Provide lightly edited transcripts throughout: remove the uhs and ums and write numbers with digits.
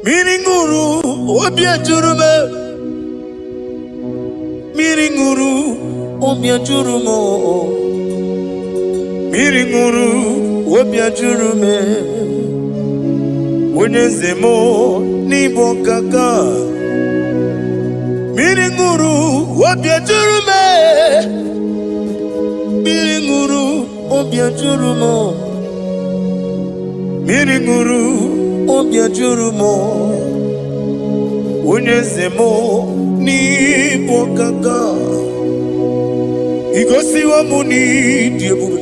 Miringuru obia jurume Miringuru obia jurumo Miringuru obia jurume Unyezemo nibo kaka Miringuru obia jurume Miringuru obia jurumo Miringuru obia jurumo Unyezemo nibo kaka Igosi wa muni diebube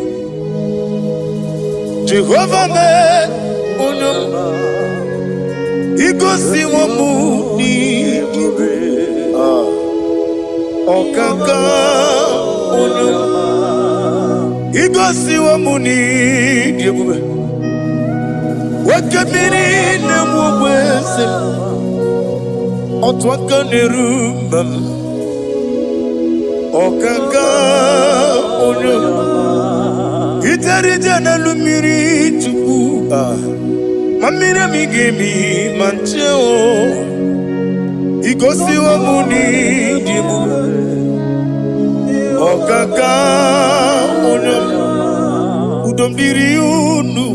Jehovah me unyama Igosi wa muni diebube Okaka unyama Igosi wa muni diebube Wakabiri na mwese Otwaka nerumbam Okaka onyama Itarija na lumiri chuku Mamira migemi mancheo Igosi wa muni dibu Okaka onyama Udomdiri unu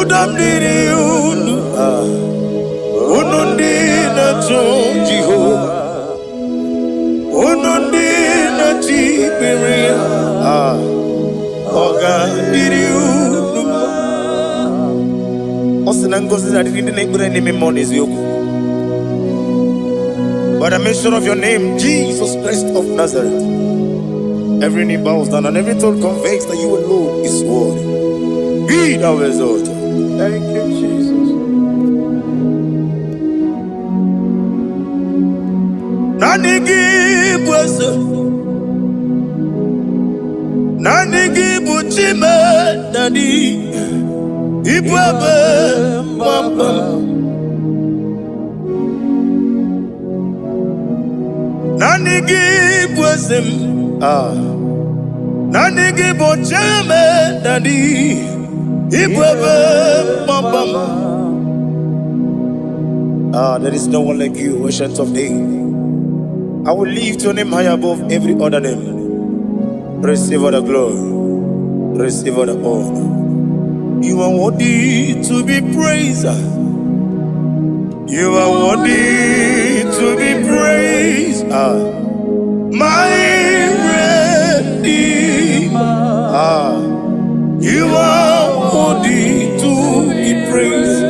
Udamdiri unu Unundi na chonjiho Unundi na chibiria Oga diri unu Osinangosi na diri neighbor name monies yoku By the mention of your name, Jesus Christ of Nazareth, every knee bows down and every tongue confesses that you alone is worthy. Be thou exalted. Thank you, Jesus. Nanigi bwese, nanigi buchime nani, ibwebe mwamba. Nanigi bwese, nanigi buchime nani. There is no one like you, ancient of days. I will lift your name high above every other name. Receive all the glory, receive all the honor. You are worthy to be praised. You are worthy to be praised. My Redeemer. You are worthy to be praised.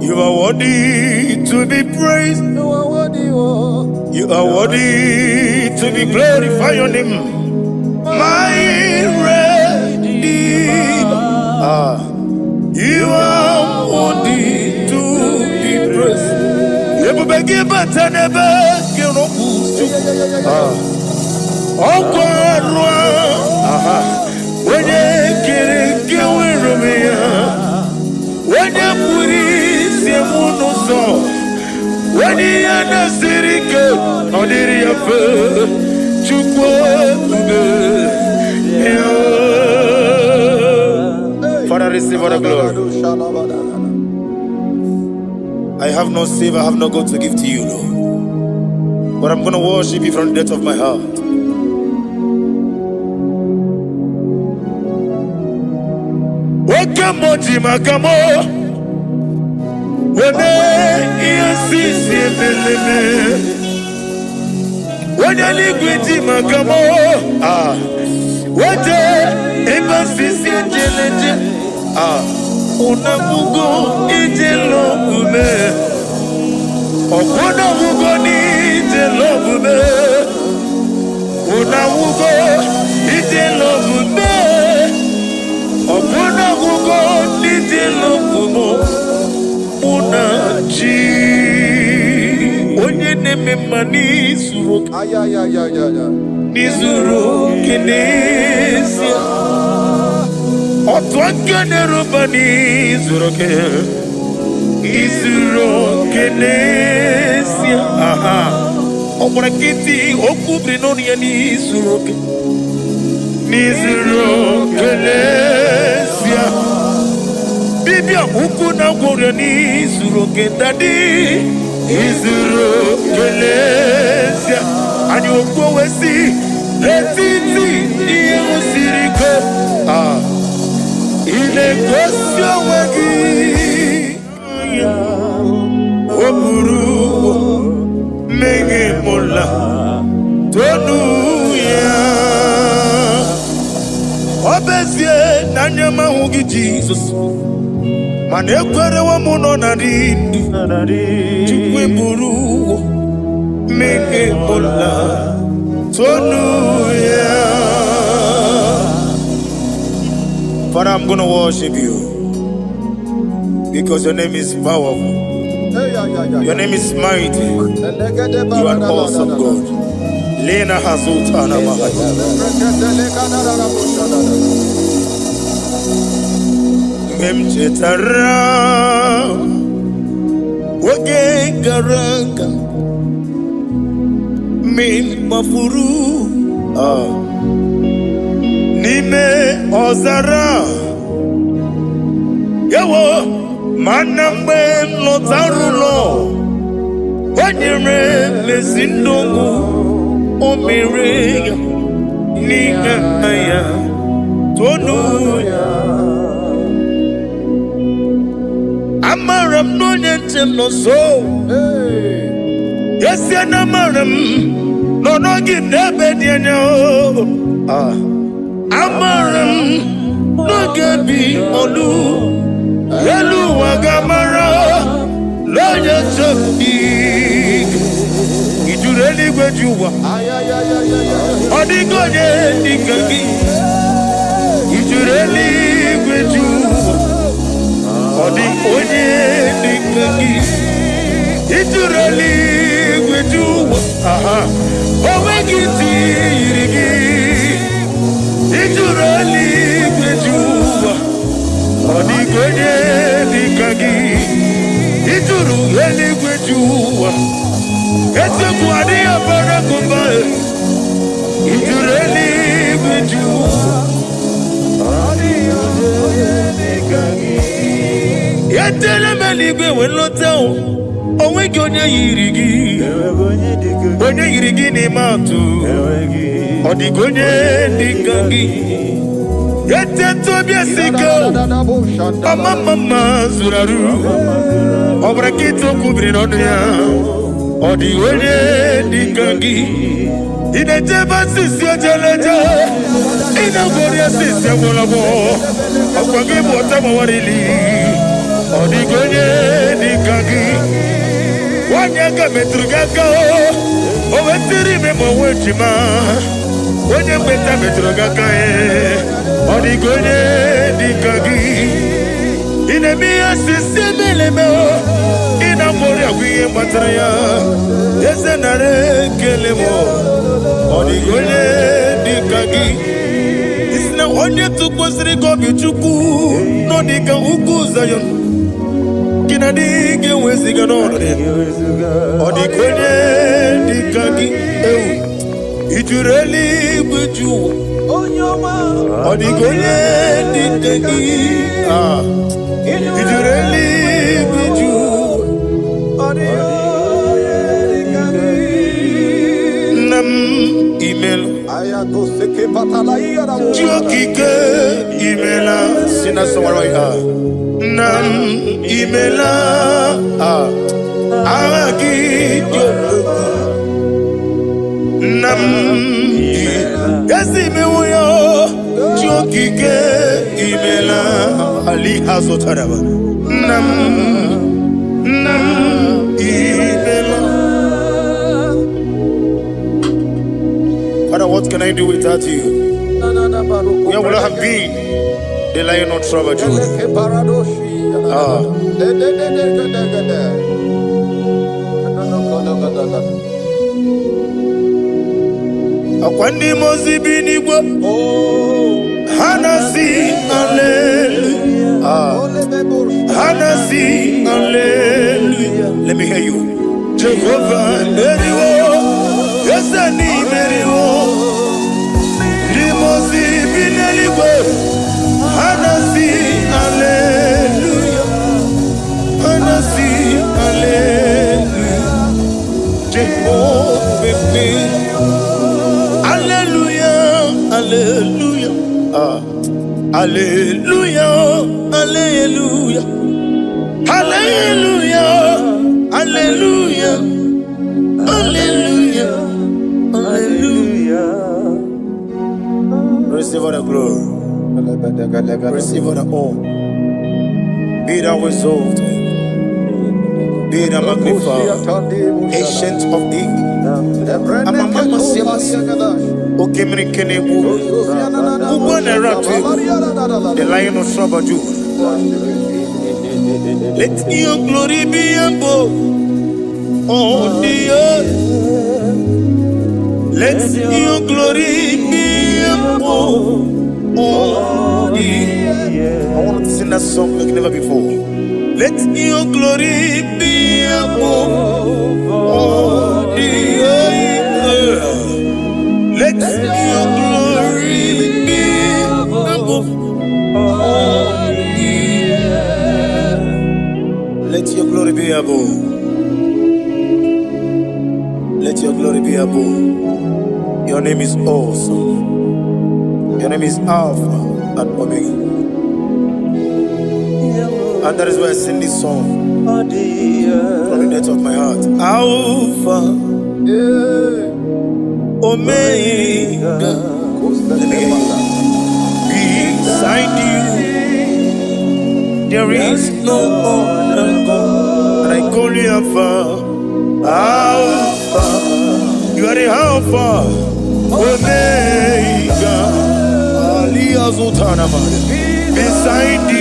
You are worthy to be praised. You are worthy to be glorified your name. My Redeemer. You are worthy to be praised. You will be better never. Oh God. When you get when you put it in monoso, when you are the city girl, on the river, Father, receive all the glory. I have no save, I have no God to give to you, Lord. But I'm going to worship you from the depth of my heart. Wakamoji makamo Wene yasisi meleme Wene likwiti makamo Wete ebasisi jeleje Unamugo ijelo kume Okuna mugo ni ijelo kume Unamugo ijelo kume Okuna mugo ijelo kumo Unaji Onye neme mani suro Nizuro kinesia Otwakane rubani zuro ke Izuro kinesia Omurakiti okubri noni ya nizuro ke Nizuro kinesia Dibia huku na gwore ni izuru kendadi izuru kelezia ani okwo wesi retiti iye usiriko ile kwesio wagi oburu mege mola tonu ya obezie nanyama hugi Jesus man ekwere wa muno na dindu chukwe buru mege mola tonu ya. Father, I'm going to worship you because your name is powerful. Your name is mighty. You are awesome God. Lena Hazutana Mahaya. Memchetara Wage Garanga Min Mafuru Nime Ozara Yawo Manambe Lotarulo Wanyere Mesindongu Omere Nigaya Tonuya Amaram no Yentem no so Yes, Yanamaram no no give Nebediano Amaram no gebi olu Elu wagamara Loya chokdi Ijureli gwejuwa Odigonye nikagi Ijureli gwejuwa Odigonye nikagi Ijureli gwejuwa Owegiti irigi Ijureli gwejuwa Odigonye nikagi Ijureli gwejuwa Ese kuadi abara kumbae Ijureli gwejuwa Odigonye nikagi Yetele meligwe wenloteo Owegi onye yirigi Onye yirigi ni matu Odigonye nikagi Yete tobia siko Mama zuraru Obrakito kubri noduya Odigonye nikagi Ineteba sisi ojeleja Inagoria sisi amolabo Okwagi mwotama warili Odigonye nikagi Wanyanga metrugaka Owetiri memo wechima Onye mbeta metrugaka Odigonye nikagi Inemia sisi melemo Inamori agwiye matraya Yese nare kelemo Odigonye nikagi Isina onye tukwasiri gobi chuku Nodika uku zayon Kinadige weziga nore Odigonye nikagi Ijureli gwejuwa Odigonye nikagi Ijureli gwejuwa Nam imelo Jokike imela Sina samarwaya Nam imela Agaki Nam Yasi mewoyo Jokike imela Ali hazotaraba Nam imela. Father, what can I do without you? Where would I have been? The Lion of Tribe of Judah. Akwandi mozi binigwa Hanasi hallelujah Hanasi hallelujah. Let me hear you. Jehovah Meriwo Yesani Meriwo Limozi binigwa Hanasi hallelujah Hallelujah, hallelujah, hallelujah, hallelujah, hallelujah, hallelujah. Receive all the glory. Receive all the honor. Be thou exalted. Be thou magnified. Ancient of days. Amamama siamasi. Okemri kenebu. Uboneratu. The Lion of Sabaju. Let your glory be above on the earth. Let your glory be above on the earth. I want to sing that song like never before. Let your glory be above all the earth. Let your glory be above all the earth. Let your glory be above. Let your glory be above. Your name is awesome. Your name is Alpha and Omega. And that is why I sing this song from the depth of my heart. Alpha, Omega. Beside you, there is no other God. And I call you Alpha. Alpha, you are the Alpha, Omega. Beside you,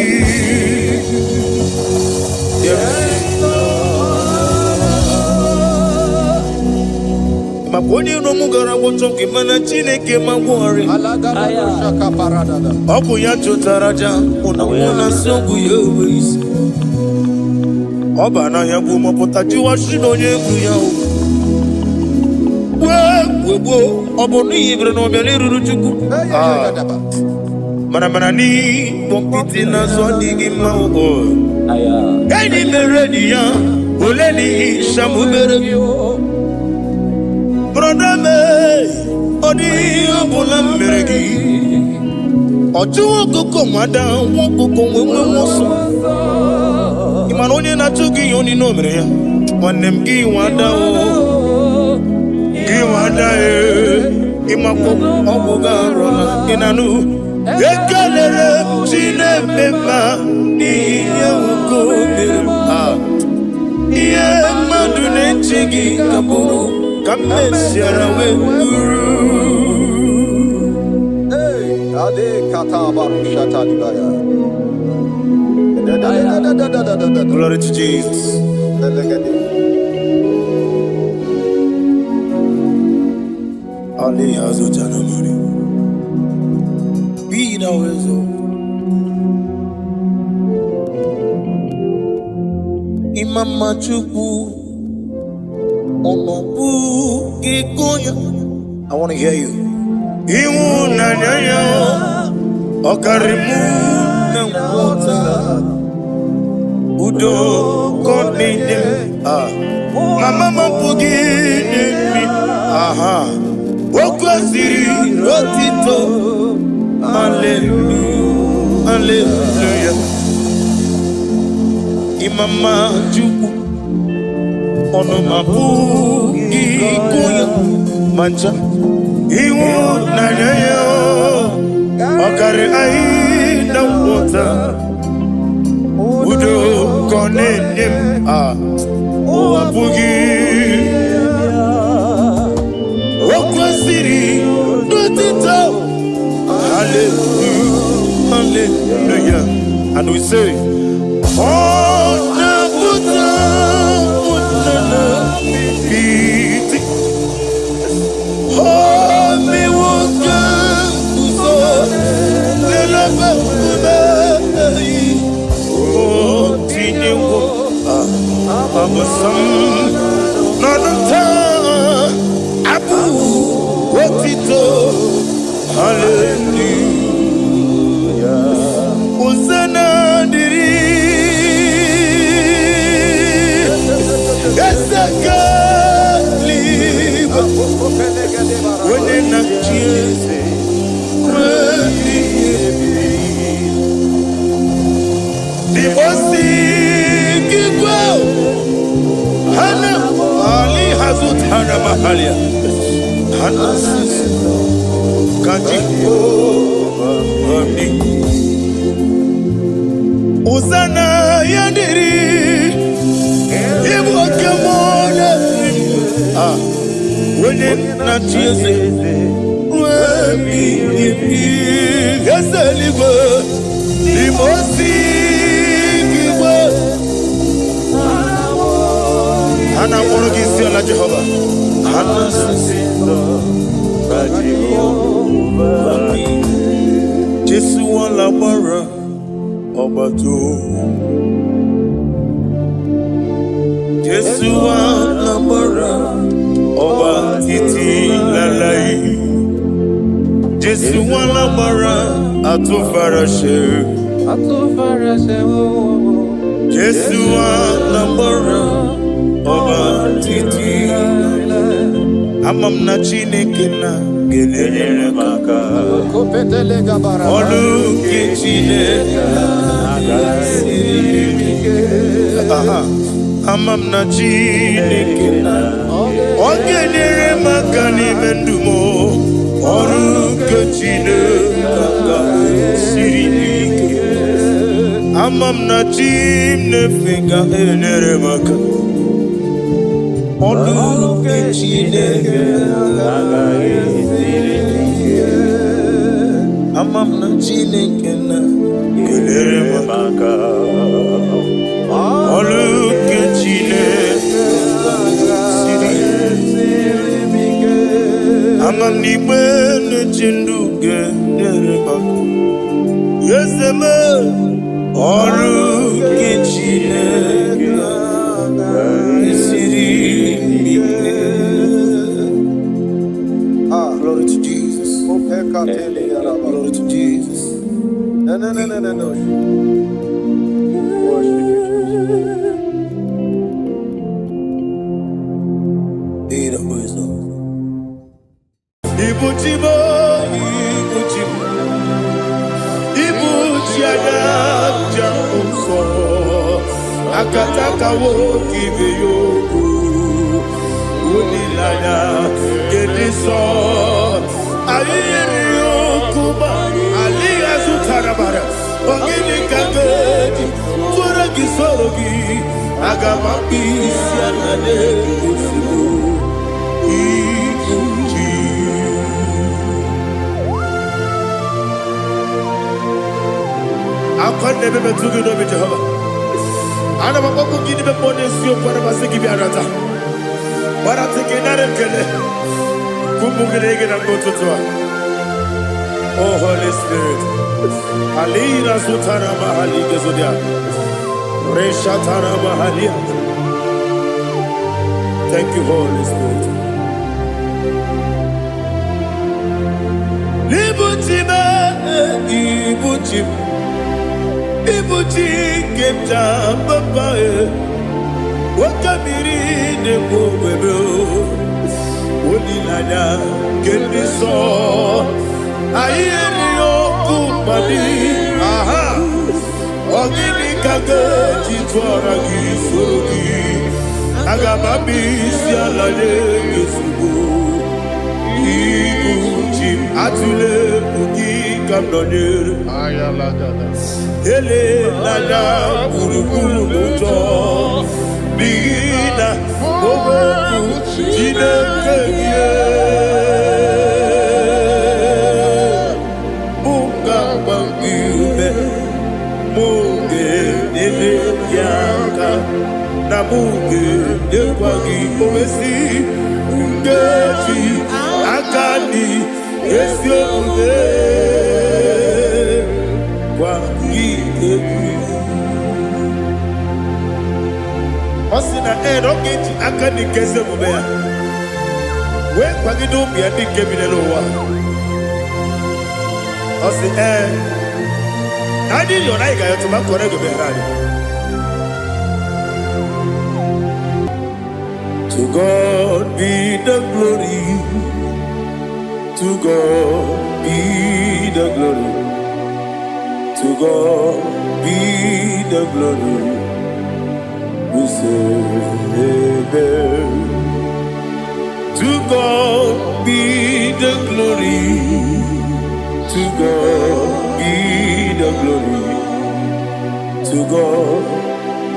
Maponi no mugara wotoke mana chineke magwore. Oku ya chotaraja una songu yewis. Oba na ya bu mopota jiwa shino yengu ya. Webo obonu ibre no bele ruruchuku. Mana ni pompiti na zodi gima o. Gani meredia oleni shamu berebio. Brother me odi obula meregi. Oju koko mada won koko wewe woso. Imanonye na tugi yoni no mere ya. Wanem gi wada o. Gi wada e. Imako obuga rola inanu. Ekalere chinemema niye ukome iye madune chigi kaburu kamesiara wenguru. Hey, ade kata barushata libaya. Glory to Jesus. Ali hazo janamari. Be thou exalted. Imama Chukwu Onobu Gikoya. I want to hear you. Iwu nanyaya Okarimu Nangwota Udo Konine. Mama Mapugi Nimi. Aha. Okwaziri Rotito. Hallelujah, hallelujah. Imama Chukwu Onomabu Ikuya Mancha Iwu Nanyaya Okari Aina Wota Udo Konenim Owabugi Okwasiri Nutito. Hallelujah, hallelujah. And we say, oh, the Buddha, oh, me woka, oh, Tinyo, Abasam, Nanata, Abu, Wotito. Hallelujah. Hosanna diri. Esakali. When na chiese. mahalia. Hanasisa. Kaji. Omni. Uzana yandiri. Ibu akemona. Wene na chiese. Wemi Gasaligo. Limosi. Ana moro kisi ala Jehovah. Ana sindo ba Jehovah. Jesu wala mara obato. Jesu wala mara obatiti lalai. Jesu wala mara atufarashe. Jesu wala mara obatiti amam na Chineke na gelele maka olu ke Chineke amam na Chineke na ogelele maka ni mendumo olu ke Chineke sirike amam na Chineke gelele maka olu ke Chineke amam na Chineke na gelere maka olu ke Chineke amam ni bene chindu gelere maka yeseme olu ke Chineke glory to Jesus. Glory to Jesus. No. Worship you, Jesus. Be the wisdom. Ibuchibo, Ibuchiada, Jamuso, Akataka woki beyoku, Unilaya, Gediso, Aliyokuba, Aliya Sutarabara, Ogini Kageti, Turagi Sorogi, Agamapi, Sianade, Usibu, Ibuchi. Akon nebe betugi no Jehovah. Ana maboko gini be monesio para basiki bi arata. Para tekenare kele. Kumugirege na gototwa. Oh Holy Spirit. Alira sutara mahali gezodia. Reshatara mahali. Thank you, Holy Spirit. Libutima, Ibuchim. Ibuchi kemta papa wakamiri ne mwebeo Onilada kendiso ayeri okupadi aha ogini kage jitwara gisorogi agamabi sialade gesugo Ibuchi atule ugi kamdonere ayalada ele lada buruburu luto bigina ogo Chineke ye munga bangibe munge nene yaka na munge yekwagi omesi ngeji akani esioge Osina rogeji akani keze mubea we kwagido bia dike binelo wa Osi nadi yona iga yoto makore go berani To God be the glory To God be the glory To God be the glory, we say amen. To To God be the glory. To God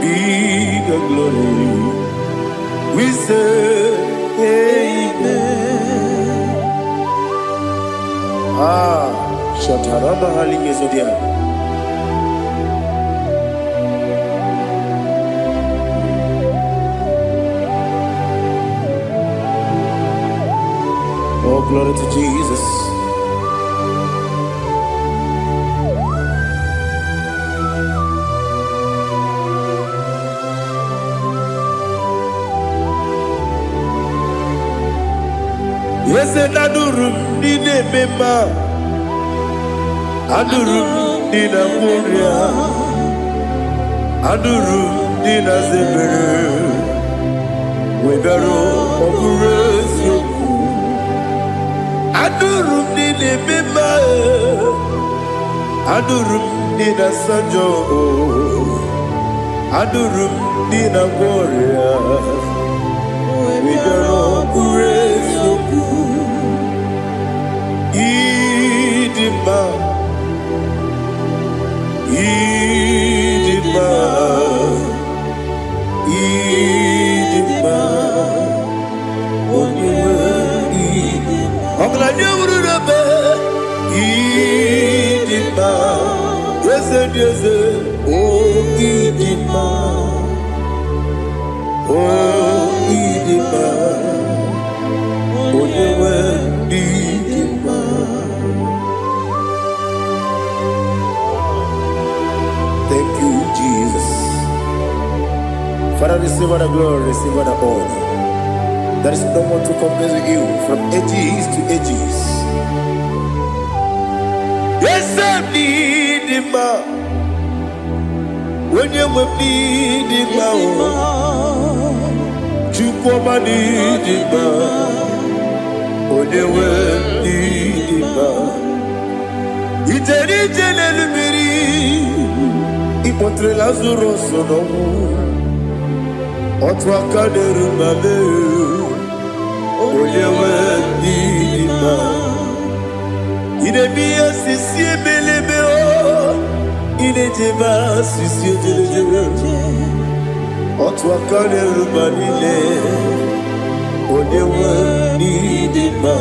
be the glory. We say amen. Shatarama Halingezodia. Oh, glory to Jesus. Yes, and Adurum Dine Mema Adurum Dina Muria Adurum Dina Zebere Webero Oburesio Adurum Dine Mema Adurum Dina Sanjo Adurum Dina Muria Webero Oburesio Idima, Idima, Idima, Oniwe, Idima. Oglanya ururabe, Idima, Yeze, Yeze, oh Idima, oh Idima, Oniwe, Idima. Thank you, Jesus. Father, receive all the glory, receive all the honor. There is no one to compare with you from ages to ages. Yes, I need him. When you need him, you come and need him. When you need him, it's Ipotre Lazaro sono Otwa kaderu mame Oyewe dima Ine biya sisi belebe o Ine jeba sisi jele Otwa kaderu manile Oyewe dima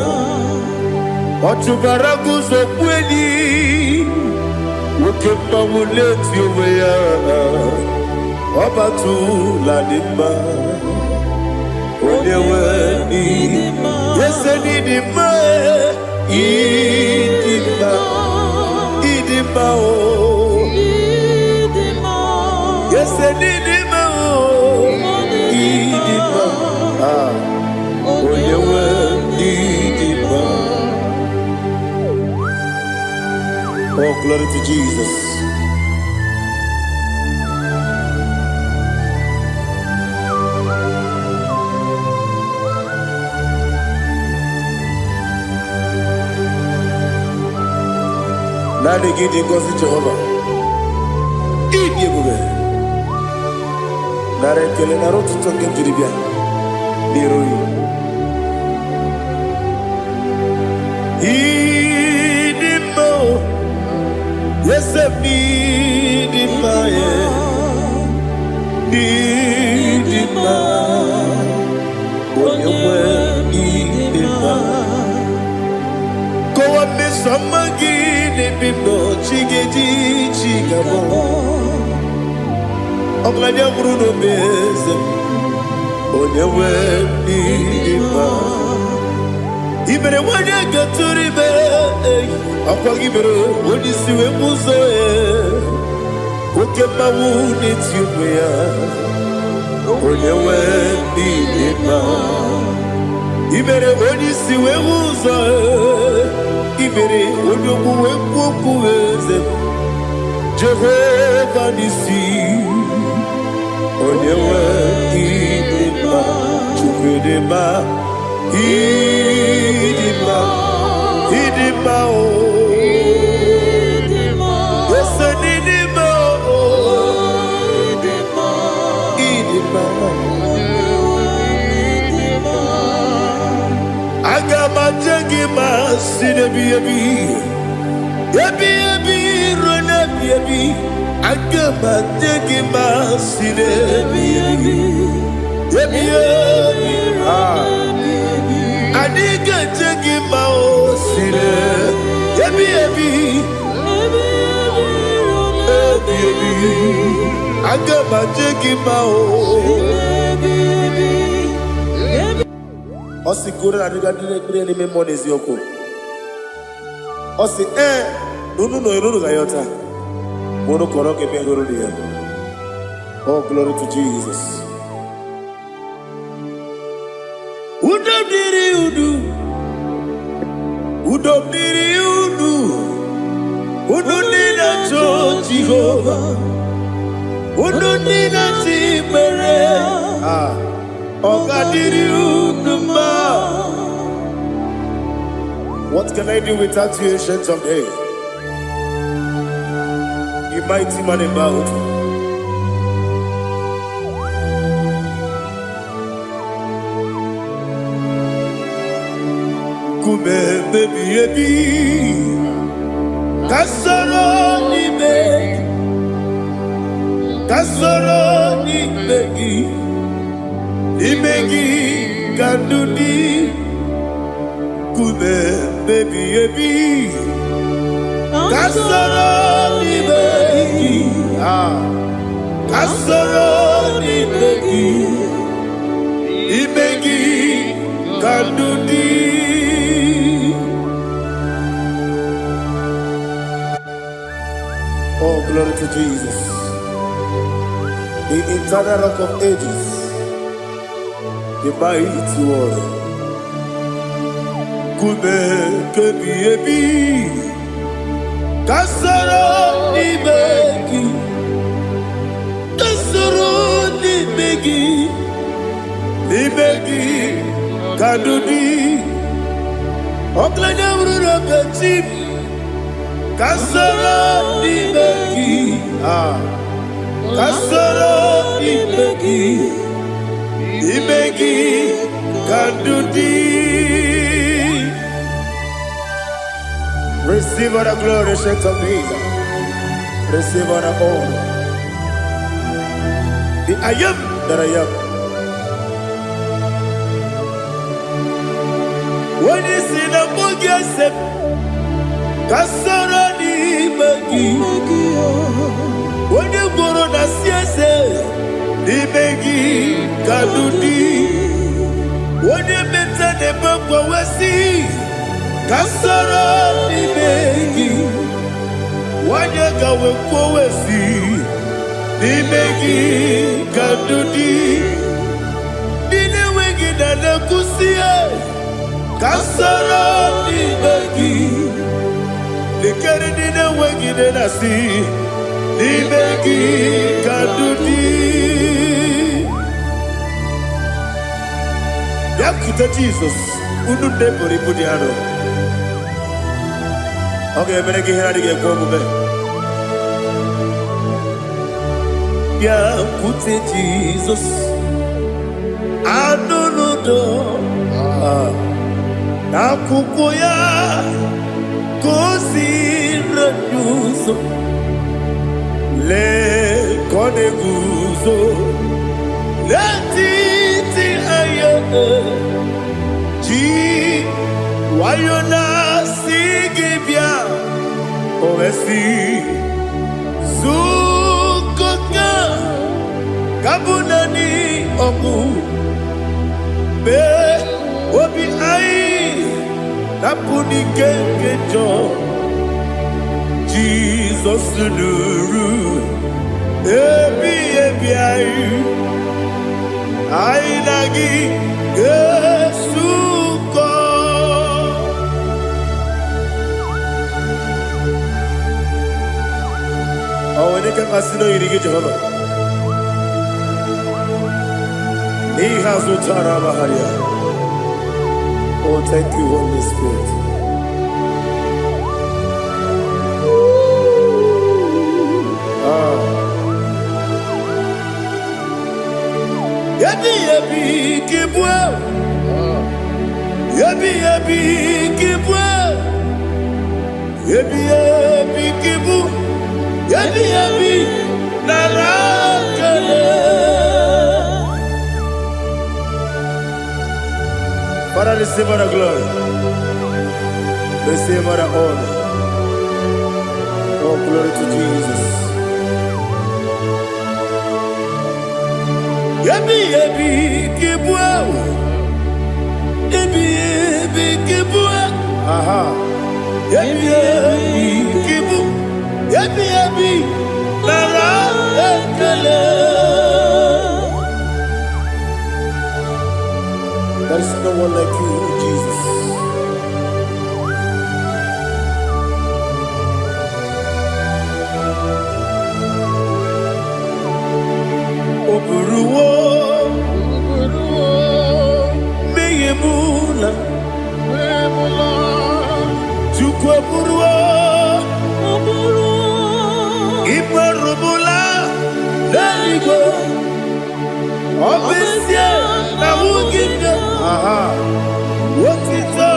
Otubaragu zokweni Woke mamuleti oweya Obatu ladima Onewe nidima Yese nidima Idima Idima o Yese nidima o Idima Onewe nidima. Oh, glory to Jesus. Nani gidi ngozi Jehovah. Idi ebube. Nare kele naro tutoke njiribia. Niroi. Idi mo. Yes, I need it, my need it, when you need it, go up, Miss Samagin, and be no chiggy, chigabo. I'm glad you're Bruno Bez, when you need it. Even when you get to the bed, I'll give it when you see a muso. Who can my wound it you wear? When you went in even when you see a muso, even when you go Jehovah Nissi. When you went in Idima, Idima, oh, yes, Idima, oh, Idima, Agama Jagima, sinebi ebi. Ebi ebi rona ebi. Agama tegi ma sinebi ebi. Ebi ebi. Adiga tegi ma o sine. Ebi ebi. Ebi ebi. Agama tegi ma o. Osi kura adiga dire ni me monezi yoko. Osi nunu no iruru gayota. Mono koroke me iruru dia. Oh, glory to Jesus. Udo diri udu. Udo diri udu. Udo nina to Jehovah. Udo nina tibere. Oga diri udu ma. What can I do without you, ancient of days? You mighty man in battle. Kume baby ebi, kasoro ni begi, kasoro ni begi, ni begi kandudi. Kume baby ebi, kasoro ni begi, kasoro ni begi, ni begi kandudi. Oh, glory to Jesus, the eternal rock of ages, the mighty one. Kume kebi ebi, kasoro ni begi, kasoro ni begi kadudi. Oklanya urura beti. Kasoro ni begi, kasoro ni begi kadudi. Receive all the glory, strength of Jesus. Receive all the honor. The I am that I am. When you see the book, you say, kasoro ni begi. When you go to the siese, ni begi kadudi. When you meet the book, we see, kasoro ni begi. When you go we see, ni begi kadudi. Dine wegi na kusie, kasoro ni begi. Likari dine wegi na si, ni begi kadudi. Yakuta Jesus, unu debori pudiano. Okay, I'm going to get going. Yakuta Jesus, I don't know. Nakukoya kosi renuso le koneguzo le titi ayane ji wayona sigibia oesi sukoka kabunani oku be obi ai napuni kenkejo Jesus nuru ebi ai ai nagi Yesuko. Oh, when you can kasino yirigi Jehovah. He has utara baharia. Oh, thank you, Holy Spirit. Yabi kibwe. Ebi ebi kibu, ebi ebi narakele. Father, receive all the glory, receive all the honor. Oh, glory to Jesus. Ebi ebi kibu, ebi ebi kibu. Aha. Ebi ebi kibu, ebi ebi nara ekele. There is no one like you, Jesus. Oburuwo, meyemula, Chukwu oburuwo, imerubula, n'eluigwe, obesie na wugide. Aha, otito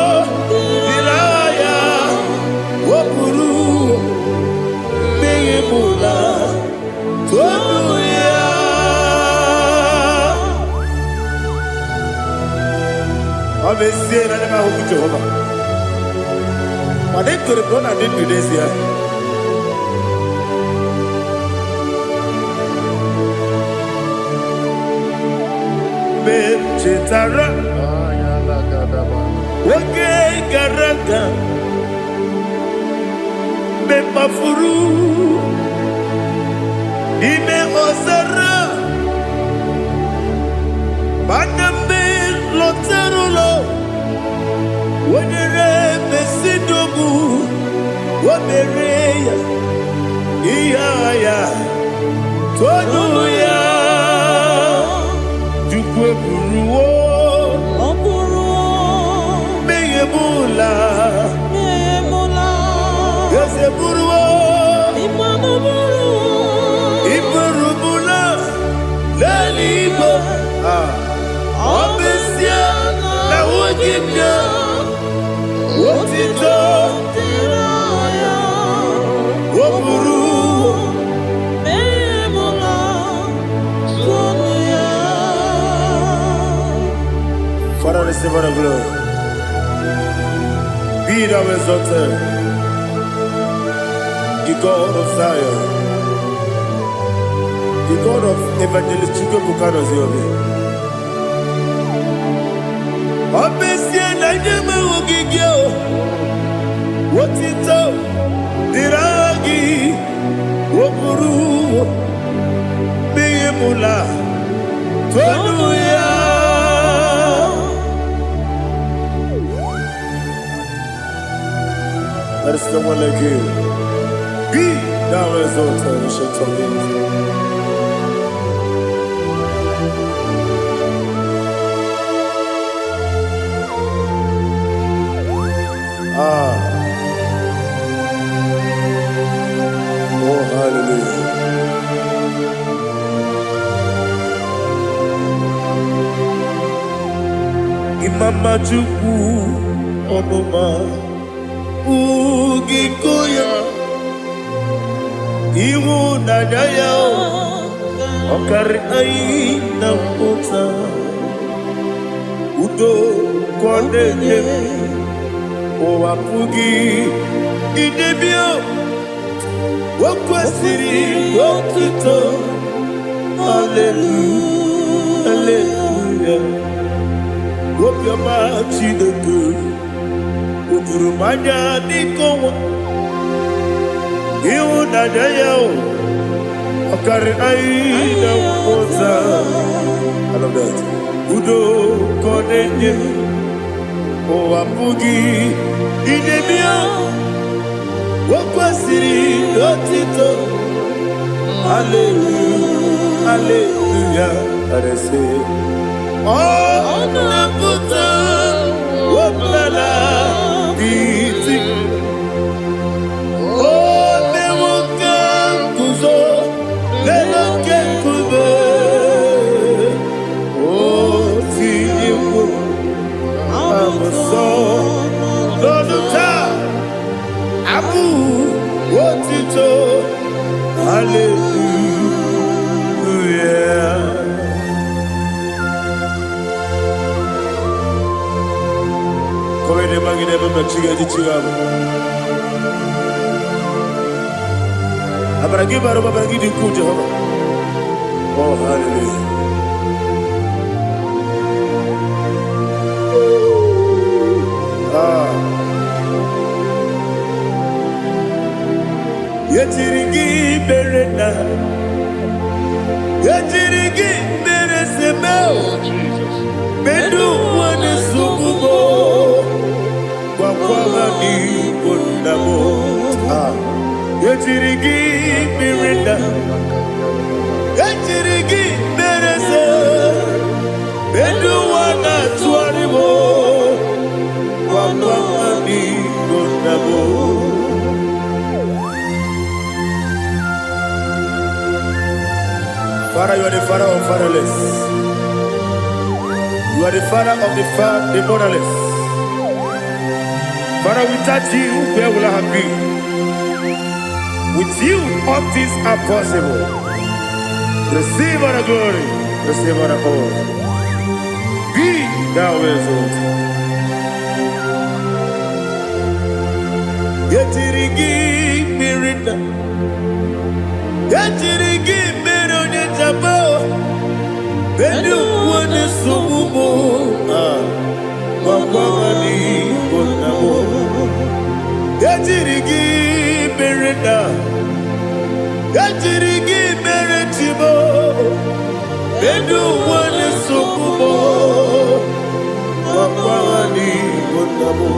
dịrị ya, oburuwo, meyemula, tonu ya. Obesie na nema huku Jehova. Made kore bro na din Indonesia. Chetara Wage garaga Mepafuru Ime ozara Banambe loterulo Wenere mesidogu Wabereya Iyaya Tonuya Jukwe buruwo Meyemula Yose buruwo Iburubula Lelibo Obesia Na wogibya Otito Woburuwo Father, receive all the glory. Be thou exalted, the God of Zion, the God of Evangelist Chike Bukano Ziobi. Obesie na nyeme ogigio, wotito diragi, woburu, biyemula, tonuya. There is no one like you. Be thou exalted, ancient of days. Oh, hallelujah. Imama Chukwu Onuma Ugikoya Iwu Nadaya Okari Aina Kota Udo Kondeye Owapugi Idebio Wakwasiri Wakito Hallelujah Hallelujah Wopiama Chineke Udurumanya Nikowa Iwu Nadaya Okari Aina Kota I love that Udo Kondeye Owapugi Idebio Wakwasiri Otito Hallelujah Hallelujah And I say Oh Nabuta Wapala Iti Oh Newoka Kuzo Leloke Kube Oh Tiyiwo Amuso Doduta Abu Oh, hallelujah. Yetirigi berena, yetirigi beresemeo, bedu wane sukubo, kwa ni kundamo. Yetirigi berena, yetirigi berese, bedu wana tuaribo, kwa ni kundamo. Father, you are the father of fatherless. You are the father of the motherless. Father, without you, where will I have been? With you, all things are possible. Receive all the glory, receive all the honor. Be thou exalted. Yetirigi mirina, yetirigi mironye jabo, bedu wane subumo, wawani konamo. Yetirigi mirina, yetirigi miretibo, bedu wane subumo, wawani konamo.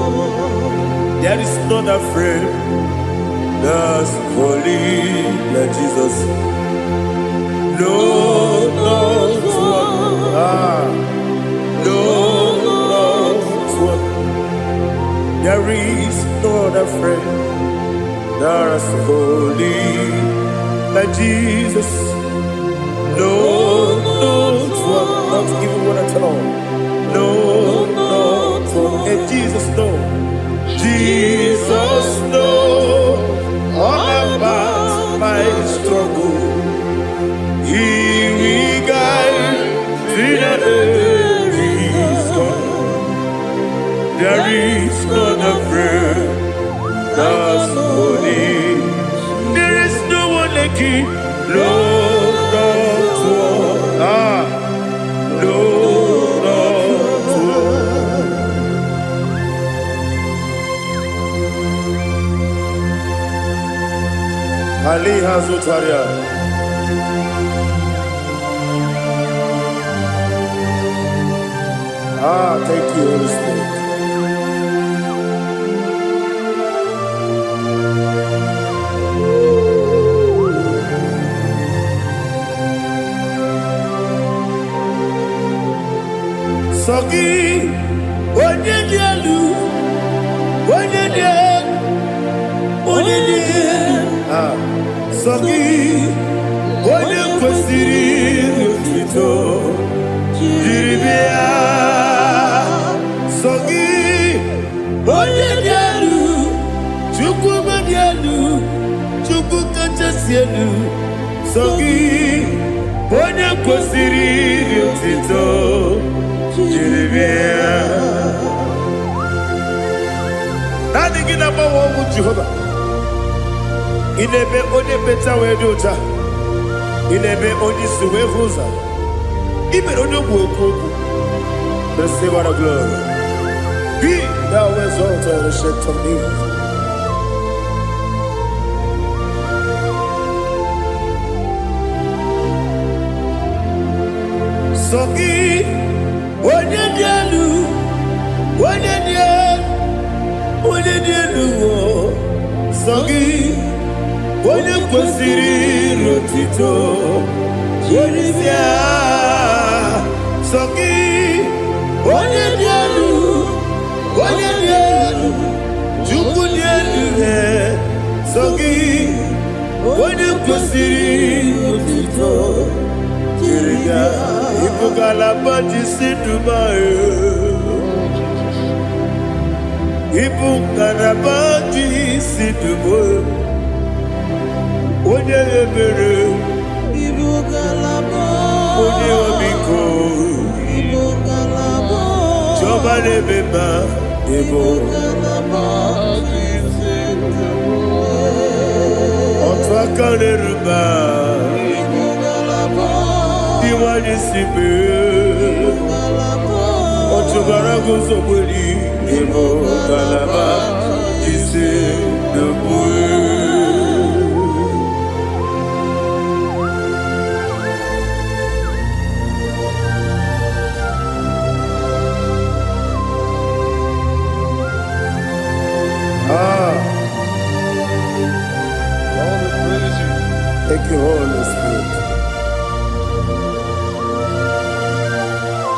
There is not a friend that's holy like Jesus. No, not one. No, not one. There is no other friend that's holy like Jesus. No, not one. Not even one at all. No, not one. And Jesus, no. Jesus knows all about my struggle. He will guide me there is gone. There is not a friend that's holy. There is no one like him. Lord, not one. Lord, not one. Ali Hazutaria. Thank you, Holy Spirit. Sogi, onye dialu, onye dialu, onye dialu. Sogi, onye kwesiri n'otito, jiri bịa. Sogi, onye dialu, Chukwu dialu, Chukwu kachasị elu. Sogi, onye kwesiri n'otito, jiri bịa. Naanị gị na-agbanwe ọgwụ Jehova. Inebe onye beta wee dị ụta. Inebe onye isi wee hụ ụzọ. Imere onye okwu ekwu okwu. Receive all the glory. Be thou exalted, ancient of days. Sogi, onye dị elu, onye dị elu, onye dị elu. Sogi, onye kwesịrị n'otito, jiri bịa. Sogi, onye dị elu, onye dị elu, Chukwu dị elu. Sogi, onye kwesịrị n'otito, jiri bịa. Ibu galaba jisi Dubai. Ibu galaba jisi Dubai. Onye ebere, Ibu galaba. Onye obiko, Ibu galaba. Jọba lebeba, Igbo. Otwakaneruba. Iwani sibe. Otugarago sobeli. Igbo galaba. Jise debue. Thank you, Holy Spirit.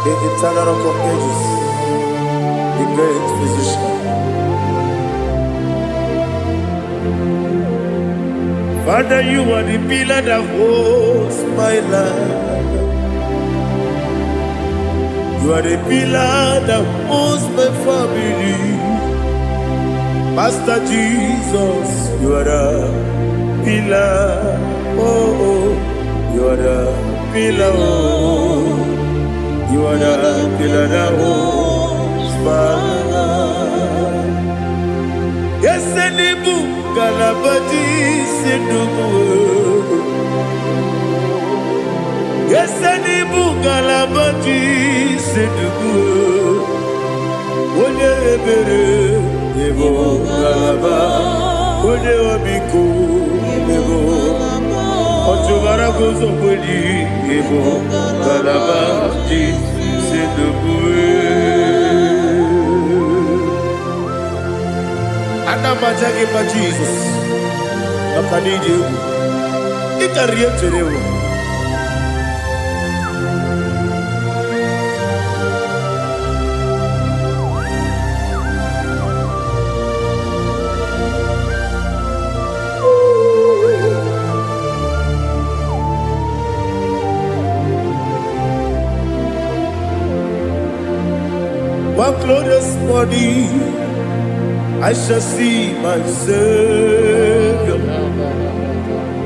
The eternal rock of ages, the great physician. Father, you are the pillar that holds my life. You are the pillar that holds my family. Master Jesus, you are the pillar. Oh, you are the pillar. Oh, you are the pillar that holds my life. Yes, any book, Galabati, Sidubu. Yes, any book, Galabati, Sidubu. One ebere, Ebo Galaba, One Obiku, Ebo. Otubara gozo boli, Ebo Galaba, Sidubu. Anamajagi pa Jesus, Nakanidi, Ikariyeterewo. One glorious body, I shall see my Savior.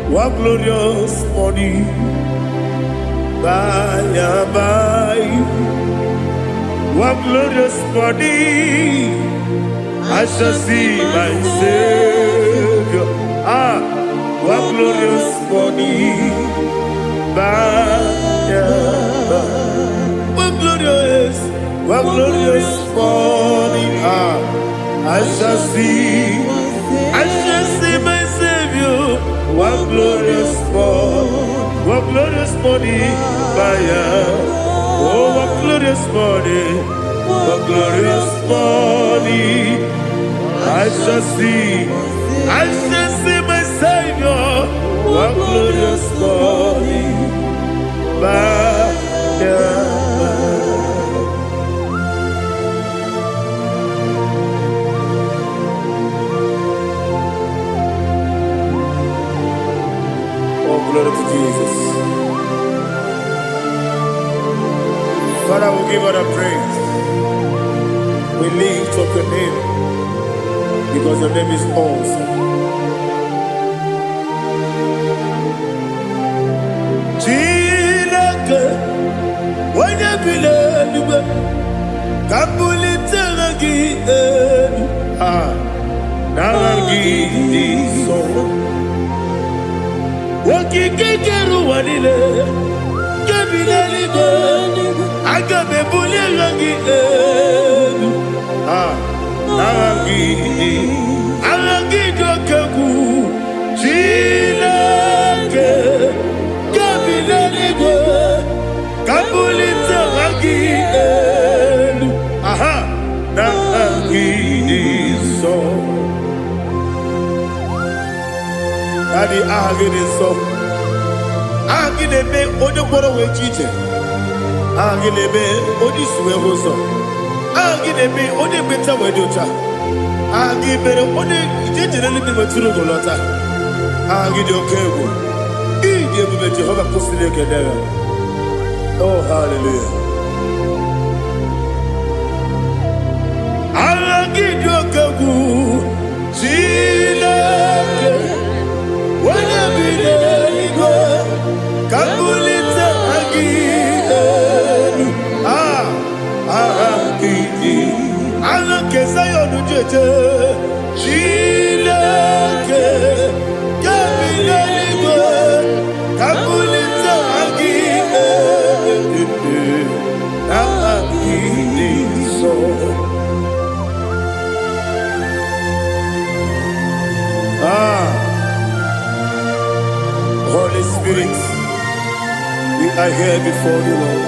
One glorious body, by and by. One glorious body, I shall see my Savior. One glorious body, by and by. One glorious morning, I shall see my Savior. One glorious morning, oh, one glorious morning, I shall see my Savior. One glorious morning, glory to Jesus. Father, we give all the praise. We lift up your name because your name is awesome. Chilaka, when you believe, Kabuli Tanagi, Naragi, so. Wakikekeru wanile, kabila libe, agabe bule rangi edu. Arangi dokagu, chilake, kabila libe, kabulita rangi edu. Narangi so. Daddy, agide so. Agide be odokoro we chiche. Agide be odi suwe hoso. Agide be odi beta we docha. Agide be odi ijejere libi beturu golota. Agide okego. Ide be Jehovah kusile kedera. Oh, hallelujah. Agide okego. Chile. Kesa jete Chileke Kabilaligwe Kabulita Agi Agi so Holy Spirit, we are here before you, Lord.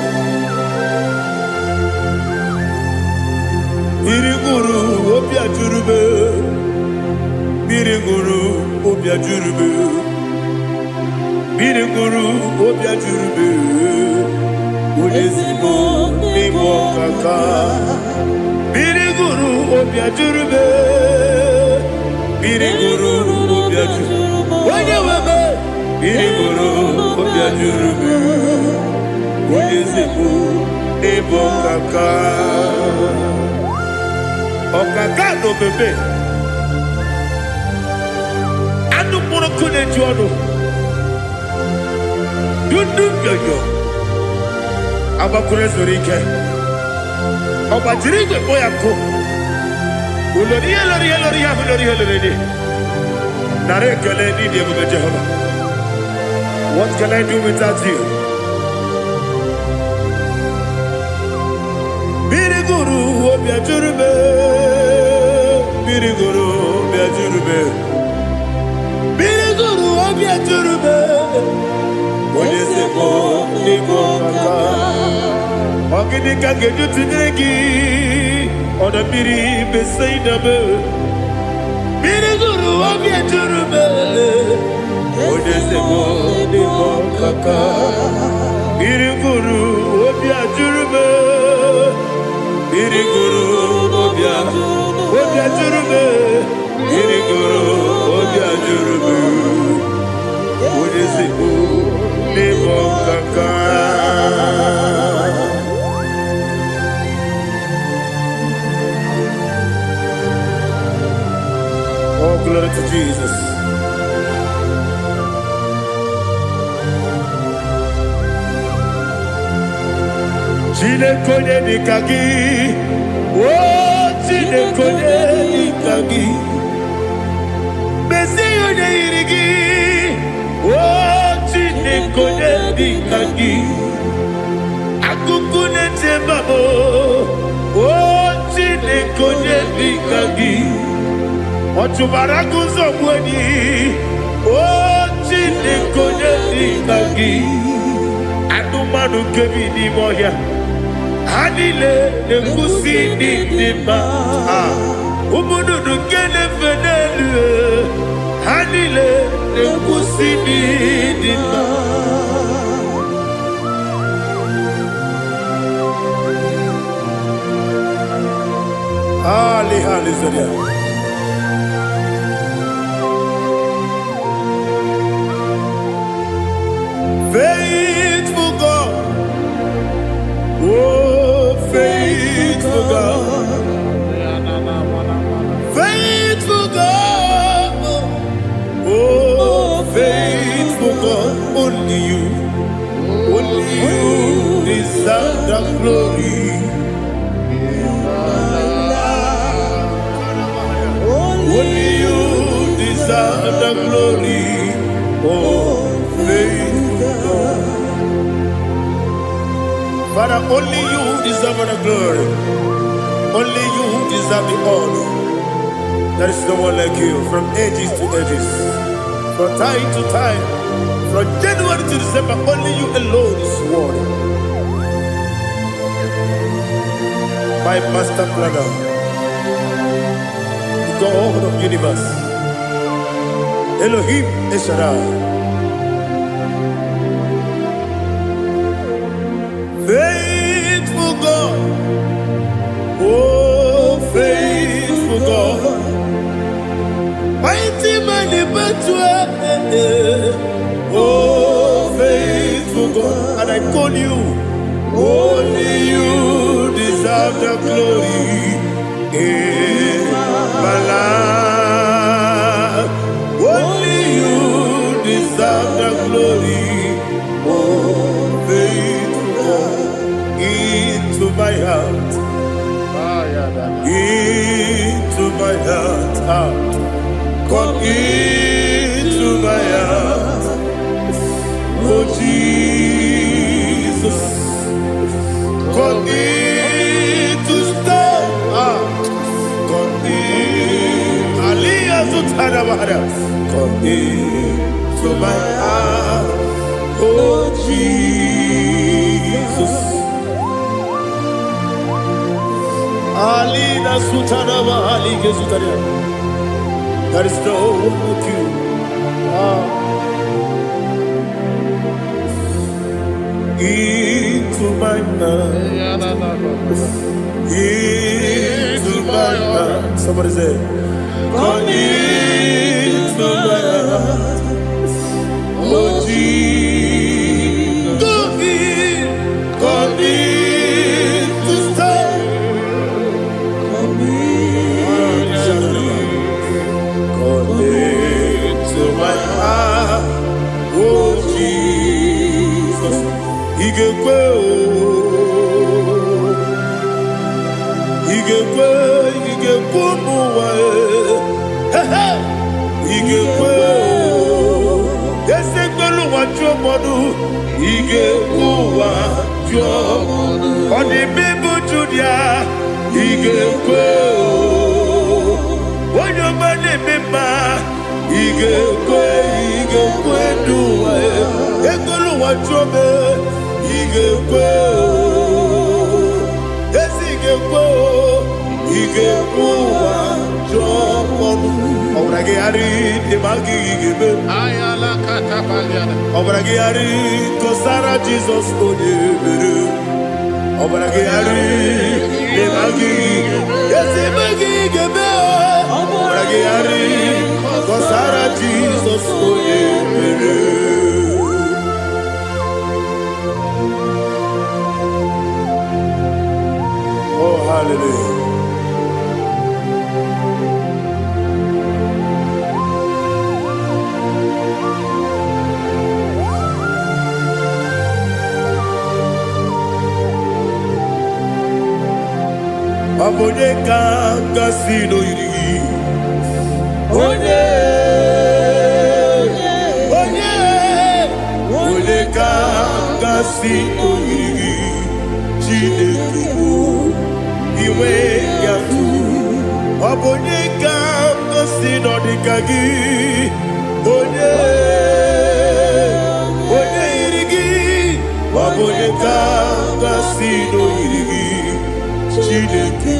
Biriguru Obia Jurube, Biriguru Obia Jurube, Biriguru Obia Jurube, Ulezimo Nimo Kaka, Biriguru Obia Jurube, Biriguru Obia Jurube, Wanyawebe, Biriguru Obia Jurube, Ulezimo Nimo Kaka. Okaka no bebe anu moro kune jono dundu yoyo abakure zorike obajiri gbe boya ko ulori nare kele ni de mo Jehovah. What can I do without you? Biriguru Obia Jurube, Biriguru Obia Jurube, Biriguru Obia Jurube, Oleseko Niko Kaka, Oginika Geju Tinegi, Oda Biri Besaidabe, Biriguru Obia Jurube, Oleseko Niko Kaka, Biriguru Obia Jurube. Biriguru Obia Jurube, Biriguru Obia Jurube, Ulezimo Nimo Kaka. Oh, glory to Jesus. Chinekonye nikagi, oh chinekonye nikagi, Mesiyo ne irigi, oh chinekonye nikagi, Akukune tebabo, oh chinekonye nikagi, Ochubaraku zomweni, oh chinekonye nikagi, Anumanu kebi ni moya. Hanile nekusi ni nima, umudu nukene fenelu. Hanile nekusi ni nima. Ali zodia. Faithful God, oh faithful God, faithful God, oh faithful God, only you deserve the glory. Only you deserve the glory, oh faithful God. Father, only you deserve the glory. Only you deserve the honor. There is no one like you from ages to ages, from time to time, from January to December. Only you alone is worthy. My master planner, the God of the universe, Elohim Eshadai. Faithful God, oh faithful God, mighty man in battle, oh faithful God, and I call you, only you deserve the glory in my life, only you deserve the glory, oh faithful God. Into my heart, into my heart. Come into my heart. Oh Jesus, come in to stay. Come in. Aliyah Zutadabara. Come in to my heart. Oh Jesus. Alina Sutanaba Alige Zutaria. There is no one like you. Into my heart. Into my heart. Somebody say, come into my heart. Oh Jesus, come in to stay. Come into my heart. Oh Jesus, He can go. He can go away. He can go. Yes, they go to what your mother. He can go what your mother. On the people Julia, he can go. When your money member, he can go do it. They go to what your mother. He can go. Yes, he can go. He can go what your mother. Obragari de magi gibe. Ayala katapaliana. Obragari to Sarah Jesus onye mere. Obragari de magi. Yes, magi gibe. Obragari to Sarah Jesus onye mere. Oh, hallelujah. Abone kanga sino iri. Onye kanga sino iri. Chineke o iwe yatu. Abone kanga sino dikagi. Onye irigi. Abone kanga sino iri. Chineke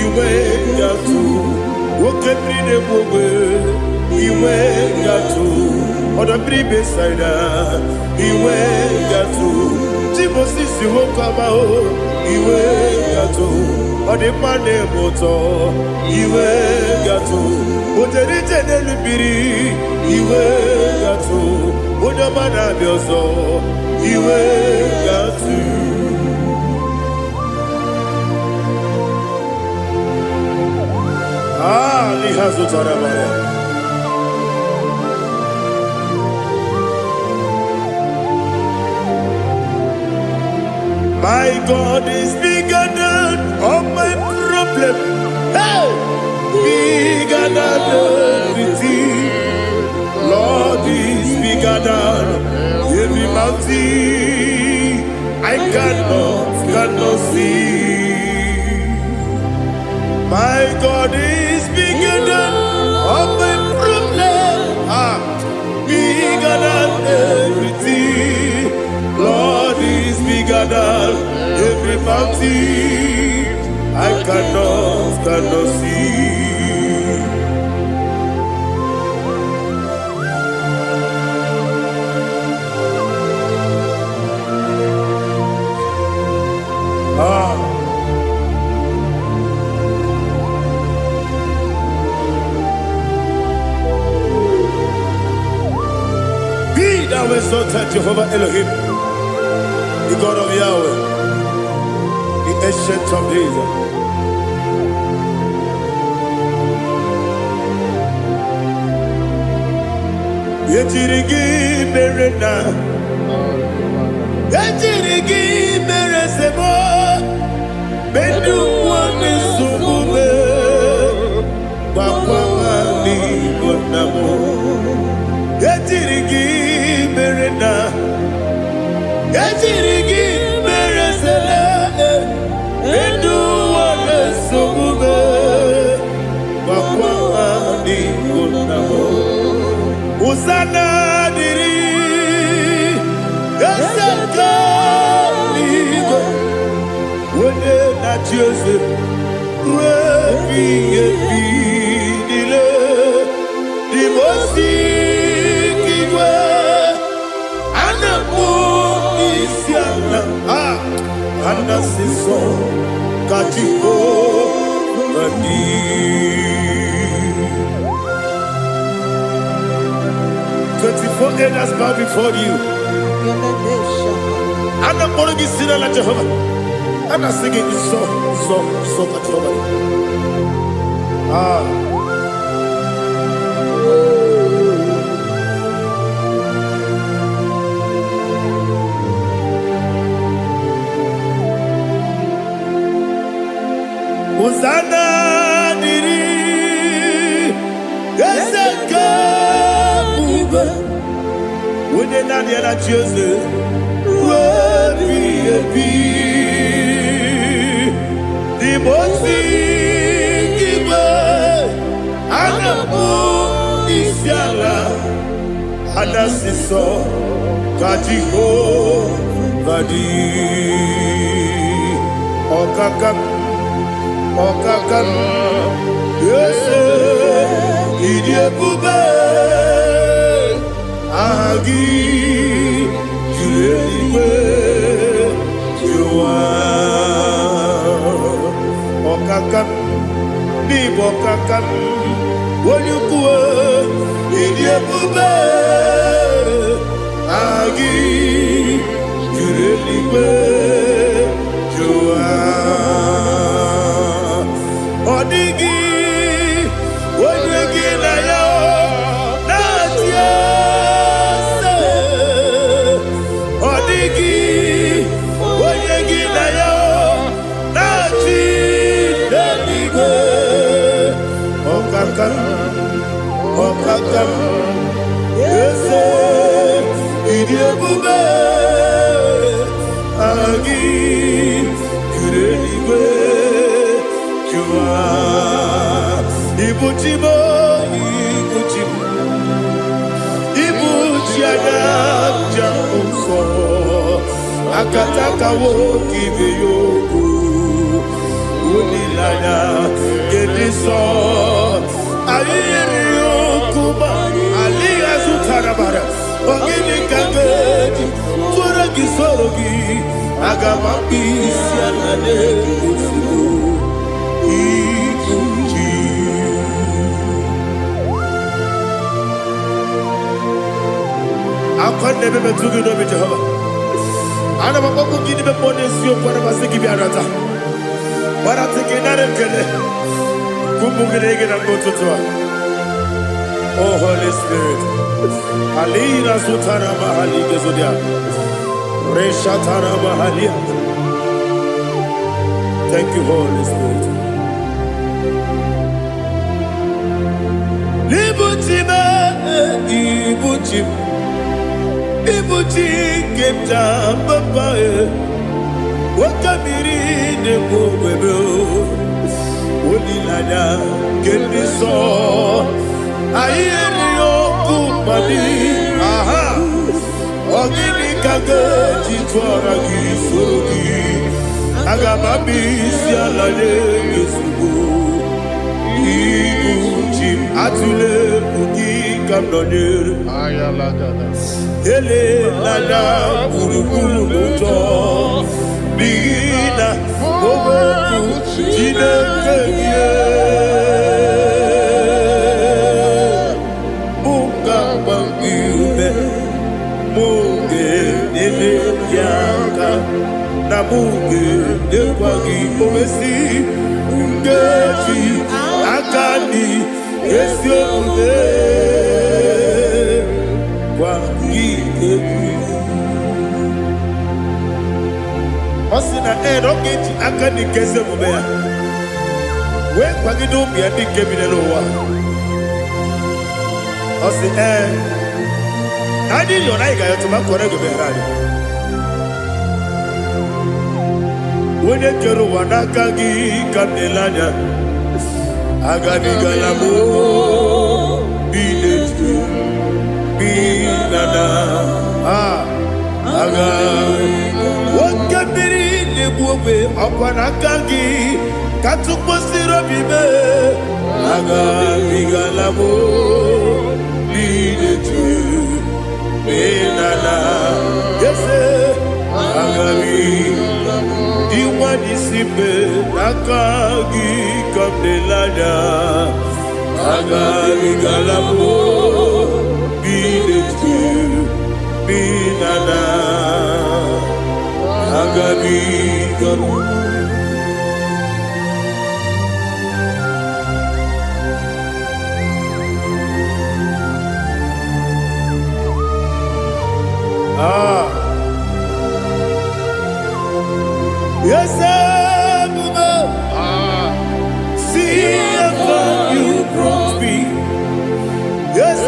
iwe gatu woke bride bobe iwe gatu oda bribe saida iwe gatu timosisi wokama o iwe gatu ode mane moto iwe gatu oderite nelubiri iwe gatu oda mana bioso iwe gatu. My God is bigger than all my problem. Hey! Bigger than everything. Lord is bigger than every mountain I cannot see. My God is bigger than all my problem. Bigger than everything. Lord is bigger than every mountain I cannot see. Be thou exalted, Jehovah Elohim, the God of Yahweh, the ancient of days. Yetirigi merena, yetirigi meresemo, bedu wane sumube. na Jose, Rebi Ebidile, the Mosi Kiwe, Anamu Isiana, Anasiso, Katiko, Badi. 24 elders bow before you. And I'm going to be singing like Jehovah. And I'm singing this song like Jehovah. Hosanna diri, Yeseka Uba, Wune Nadia na Jose, Rebi the Mosi Kiwe, Anamu Isiala, Anasiso, Katiko, Badi, Okakam, Yese, Idiebube, Agi, Juliwe, Jua, Okakam, Bibokakam, Wonyukue, Idiebube, Agi, Juliwe, Jua. Odigi, Odigi na yo, na tiese. Odigi, Odigi na yo, na tiese. Okakam, Yese, Idiebube, Agi, Kureliwe. Ibuchimo, Ibuchiada, Akataka woki beyoku, Unilaya, Gediso, Ayeriokuba, Alia Zutarabara, Ogini Kageti, Turagi Sorogi, Agamaki, Sianade, I can't never be too good over Jehovah. I never go to give the bonus you for a Masiki Biarata. But I'm thinking that I'm going to go to Tua. Oh, Holy Spirit. Alina Sutana Mahali Gezodia. Reshatana Mahalia. Thank you, Holy Spirit. Ibuchi kemja papa wakamiri de bobebe onilanya kendiso ayeni okupani aha ogini kage jitwara gisogi agamabi sialale yesugo Ibuchi atule ugi kamdonir ayalagada ele lada buruburu moto bina oboku jinekeye munga bangiume munge nene yaka na munge nekwagi omesi ngeji akani esiomude Osina rocket akani keze mubea. We kwagido bia di kebine lowa. Osi Nadi yona iga yoto makore go berani. Wene kero wanaka gi kanelanya. Agani galamo binetu binana aga wakabiri na-egbu ọkwa n'aka gị ka tụkwasịrị obi m agabigala m idetu menala ese agabigala m diwa disipe n'aka gị ka m na-elada agabigala m idetu menala agabigala m. Yes, see how far you brought me. Yes,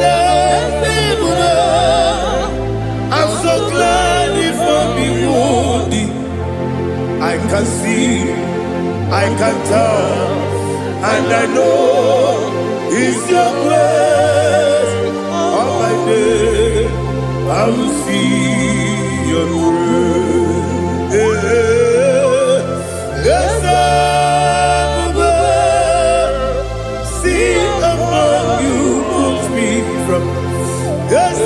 I'm so glad if I'm worthy. I can see, I can tell, and I know it's your grace. All my day, I will see your grace. Yes, see how far you put me from. Yes,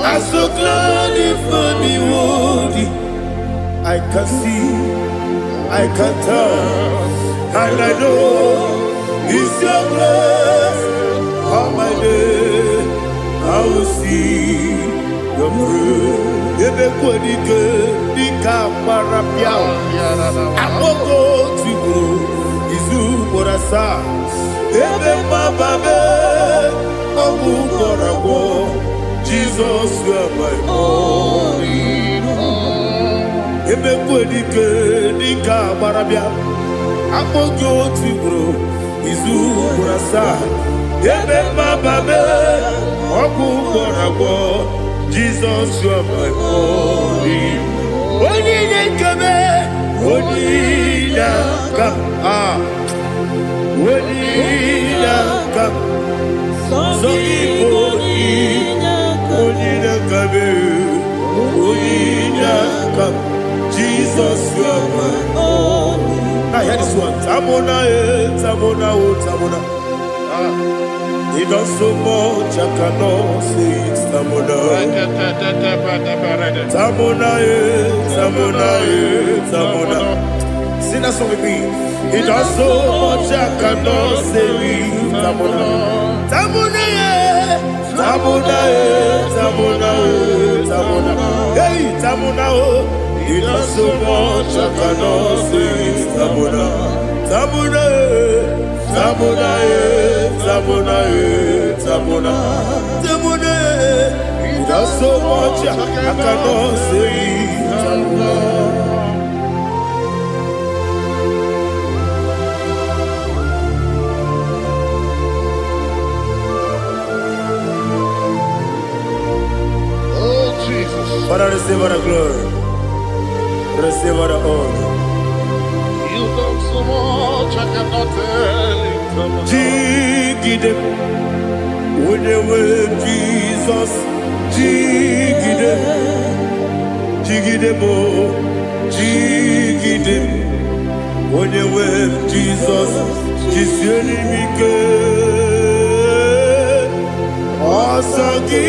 I'm so glad if I'm worthy. I can see, I can tell, and I know it's your grace. All my day, I will see your grace. Ebekwedike dika parapia akoko tibo izu borasa ebe mababe ogu korabo Jesus you are my only hope. Ebekwedike dika parapia akoko tibo izu borasa ebe mababe ogu korabo Jesus, you are my only. Only come, only come, only come. So only come, only come. Jesus, you are my only. Now hear this one. Tamona, tamona, tamona. He does so much, I cannot say it's Tamona. Tamona, Tamona, Tamona. Sing that song with me. He does so much, I cannot say it's Tamona. Tamona, Tamona, Tamona, Tamona. Hey, Tamona, he does so much, I cannot say it's Tamona. Tamona, Tamona, Tamona, Tamona, Tamona. He does so much I cannot say. Tamona. Oh Jesus. Father, receive all the glory. Receive all the honor. You've done so much I cannot tell it. Jigide, when they were Jesus, Jigide, Jigide mo, Jigide, when they were Jesus, Jiseli Mike, Osagi,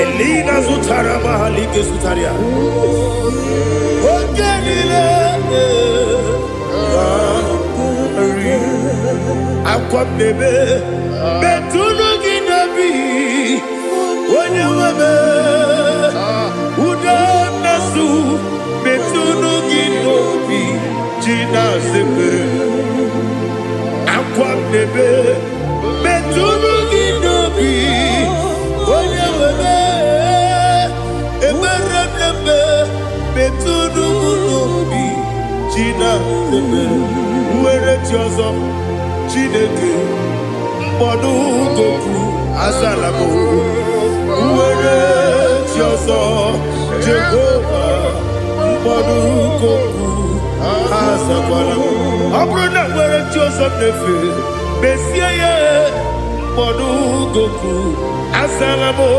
Elina Zutara Mahalike Zutaria. Ogenile Aqua bebe Betunu Ginabi Wanyawame Uda Nasu Betunu zepe akwa nebe metunu ginobi onye webe ebere nebe metunu nobi china zepe were ti ọzọ Chineke mkpọdụ goku azalamo were ti ọzọ Jehova mkpọdụ goku azakwalamo ọ bụrụ na were ti ọzọ nefe mesie ya mkpọdụ goku azalamo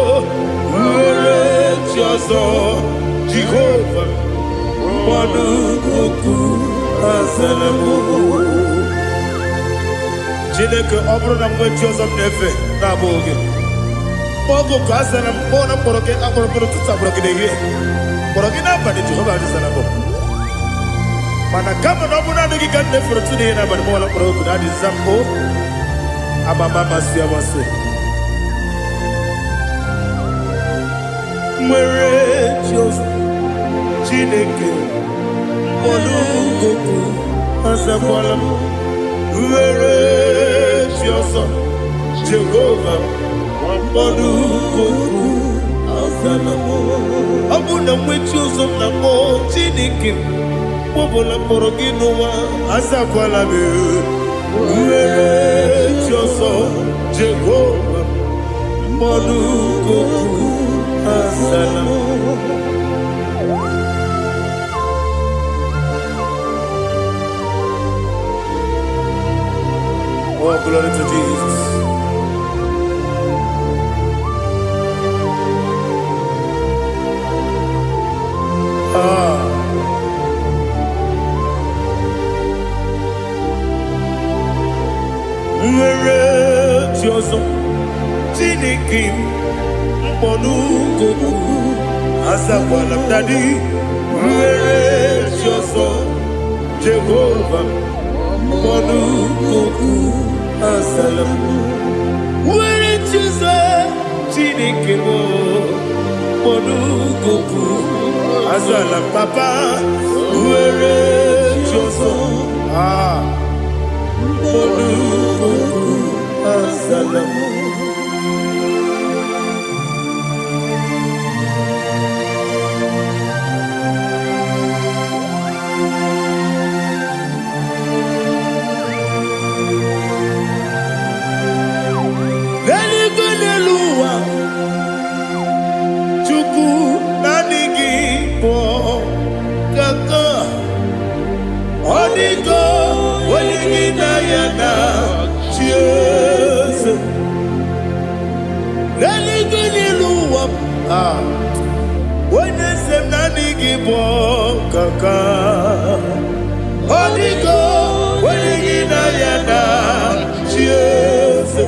were ti ọzọ Jehova mkpọdụ goku azalamo Chineke ọ bụrụ na mgbe chi ọzọ m na-efe na-abụ oge ogo ka a sara m kpọọ na mkpọrọ gị akpọrọ mkpọrọ tụtụ akpọrọ gị n'ehihie kpọrọ gị n'abalị Jehova adịzara m mana kama na ọ bụrụ na adịghị ka m na-efere tụ n'ihe n'abalị m ọla mkpọrọ oge na-adịza mbụ amama amasị amasị nwere chi ọzọ Chineke mkpọrọ goku azakwala m were chi ọzọ Jehova mkpọdụ goku azalamo ọ bụ na nwe chi ọzọ m na mbụ Chineke kpọbụla mkpọrọ gị n'ụwa azakwala m were chi ọzọ Jehova mkpọdụ goku azalamo Oh, glory to Jesus. Nwere chi ọzọ Chineke mkpọdụ goku azakwala m dadi nwere chi ọzọ Jehova mkpọdụ goku azalamo were chi ọzọ Chineke mkpọdụ goku azala papa were chi ọzọ mkpọdụ goku azalamo onye se m na adịghị bụ kaka ọ dịgo onye gị na ya na chi eze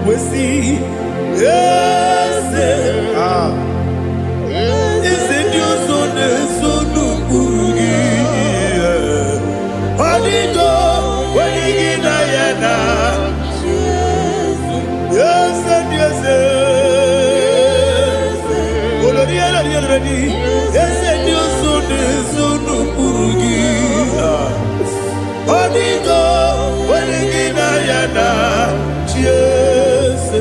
wesi eze eze ndị ọzọ na-eso n'okpuru gị ọ dịgo onye gị na ya na chi eze ndị eze eze ndị ọzọ na-eso n'okpuru gị ọ dịgo onye gị na ya na chi eze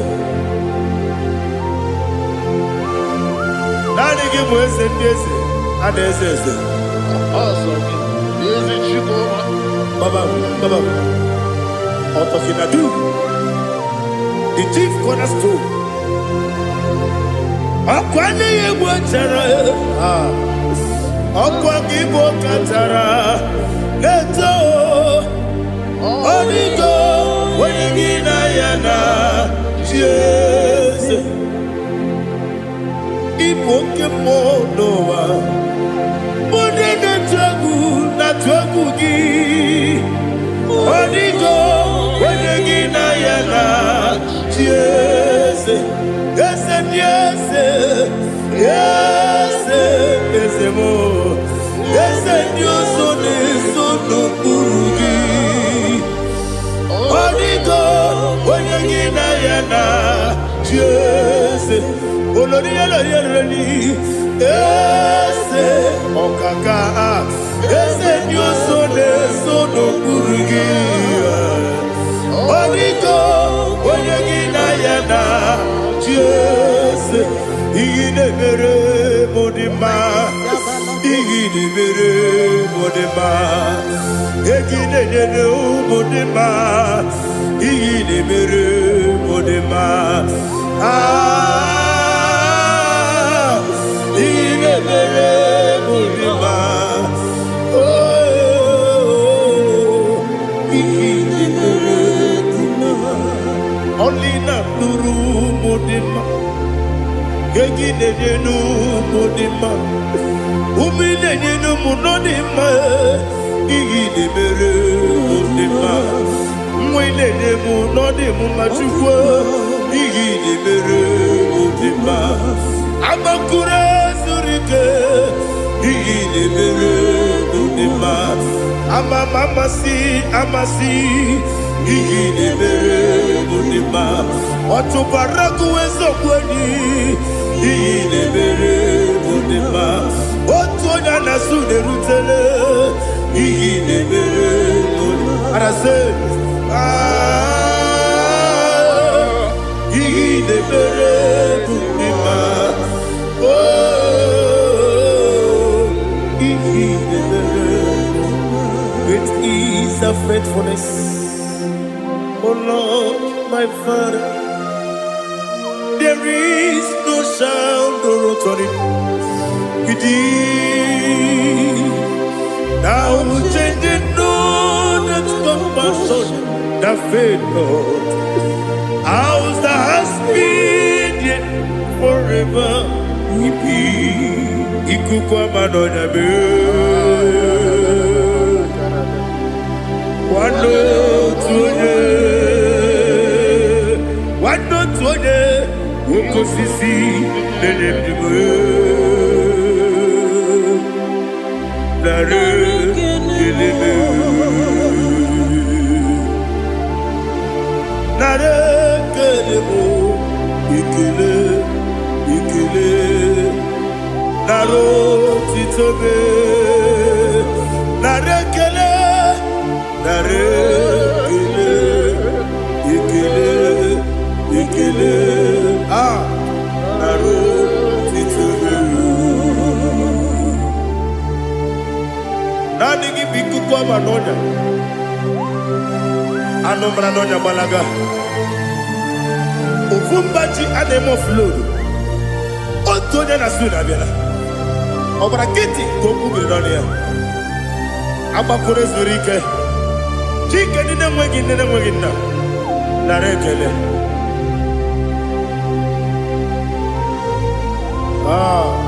naanị gị bụ eze ndị eze a na-eze eze Baba Ọtọkinadu the chief cornerstone ọkwa anaghị egbu chara ọkwa gị bụ katara na-eto ọ dịgo onye gị na ya na chi eze ịbụ oke mmụọ n'ụwa onye na-atụ egwu gị ọ dịgo onye gị na ya na chi eze eze ndị eze eze eze mo eze ndị ọzọ na-eso n'okpuru gị ọ dịgo onye gị na ya na chi eze olori ya lori eze ọkaka ese nyoso neso n'okpuru Onigo onye gị na ya na Jese iyi na-emere m dị mma iyi na-emere m dị mma egi na-enyere m dị mma iyi na-emere m dị mma iyi na-emere m dị mma Olina nuru mudima Gegi nejenu mudima Umi nejenu munodima Igi nemere mudima Mwe nejemu nodimu machukwa Igi nemere mudima Amakure zurike Igi nemere mudima Amasi Iyi nemere mudima Otubaraku ezokweni Iyi nemere mudima Otonya nasu nerutele Iyi nemere mudima Arase Iyi nemere mudima Iyi nemere Great is the faithfulness Oh Lord, my Father, there is no sound or authority. Now changing no that compassion, the faith, Lord. Ours that has been yet forever we be. Ikukwa manonya be. Wano tunye. Wano tunye. Woko sisi. Nenem diwe. Nare. Keleme. Nare. Kelemo. Ikele. Ikele. Naro. Titobe. Nare. Kele. Nare. Kele. Ikele. Ikele. Ah. Naro. Titobe. Nani gibiku kwa manonya. Ano manonya balaga. Ufumbaji anemo flood. Otonya na suna biela. Obra kiti koku bidonia. Abakure zurike. Chike nina mwegi na. Narekele. Ah.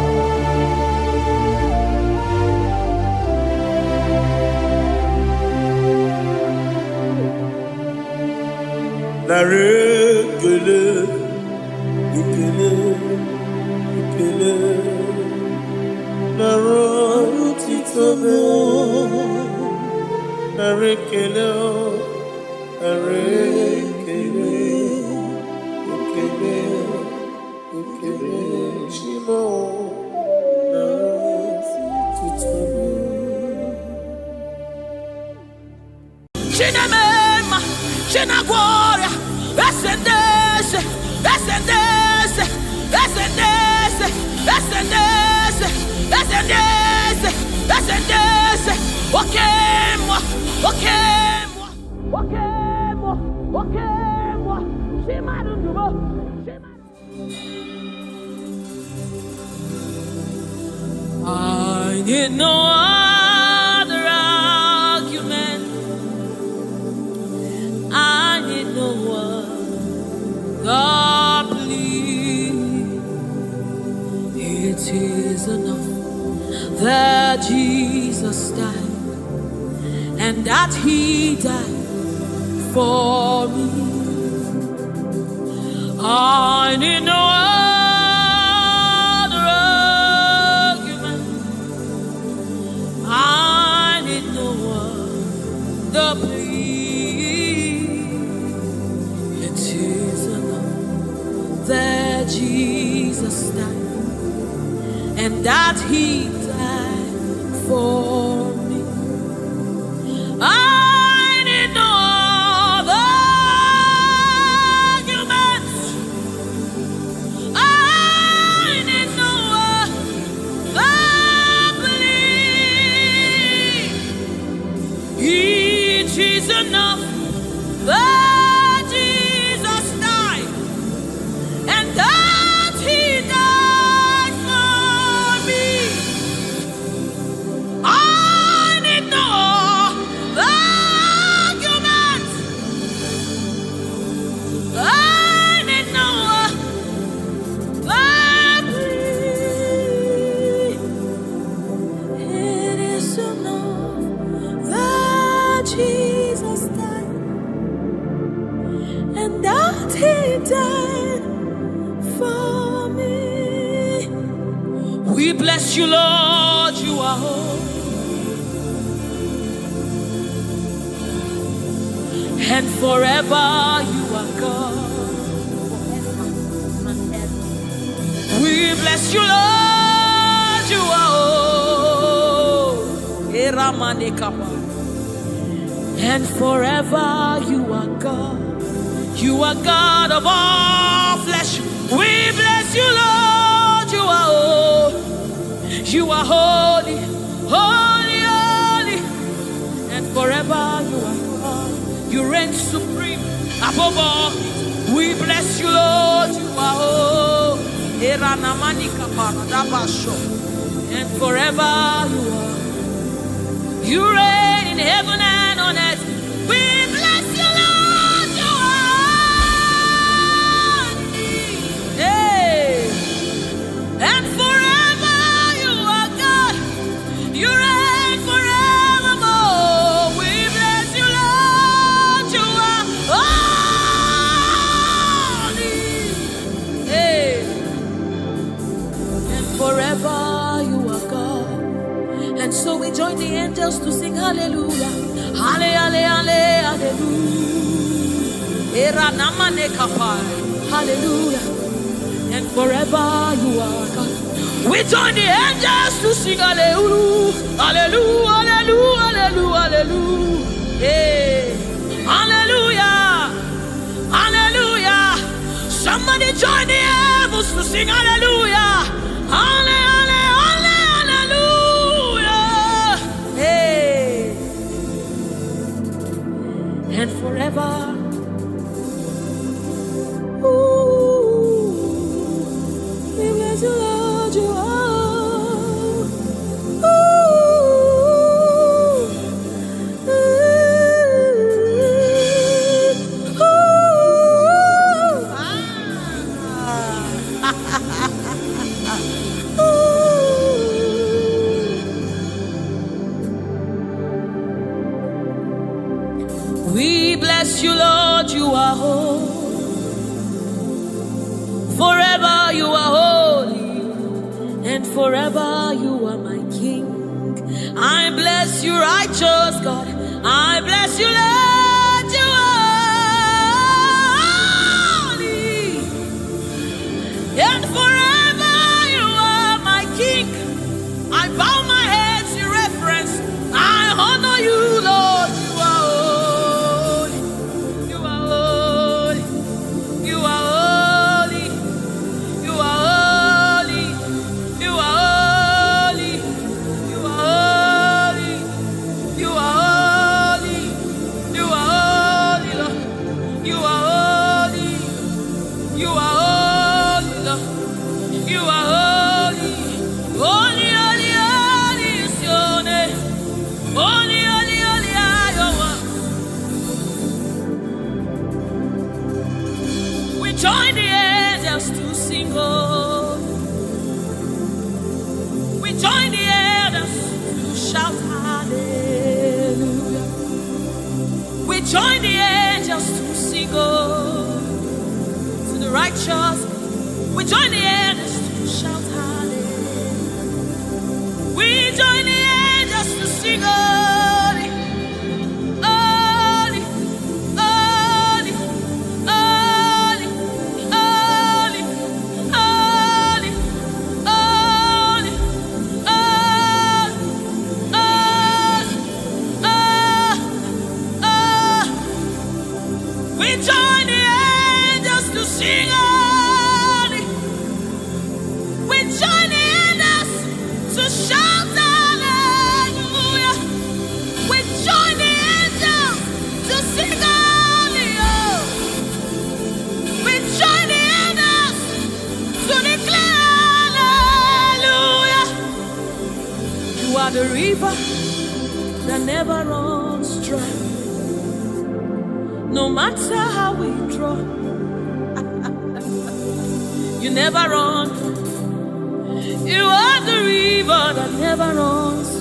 Narekele. Ikele. Ikele. Naro titobe. Narekele. Narekele. Ikele. Ikele. Shimo. Naro titobe. Shinamema, Shinagwara, Ascendese, Ascendese, Ascendese, Ascendese, Ascendese, Ascendese, Okemwa, Okemwa, Okemwa, Okemwa, Shimarudubo, I need no other argument. I need no one. God, please. It is enough that Jesus died and that He died for me. I need no other argument. I need no one. The plea. It is enough that Jesus died and that He died for me. is enough that Jesus died, and that He died for me. I need no argument. I need no plea. It is enough that Jesus died, and that He died for me. We bless you, Lord, you are holy. And forever you are God. We bless you, Lord, you are holy. And forever you are God. You are God of all flesh. We bless you, Lord, you are holy. You are holy, holy, holy. And forever you are God. You reign supreme above all. We bless you, Lord, you are holy. And forever you are. You reign in heaven and on earth. We bless you, Lord, you are. Hey. And forever you are God. You reign forevermore. We bless you, Lord, you are holy. Hey. And forever you are God. And so we join the angels to sing hallelujah. Hallelujah, hallelujah. Hallelujah. And forever you are God. We join the angels to sing hallelujah. Hallelujah, hallelujah, hallelujah, hallelujah. Hey. Hallelujah. Hallelujah. Somebody join the heavens to sing hallelujah. Hallelujah, hallelujah. Hey. And forever. Ooh, we bless you, Lord, you are. Ooh, ooh, ooh. We bless you, Lord, you are holy. Forever you are holy, and forever you are my King. I bless you, righteous God. I bless you, Lord, you are holy, and forever you are my King. I bow my head in reverence. I honor you, Lord. You are holy. You are holy. You are holy. You are holy. You are holy. You are holy. You are holy. You are holy, Lord. You are holy. You are holy, Lord. You are holy. Holy, holy, holy is your name. Holy, holy, holy are your words. We join the angels to sing, oh. We join the angels to shout hallelujah. We join the angels to sing, oh, to the righteous. We join the angels to shout hallelujah. We join the angels to sing, holy, holy, holy, holy, holy, holy, holy, we join the angels to sing, holy. We join the angels to shout hallelujah. river that never runs dry. No matter how we draw, you never run. You are the river that never runs.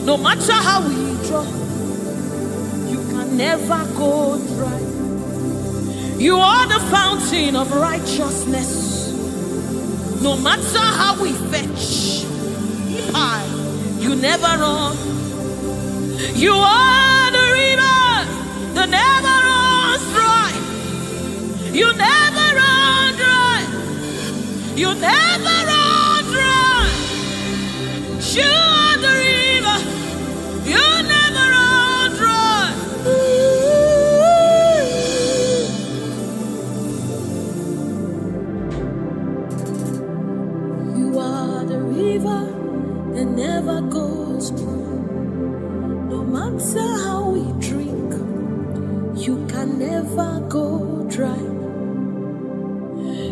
No matter how we draw, you can never go dry. You are the fountain of righteousness. No matter how we fetch, you never run. You are the river that never runs dry. You never run dry. You never run dry. You are the river. You never run dry. You are the river that never goes dry. No matter how we drink, you can never go dry.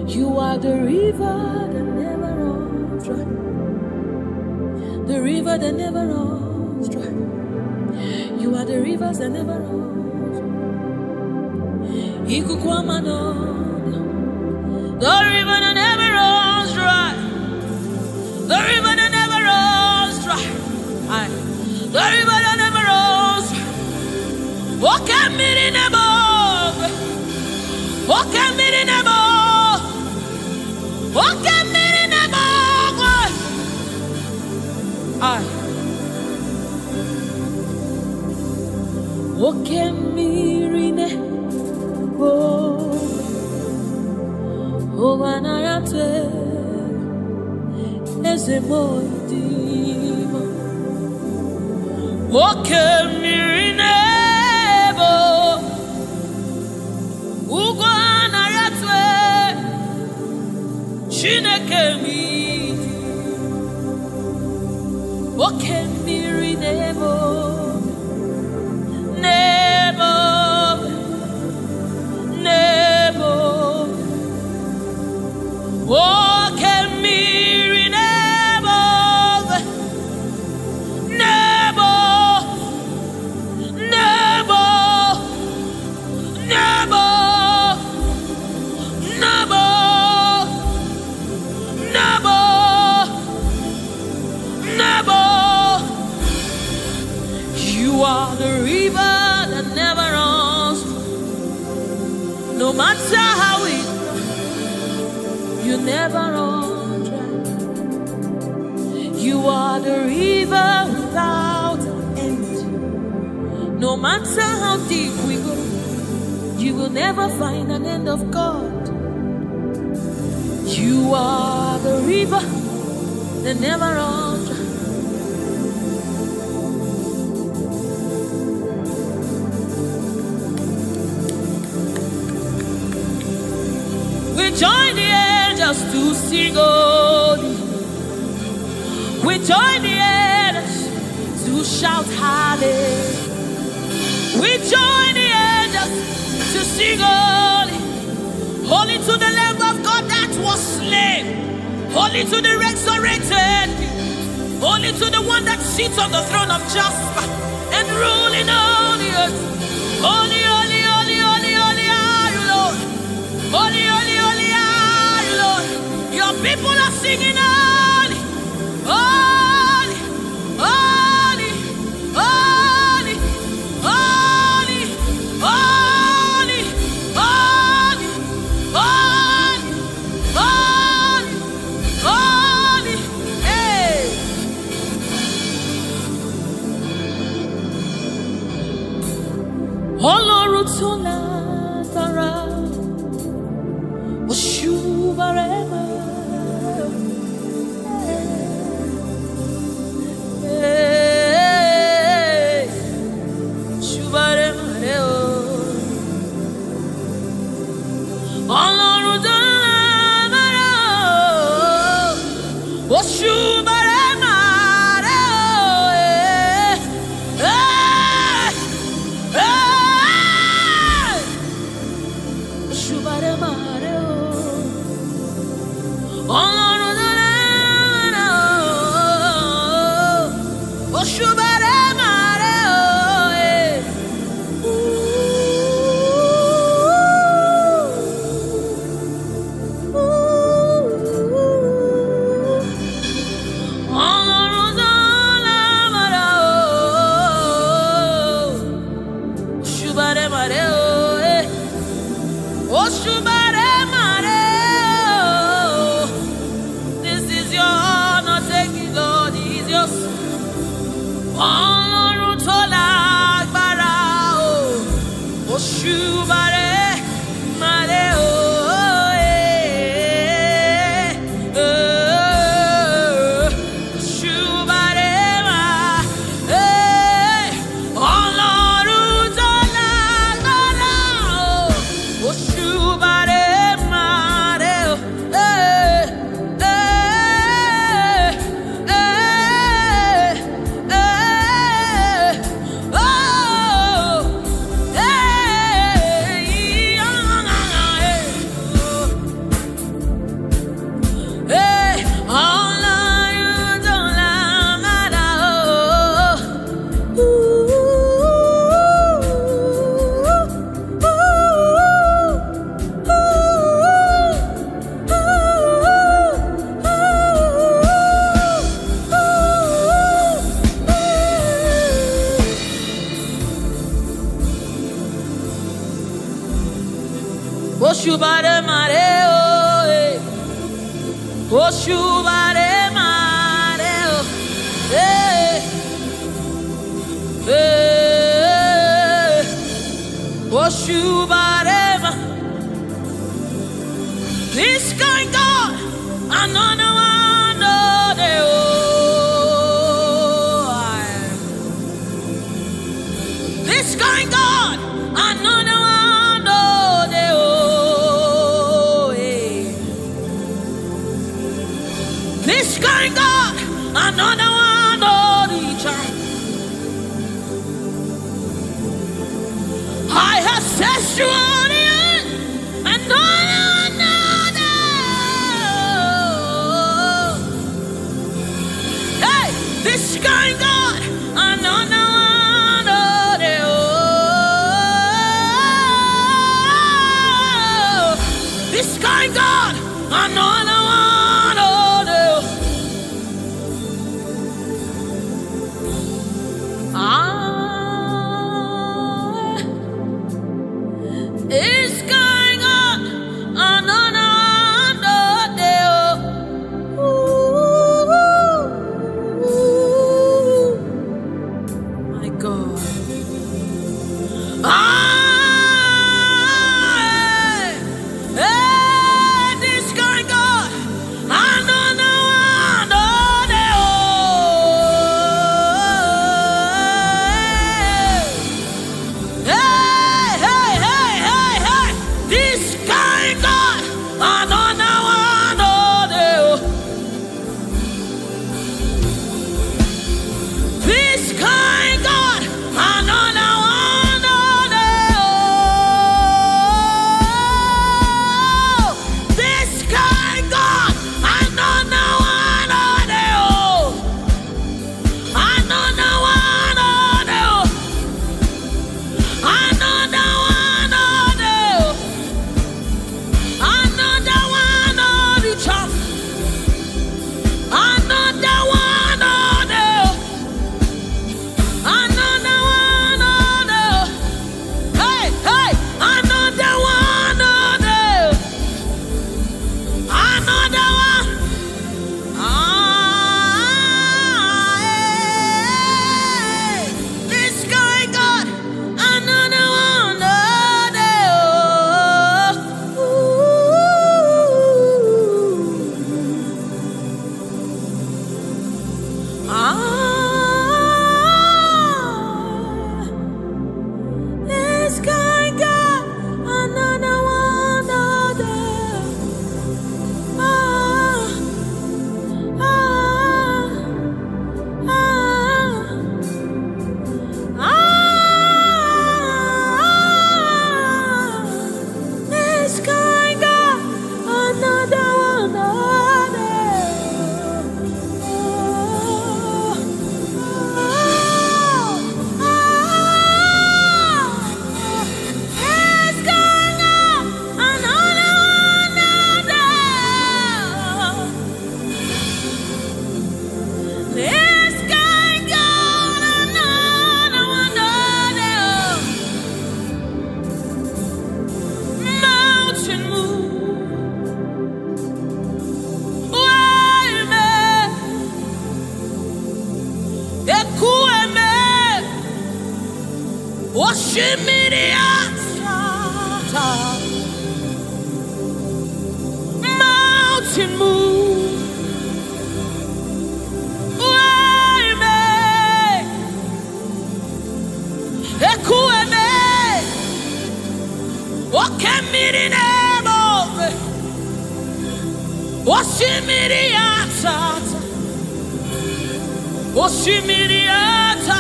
You are the river that never runs dry. The river that never runs dry. You are the rivers that never runs dry. The river that never runs dry. The river that never runs dry. The river that never runs dry. Walk at me in the boat. Walk at me in the boat. Walk at me in the boat. Walk at me in the boat. Oh, when I am as a boy, walk at me in the boat. Oh, when I am Chineke mi. Walk at me in the boat. Nebo. Walk at me in the boat. Nebo. You are the river that never runs. No matter how it, you never run dry. You are the river without end. No matter how deep we go, you will never find an end of God. You are the river that never runs dry. We join the angels to sing holy. We join the angels to shout hallelujah. We join the angels to sing holy. Holy to the Lamb of God that was slain. Holy to the resurrected. Holy to the one that sits on the throne of Jasper and ruling all the earth. Holy, holy, holy, holy, holy are you, Lord. Holy, holy, holy are you, Lord. Your people are singing holy, holy, holy, holy, holy, holy, holy, holy, holy, holy, hey. Ọlọ́run tó lágbára. Oshubarema, Shubarema, Ọlọ́run tó lágbára, Oshubarema, Oshubare mare oh eh. This is your honor, take it, Lord, is yours. Ọlọ́run tó lágbára o, Oṣubare mare o. Oshubare mare oh eh. Oshubare mare oh eh. Oshubare ma. This kind God, another one oh de oh. This kind God, another one. This kind God, another one, oh, the child. I have said you Oshimiriata, mountain move, Wayme, Ekueme, Okemirinemo, Oshimiriata, Oshimiriata,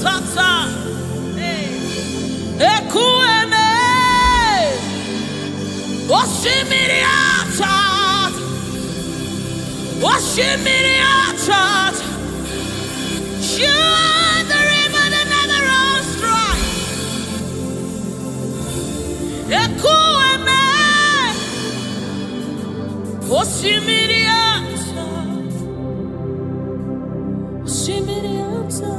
Tata. Ekueme, Oshimiriata, Oshimiriata. You are the river that never runs dry. Ekueme, Oshimiriata, Oshimiriata,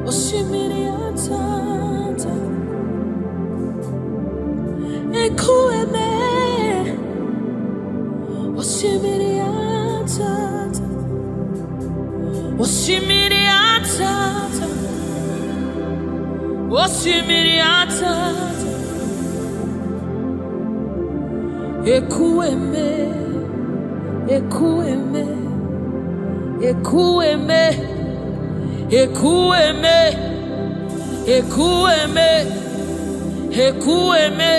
Oshimiriata, Ekueme, Oshimiriata, Oshimiriata, Oshimiriata, Ekueme, Ekueme, Ekueme, Ekueme, Ekueme, Ekueme,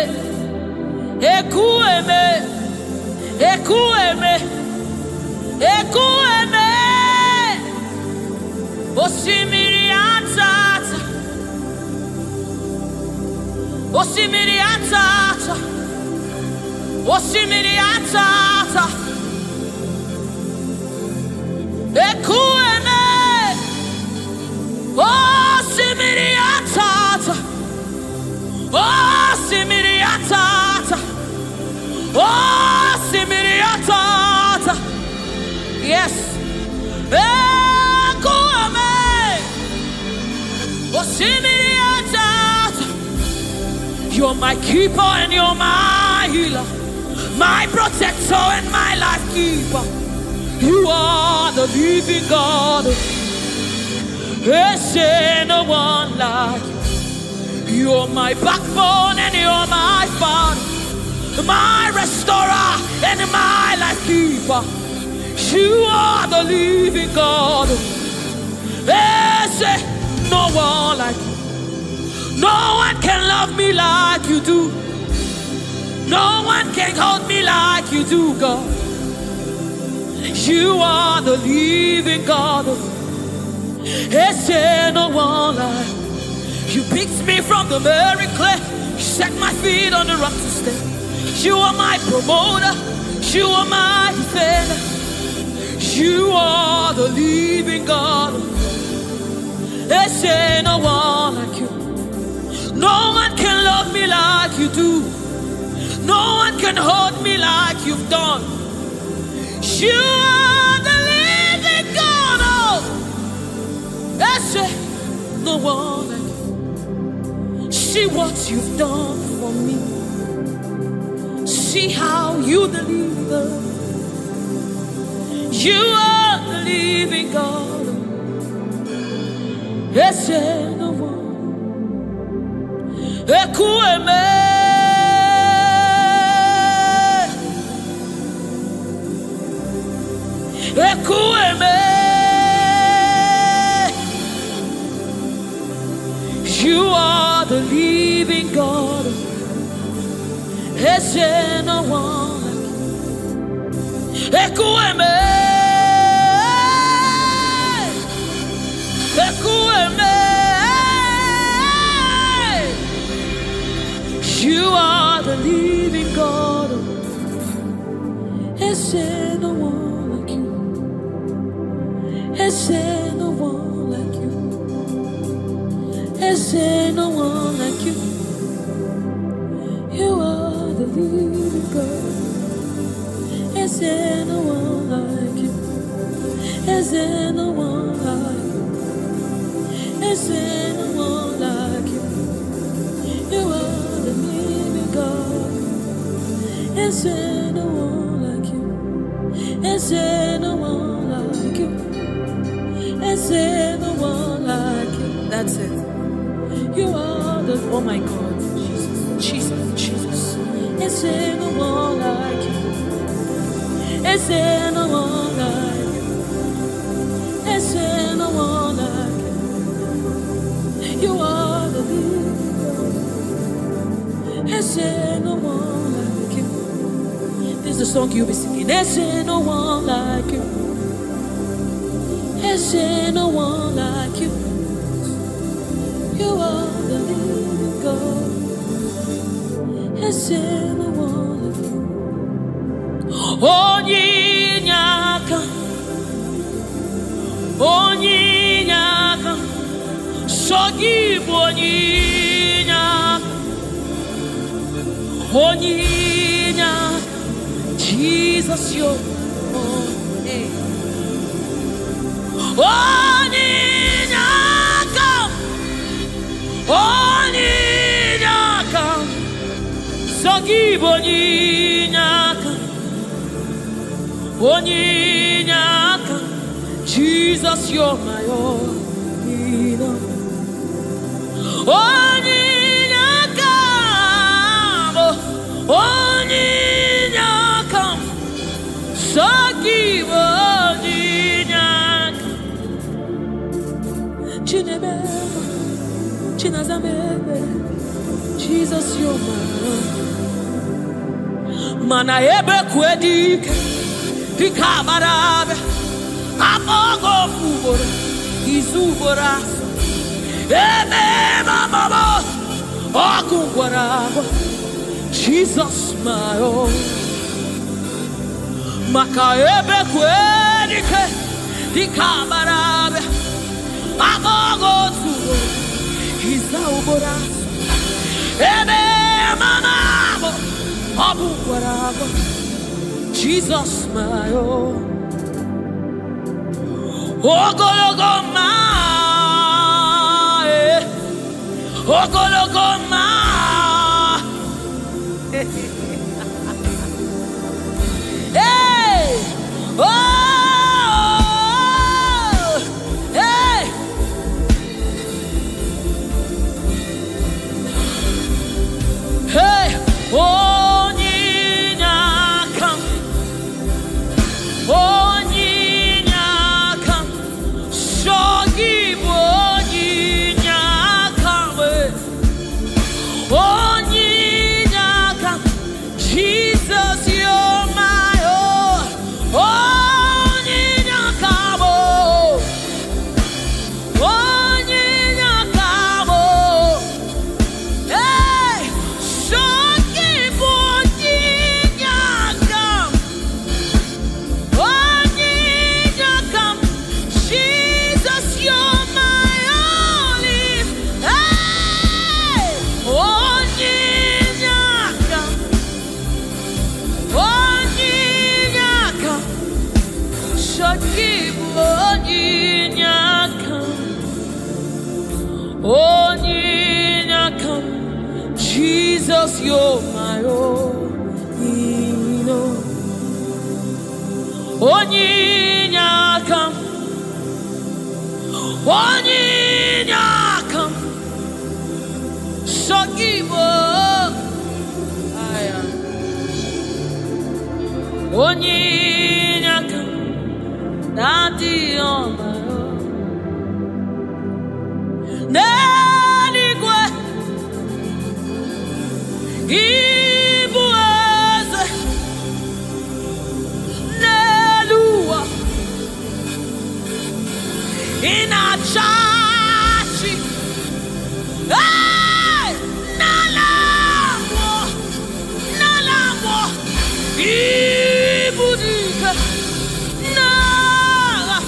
Ekueme, Ekueme, Ekueme, Oshimiriata, Oshimiriata, Oshimiriata, Ekueme, Oshimiriata, Oshimiriata, Oshimiriata, yes, Ekueme, Oshimiriata. You're my keeper and you're my healer, my protector and my life keeper. You are the living God. There's no one like you. You're my backbone and you're my father, my restorer and my life keeper. You are the living God. There's no one like you. No one can love me like you do. No one can hold me like you do, God. You are the living God. There's no one like you. You picked me from the very clay. You set my feet on the rock to stay. You are my promoter. You are my defender. You are the living God. There's no one like you. No one can love me like you do. No one can hold me like you've done. You are the living God. Oh, that's it. No one like you. See what you've done for me. See how you deliver. You are the living God. That's it. No one. Ekueme, Ekueme, you are the living God. There's no one like you. Ekueme, Ekueme. You are the living God. There's no one like you. There's no one like you. There's no one like you. You are the living God. There's no one like you. There's no one like you. There's no one like you. You are the living God. Is there no one like you? Is there no one like you? Is there no one like you? That's it. You are the, oh my God, Jesus. Is there no one like you? Is there no one like you? Is there no one like you? You are the leader. Is there no one like you? This is the song you'll be singing. Is there no one like you? Is there no one like you? You are the living God. Is there no one like you? Onyinyaka, Onyinyaka, Sogibu Onyinyaka, Onyinyaka, Jesus, your name. Onyinyaka, Onyinyaka, Sogibu Onyinyaka, Onyinyaka, Jesus, you're my own. Onyinyaka, Onyinyaka, Sogibu Onyinyaka, Chinebe, Chinazamebe, Jesus, you're my own. Mana ebe kwedike, Hikabarabe, Amogo Fubora, Izubora, Eme Mama, Okungwaraba, Jesus, my own. Maka ebe kwedike, Hikabarabe, Amogo Fubora, Izubora, Eme Mama, Okungwaraba, Jesus, my own. Ogologoma, Ogologoma. Hey, oh, hey. Hey, Onyinyaka, Onyinyaka, Sogibu Onyinyaka, Onyinyaka, Jesus, you're my own. Onyinyaka, Onyinyaka, hey, Sogibu Onyinyaka, Onyinyaka, Jesus, you're my only. Hey, Onyinyaka, Onyinyaka, Sogibu Onyinyaka, Onyinyaka, Jesus, you're my own. Onyinyaka, Onyinyaka, Sogibu Onyinyaka, Daddy on my own. Neligwe, Igbo eze, Nelua, Inachachi, hey, Nalamo, Ibudike, Nala,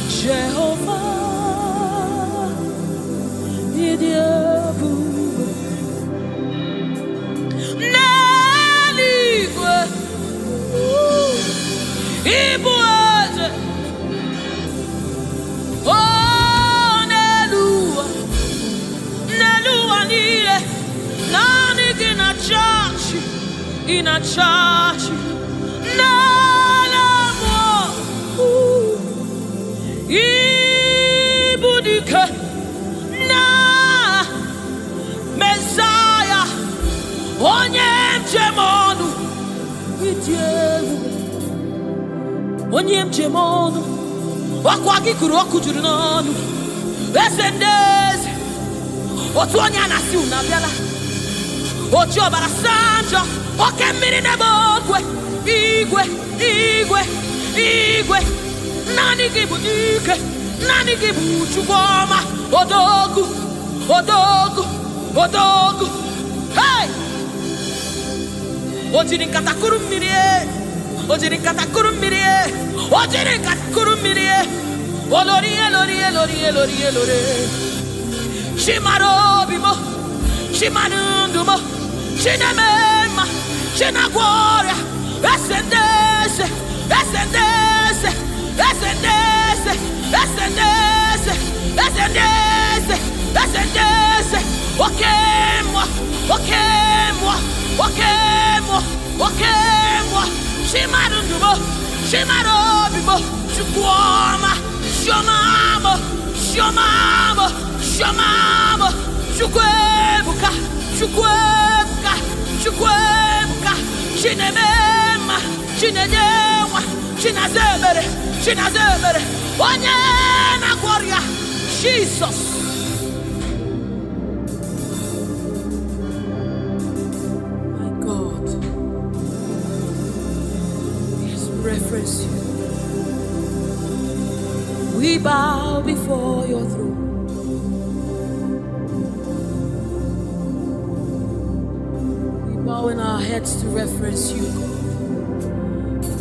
Jehovah, Idiabu, Neligwe, Igbo eze, oh, Nelua, Nelua nile, nani inachachi, Nalamo, Ibudike, onye njem ọnụ ọkwa gị kụrụ ọkụ juru n'ọnụ eze ndị eze otu onye a na-asị unu abịala oji ọbara saa njọ oke mmiri n'ebe ogwe igwe igwe igwe naanị gị bụ ike naanị gị bụ Chukwu ọma odogwu odogwu odogwu hey o jiri nkata kụrụ mmiri o jiri nkata kụrụ mmiri o jiri nkata kụrụ mmiri olori elori elori elori elori chimara obi mo chimara ndụ mo chineme mma chinagwọ ọrịa eze ndị eze eze ndị eze eze ndị eze eze ndị eze eze ndị eze eze ndị eze oke mmụọ oke mmụọ oke mmụọ oke mmụọ chimara ndụ mo chimara obi mo Chukwu ọma chiọma mo chiọma mo chiọma mo Chukwu ebuka Chukwu ebuka Chukwu ebuka chineme mma chinenye nwa chinaza emere chinaza emere onye na-agwọ ọrịa Jesus. My God, yes, reference you. We bow before your throne. In our heads to reference you.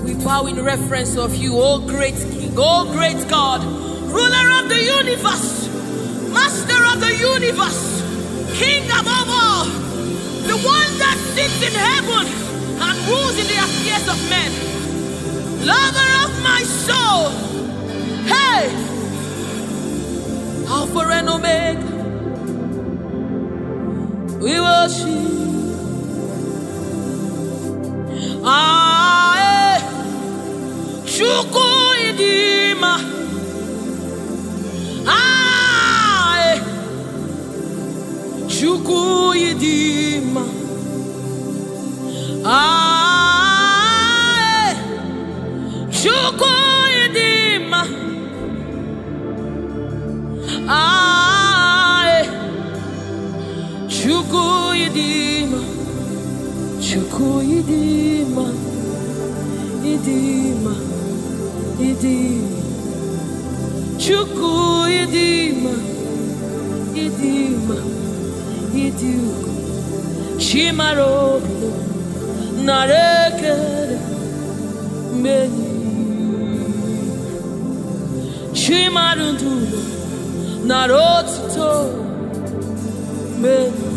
We bow in reference of you, O great King, O great God, ruler of the universe, master of the universe, King above all, the one that sits in heaven and rules in the affairs of men, lover of my soul. Hey, Alpha and Omega, we worship. Chukwu idima Chukwu idima Chukwu idima Chukwu idima Chukwu idima idima idima Chukwu idima idima idima chimara obi narekere meni chimara ndụ nara otuto meni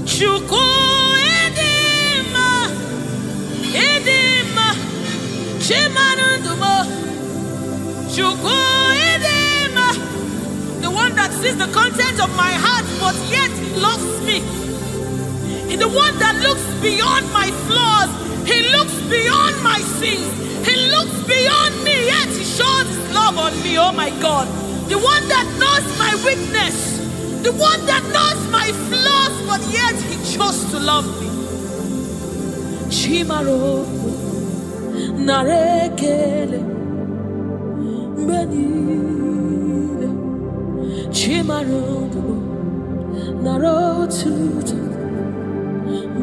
Chukwu idima chimara ndụ Chukwu idima, the one that sees the content of my heart but yet loves me. He's the one that looks beyond my flaws. He looks beyond my sins. He looks beyond me, yet he shows his love on me. Oh my God. The one that knows my weakness. The one that knows my flaws, but yet he chose to love me. Chimaro narekele benile chimaro narotuto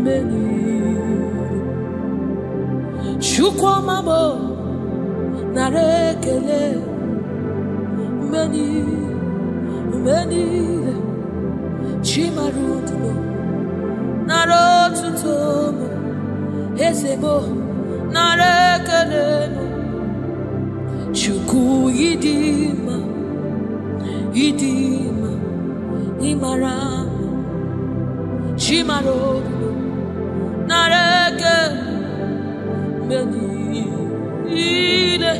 benile chukwamamo narekele benile chimaro narotuto ezebo narekele Chukwu idima idima imara chimaro nareke menile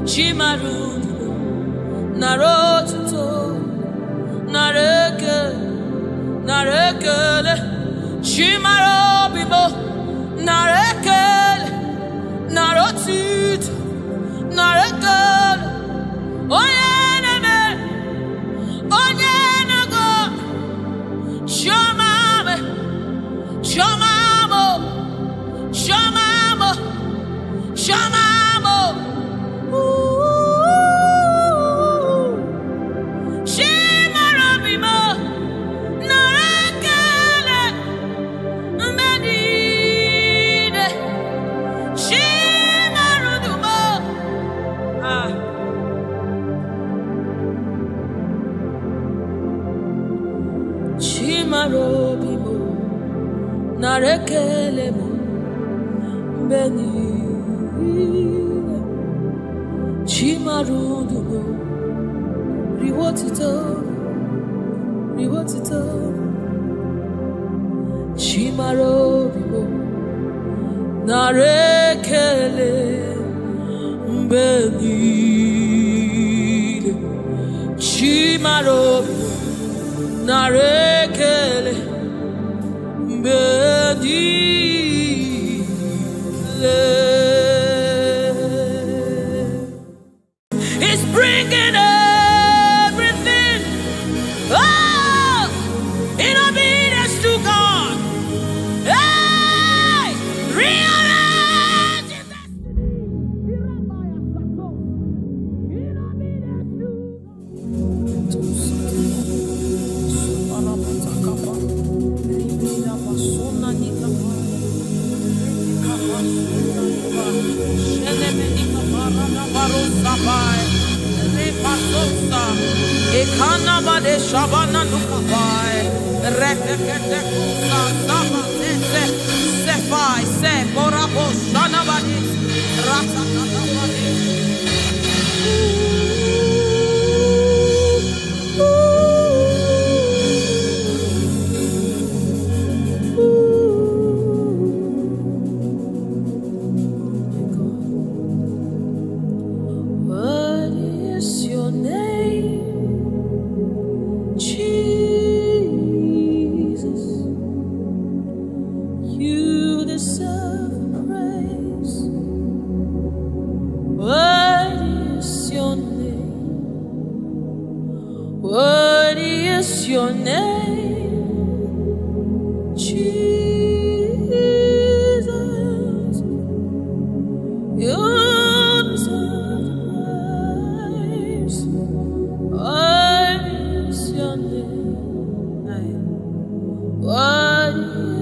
chimaro narotuto nareke narekele chimaro bibo narekele narotit narekele onye nago shomame Shamamo. Shimarabimo. Narakele. Medide. Shimarudumo. Shimarobimo. Narekelemo. Benide. Chimarudumo. Riwotito. Riwotito. Chimarobimo. Narekele. Benide. Chimarobimo. Narekele. It's bringing everything in obedience to God. Hey, rearrange your destiny. In obedience to Ekanabade Shabana Nukabai, Rekete Kusa, Saba, Sefai, Se, Korabo, Shanabadi, Ratakabadi. What is your name? Jesus, you deserve praise. What is your name? What is your name? Jesus, you deserve praise. What is your name? What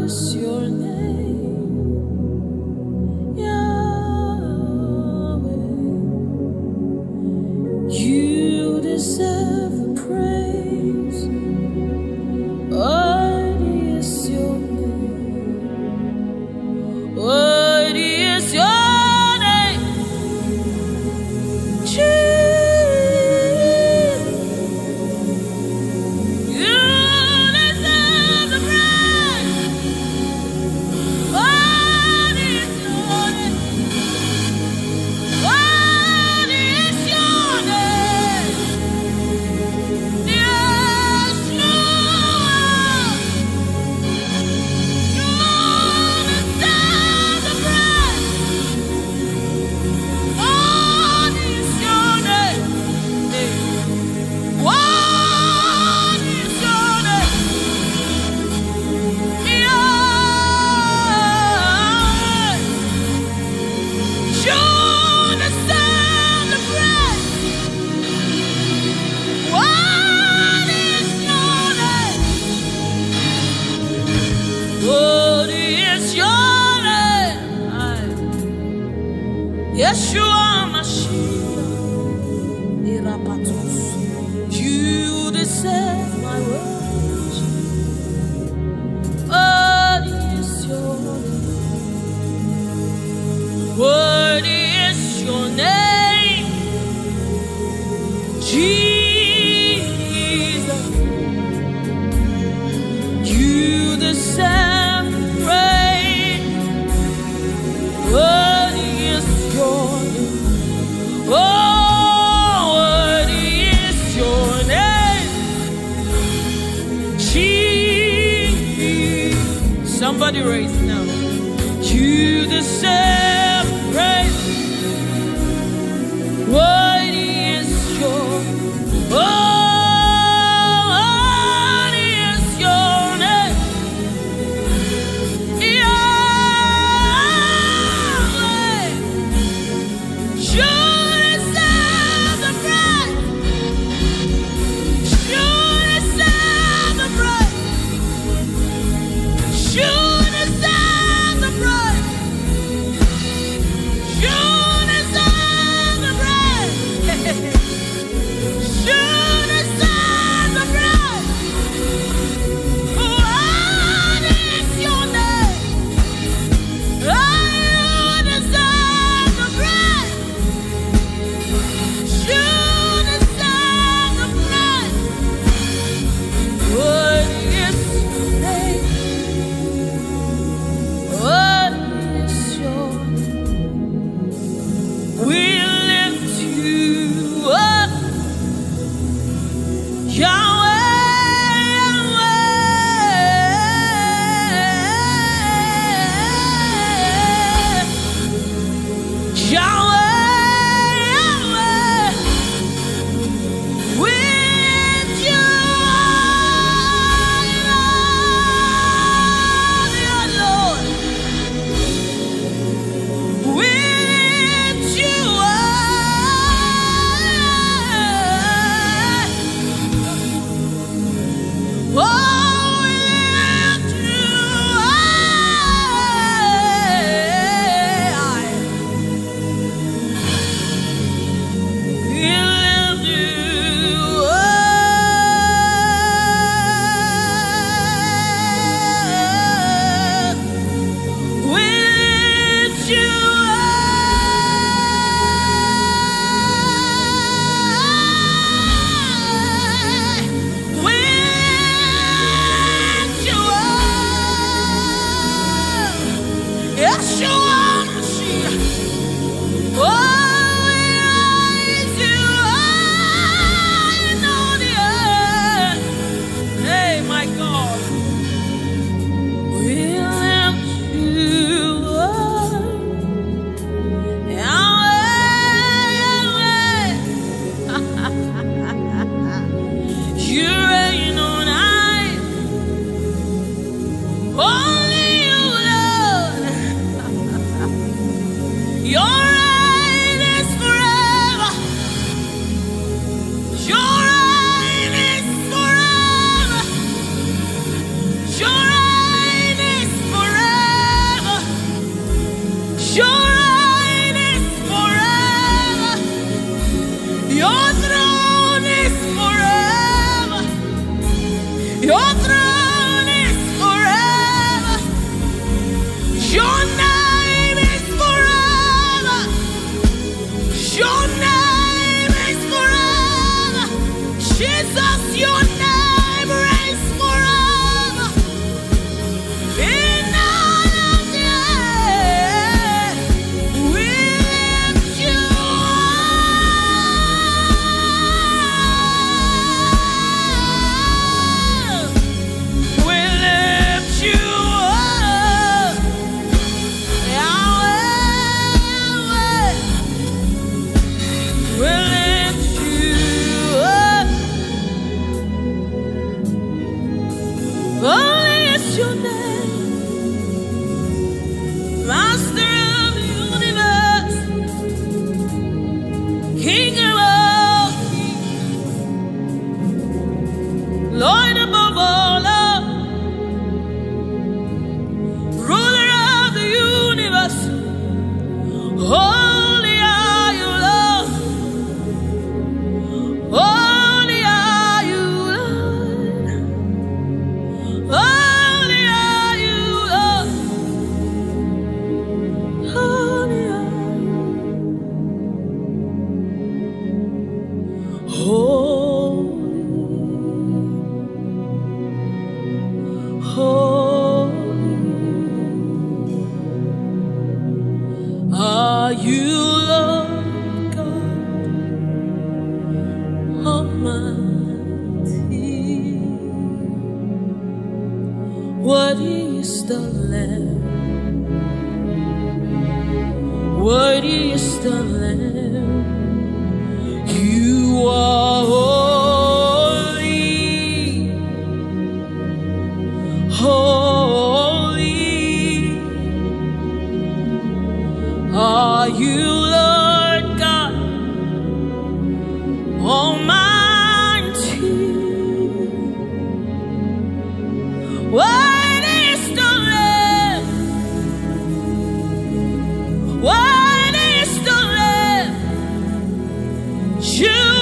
is your name? Yahweh. You deserve the praise. What is your name? What is your name? Jesus. You deserve the praise. What is your name? What is your name? Yeshua. You deserve the praise. What is your name? What is your name? Yahweh. You deserve the praise. What is your name? What is your name? Yeshua Mashiach, Irapatos. You deserve my worship. What is your name? What is your name? Jesus, you deserve praise. What is your name? Oh, what is your name? Jesus. Somebody raise it now. You deserve praise. What is your oh, what is your name? Yahweh. We lift you up, Yahweh. Are you Lord God Almighty? Worthy is the Lamb, worthy is the Lamb. You are holy, holy. Are you Lord God Almighty? What is the Lamb? What is the Lamb? You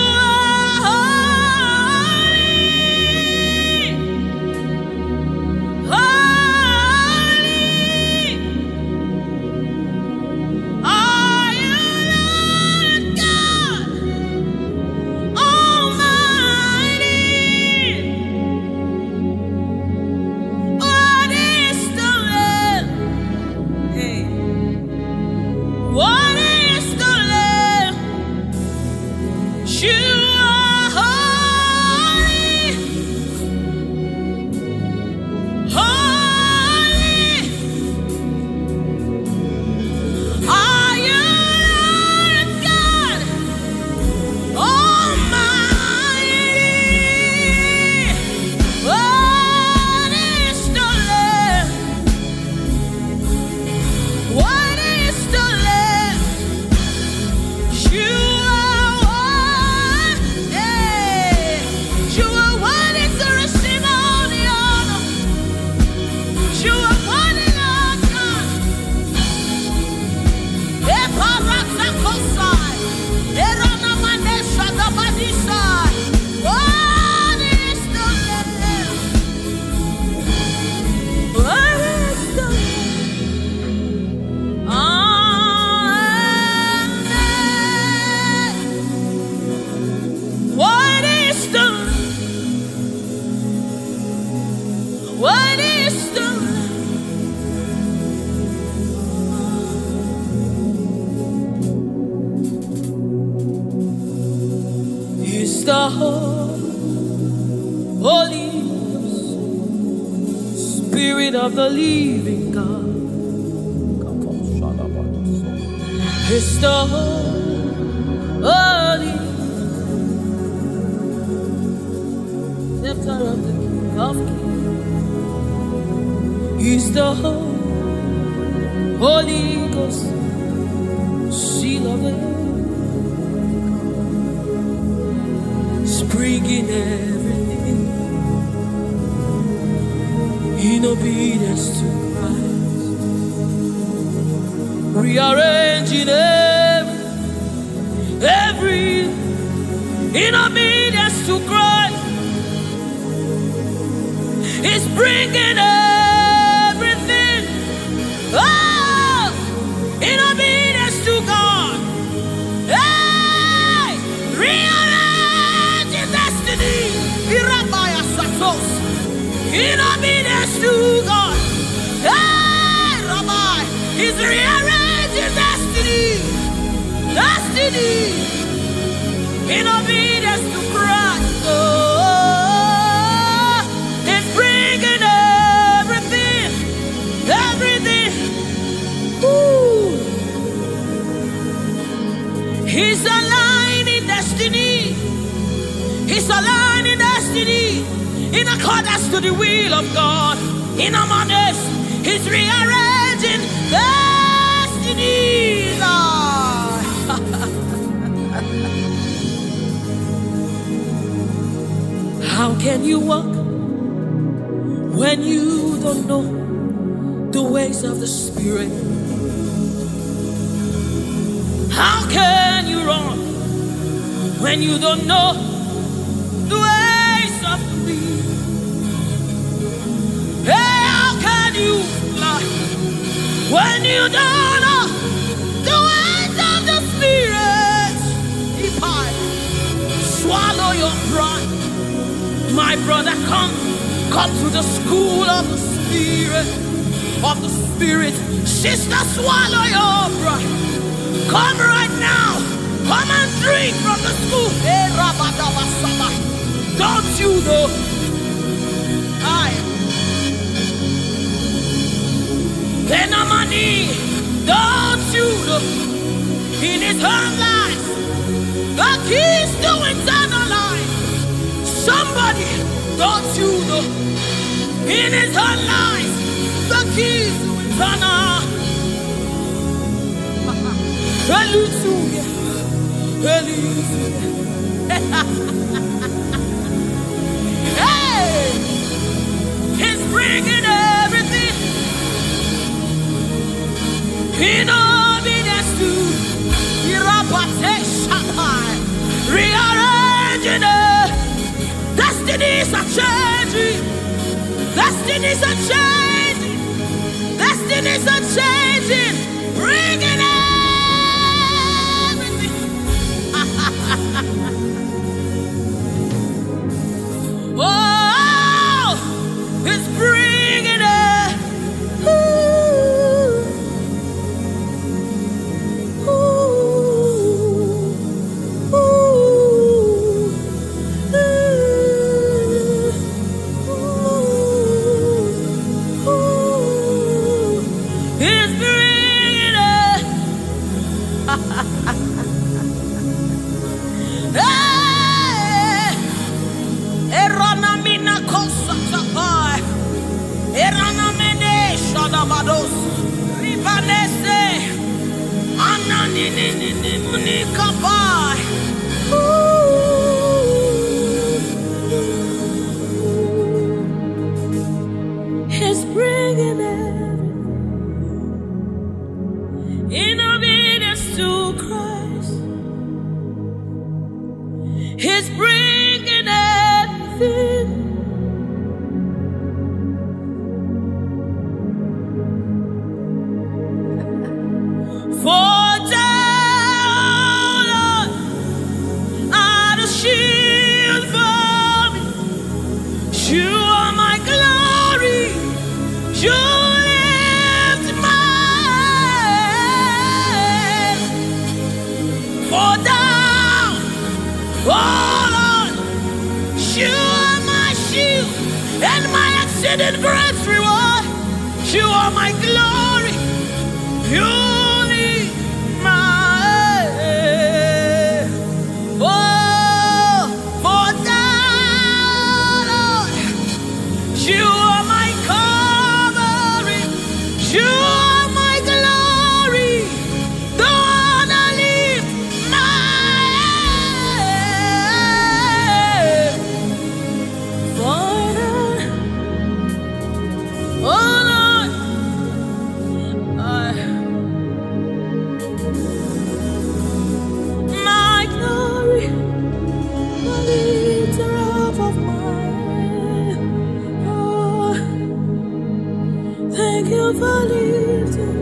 what is the Lamb? He's the Holy Spirit of the living God. He's the Holy Scepter of the King of Kings. He's the Holy Ghost, seal of the bringing everything in obedience to Christ, rearranging every in obedience to Christ. He's bringing everything in obedience to God. Hey, rearranging destiny. In obedience to God. Hey, Rabbi, He's rearranging destiny. Destiny. In obedience to Christ. Oh, He's bringing everything. Everything. Ooh. He's aligning destiny. He's aligning destiny in accordance to the will of God. In Amadeus, He's rearranging destinies. How can you walk when you don't know the ways of the Spirit? How can you run when you don't know the ways of the wind? Hey, how can you fly when you don't know the ways of the Spirit? If I swallow your pride, my brother, come to the school of the Spirit, Sister, swallow your pride. Come right now. Come and drink from the school. Hey, don't you know? Don't you know? In his own life, the keys to eternal life. Somebody, don't you know? In his own life, the keys to eternal. Hallelujah. Hey, He's bringing everything in obedience to rearranging it. Destinies are changing. Destinies are changing. Destinies are changing. Bringing everything. Oh, He's bringing it. He's bringing it in obedience to Christ. He's bringing everything. For down are the shield for me. You are my glory. You lift my head. For down all You are my shield and my exceeding great reward. You are my glory. You lead my oh, for thou, Lord, you are my covering. You are my glory. The one I lift my head. Oh Lord, my glory, the lifter up of mine. Oh, thank you for lifting.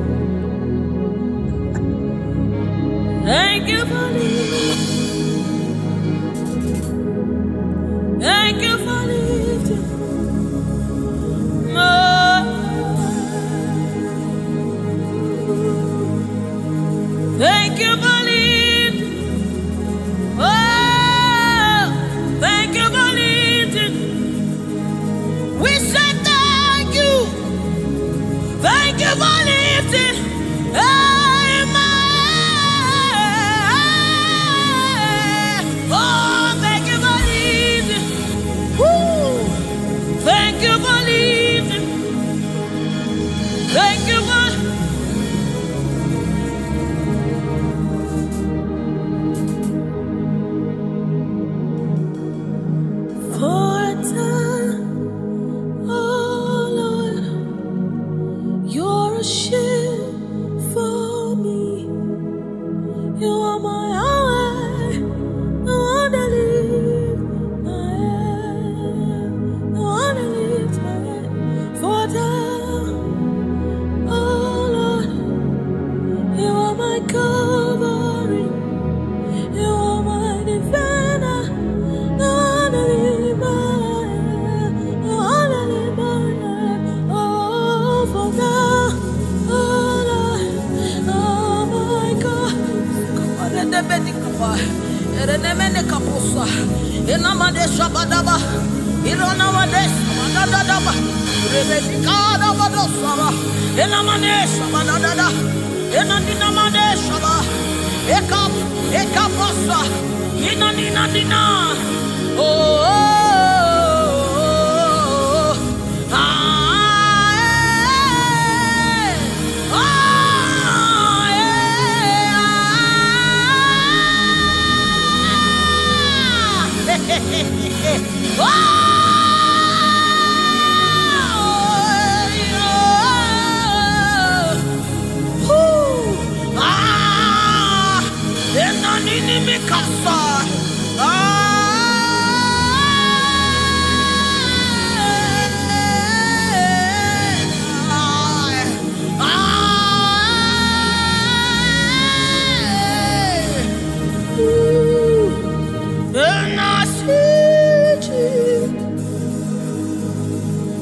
Thank you for lifting. Thank you for lifting. Thank you for lifting. Oh, thank you for lifting. We say thank you. Thank you for lifting. Amen. Oh, thank you for lifting. Woo. Thank you for lifting. Thank you for oh Lord, you're a shield for me. You are my eye, the one that lifts my head, the one that lifts my head. For thou, oh Lord, you are my covering, you are my defender, the one that lifts my head, the one that lifts my head. Oh, for thou, oh Lord, oh my God.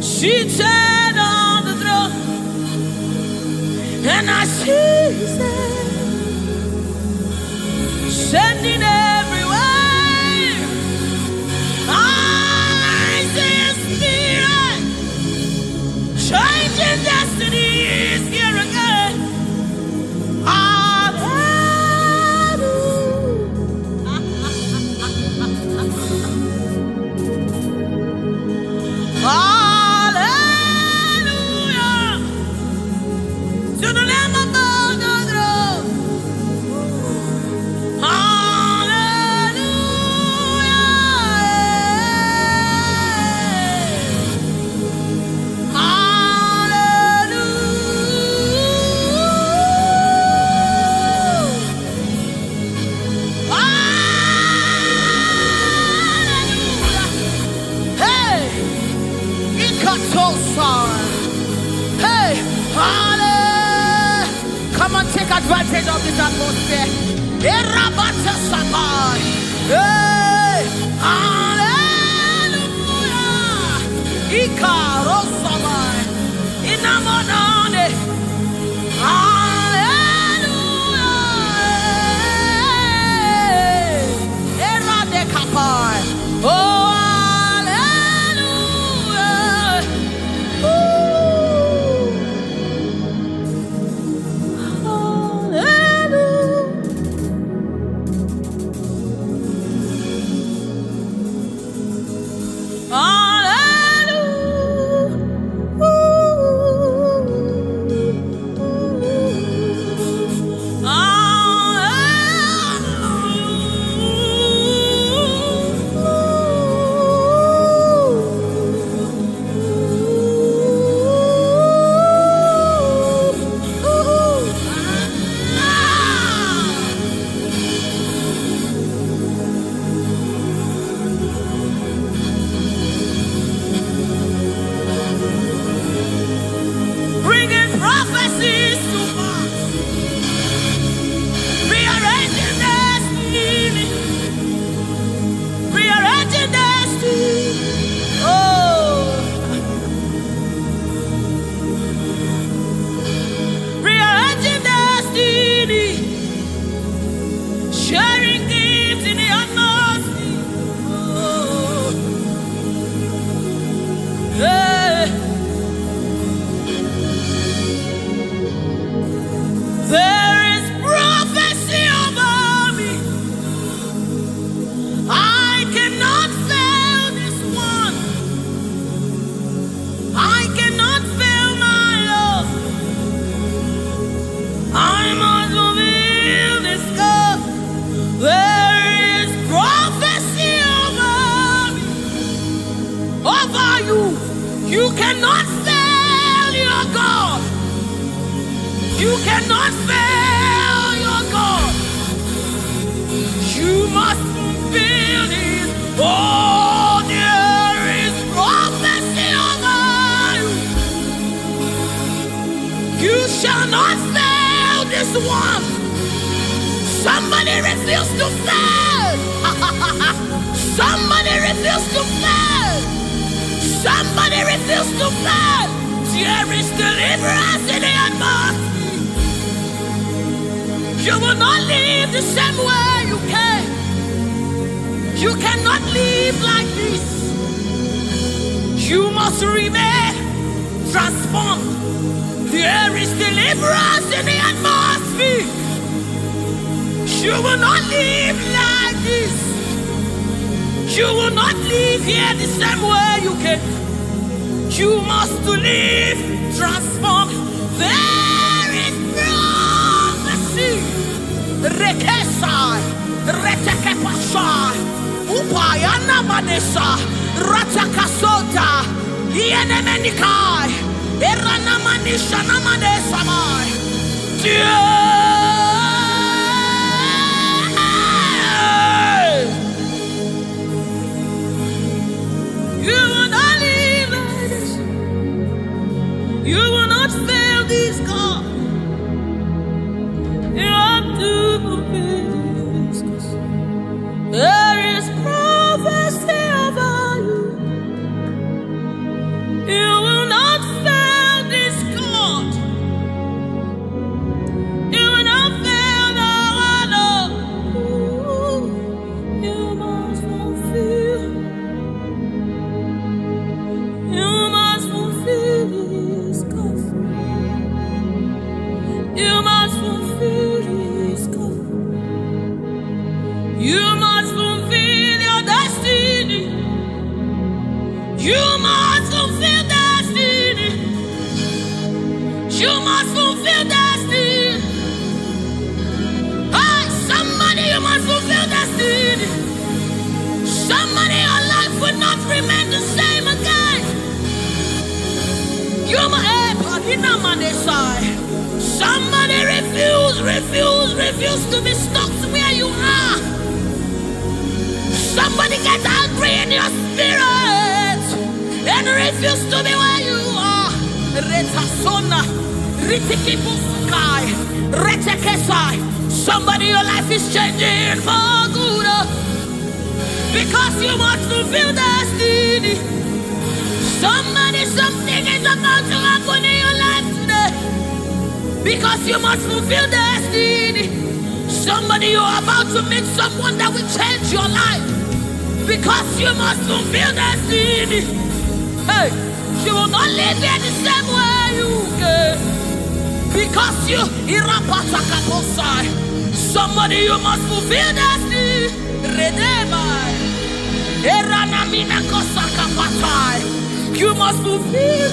Seated on the throne, and I see sending everywhere. I see His Spirit changing destinies here again. Hallelujah. To the Lamb of God, the throne. Hey, hallelujah. Come on, take advantage of this atmosphere. Hey, hallelujah. Ikarosamai. Inamonane. Hallelujah. Eradekapai. Oh, sharing gifts in the atmosphere. Oh, yeah. There is prophecy over me. I cannot fail this one. I cannot fail my Lord. I must fulfill this God. There is prophecy over you. You cannot fail your God. You cannot fail your God. You must fulfill it. Oh, there is prophecy over you. You shall not fail this one. Somebody refuse to fail. Somebody refuse to fail. Somebody refuse to fail. There is deliverance in the atmosphere. You will not live the same way you came. You cannot live like this. You must remain transformed. There is deliverance in the atmosphere. You will not live like this. You will not live here the same way you came. You must live transformed. There is prophecy. Rekesai, retekepasai, upayana manesa, ratakasota, ienemenikai, eranamanisha namanesamai. You will not live like this. You will not fail this God. You have to fulfill this. There is prophecy over you. You will not fail this God. You will not fail our Lord. You must fulfill. You must fulfill this God. You must fulfill this God. You must fulfill your destiny. You must fulfill destiny. You must fulfill destiny. Hey, somebody, you must fulfill destiny. Somebody, your life will not remain the same again. You must, somebody refuse to be stuck where you are. Somebody get angry in your spirit and refuse to be where you are. Retasona, ritikibusukai, retekesai. Somebody, your life is changing for good because you must fulfill destiny. Somebody, something is about to happen in your life today because you must fulfill destiny. Somebody, you are about to meet someone that will change your life because you must fulfill destiny. Hey, you will not live here the same way you came because you irapatakaposai. Somebody, you must fulfill destiny. Redemai. Eranamina kosakapatai. You must fulfill.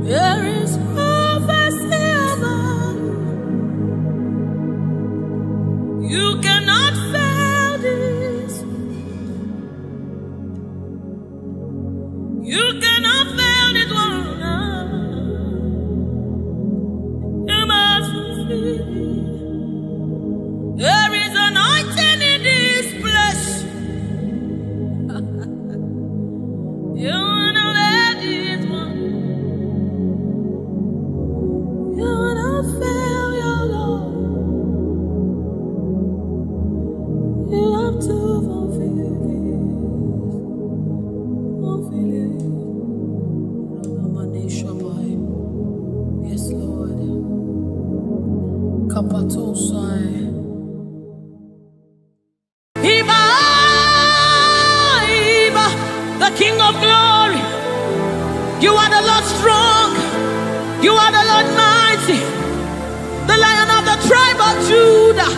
There is prophecy about you. You cannot fail this. You cannot fail this one. You must fulfill. There is anointing in this place. You wanna let this one. Iba, Iba, the King of Glory. You are the Lord strong. You are the Lord mighty. The Lion of the tribe of Judah.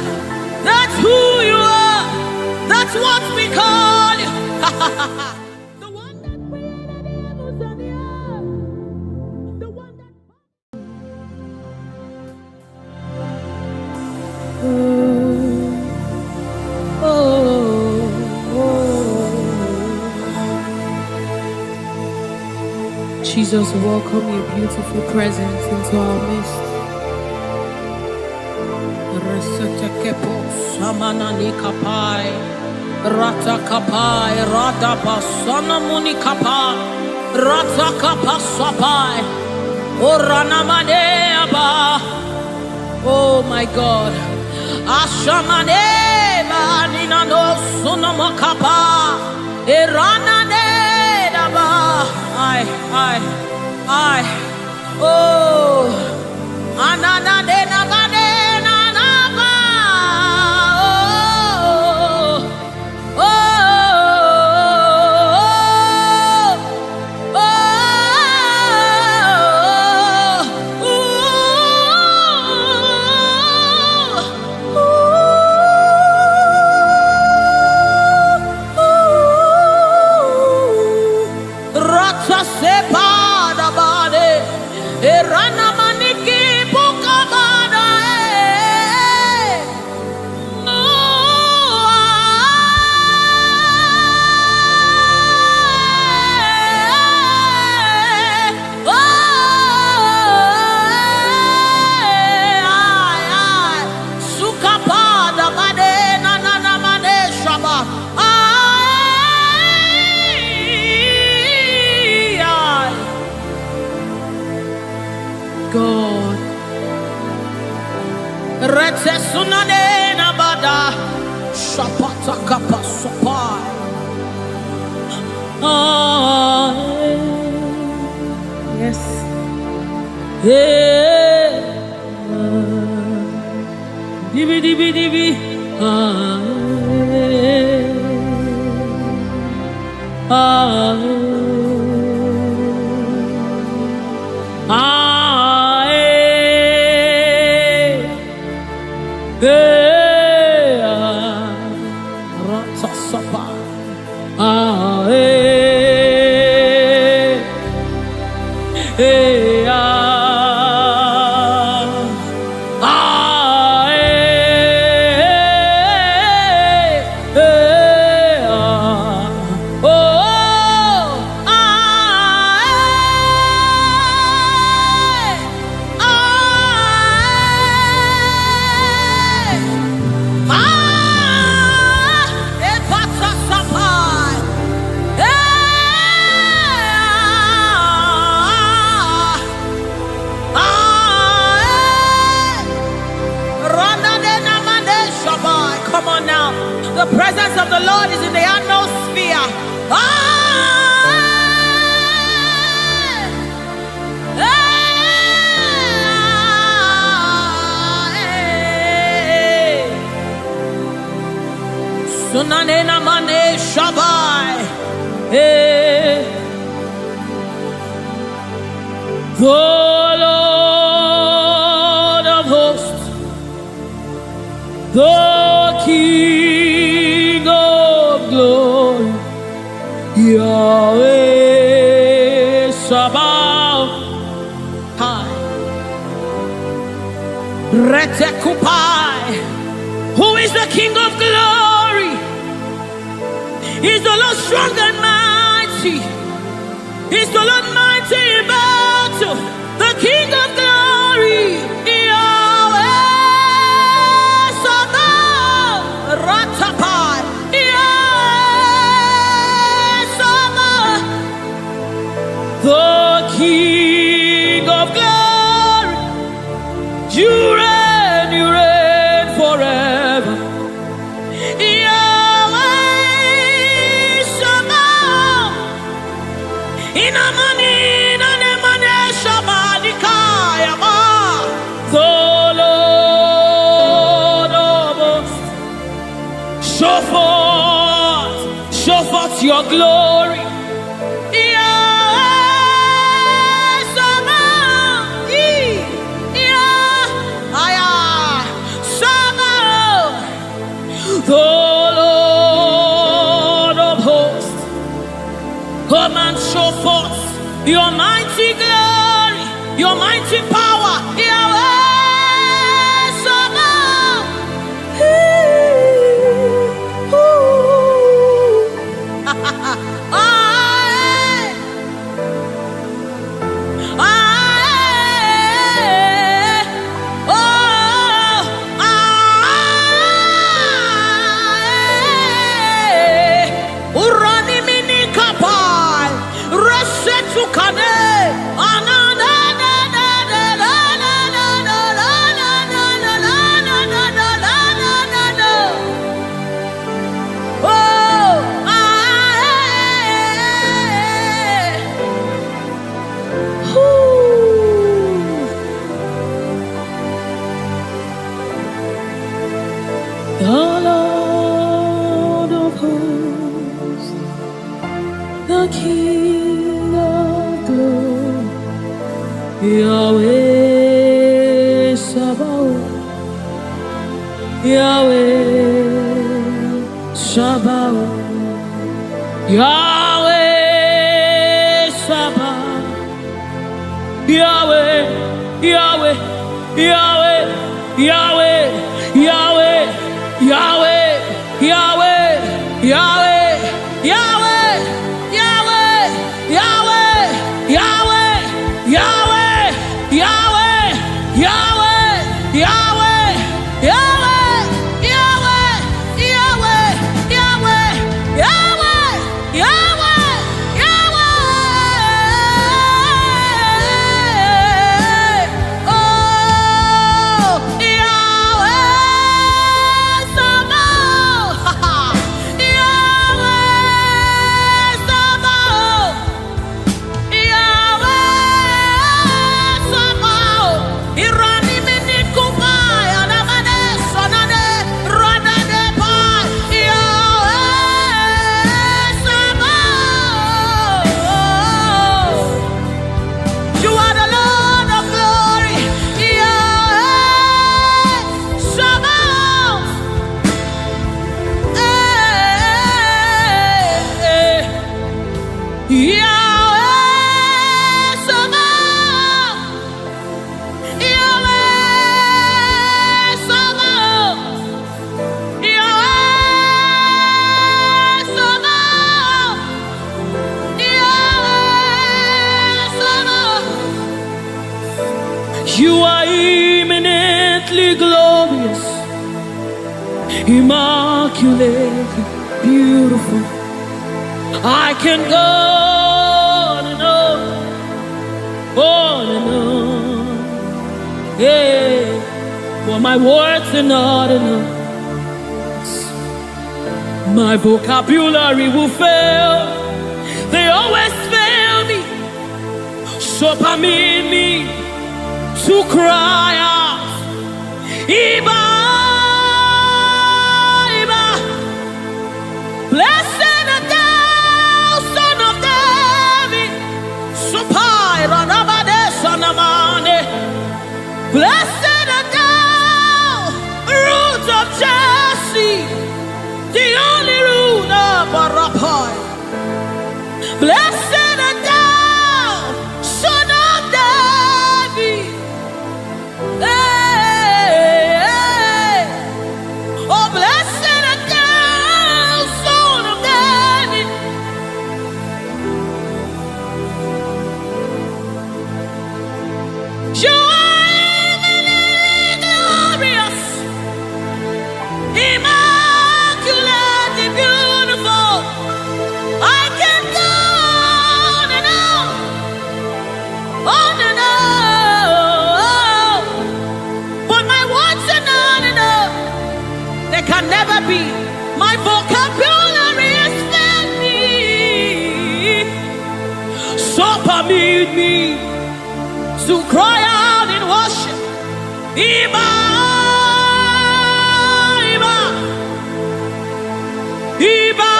That's who you are. That's what we call you. The one that created the heavens and the earth. The one that... Jesus, welcome your beautiful presence into our midst. Resetekepo samanani kapai, rata kapai, rada basana muni kapai, rata kapasapai, orana maneaba. Oh my God, ashamane manina no sunamakapa, erana nedaba. I, oh, anana de nagade nanaba, oh, Rata sepa da bade, erana maniki bukabada, sukapada bade na mane shaba. God, rete sunane na bada, shapata kapa sopai. Yes, hey, dibi dibi dibi, Come on now. The presence of the Lord is in the atmosphere. Sunanena mane shabai. The Lord of hosts, the King of glory, Yahweh Sabaoth, Retekupai. Who is the King of glory? He's the Lord strong and mighty. He's the Lord mighty in battle. The King of glory, Yahweh Sabaoth, Ratapai, Yahweh Sabaoth, the King of glory. You reign forever. Yahweh Sabaoth, in a money, in a money, Shabbat. your glory. The Lord of hosts, come and show forth your mighty glory, your mighty power. Yahweh Sabaoth. The Lord of hosts, the King of glory, Yahweh Sabaoth, Yahweh Sabaoth, Yahweh Sabaoth, Yahweh, Yahweh, Yahweh, Yahweh, Yahweh. Yahweh, Yahweh, Yahweh, Yahweh, Yahweh, Yahweh, Yahweh, Yahweh, Yahweh, Yahweh, Yahweh, Yahweh, Yahweh, Yahweh, Yahweh, Yahweh, Yahweh, Yahweh. Oh, Yahweh Sabaoth. Yahweh Sabaoth. Yahweh Sabaoth. Irani minikubai anamane sonane ranane pai. Yahweh Sabaoth. You are the Lord of glory. Yahweh Sabaoth. Yahweh Sabaoth. Yahweh Sabaoth. Yahweh Sabaoth. Yahweh Sabaoth. You are eminently glorious, immaculately beautiful. I can go on and on, on and on. Yeah, for my words are not enough. My vocabulary will fail. They always fail me. So permit me to cry out, Iba, Iba. Blessed art thou, Son of David. Supai ranabade sanamane. Blessed art thou, Root of Jesse, the only root of Barapai. Blessed art thou, Son of David. Hey, hey. Oh, blessed art thou, Son of David. You are eminently glorious, immaculately beautiful. I can go on and on, on and on. But my words are not enough. They can never be. My vocabulary is filthy. So permit me to cry out in worship. Iba, Iba, Iba,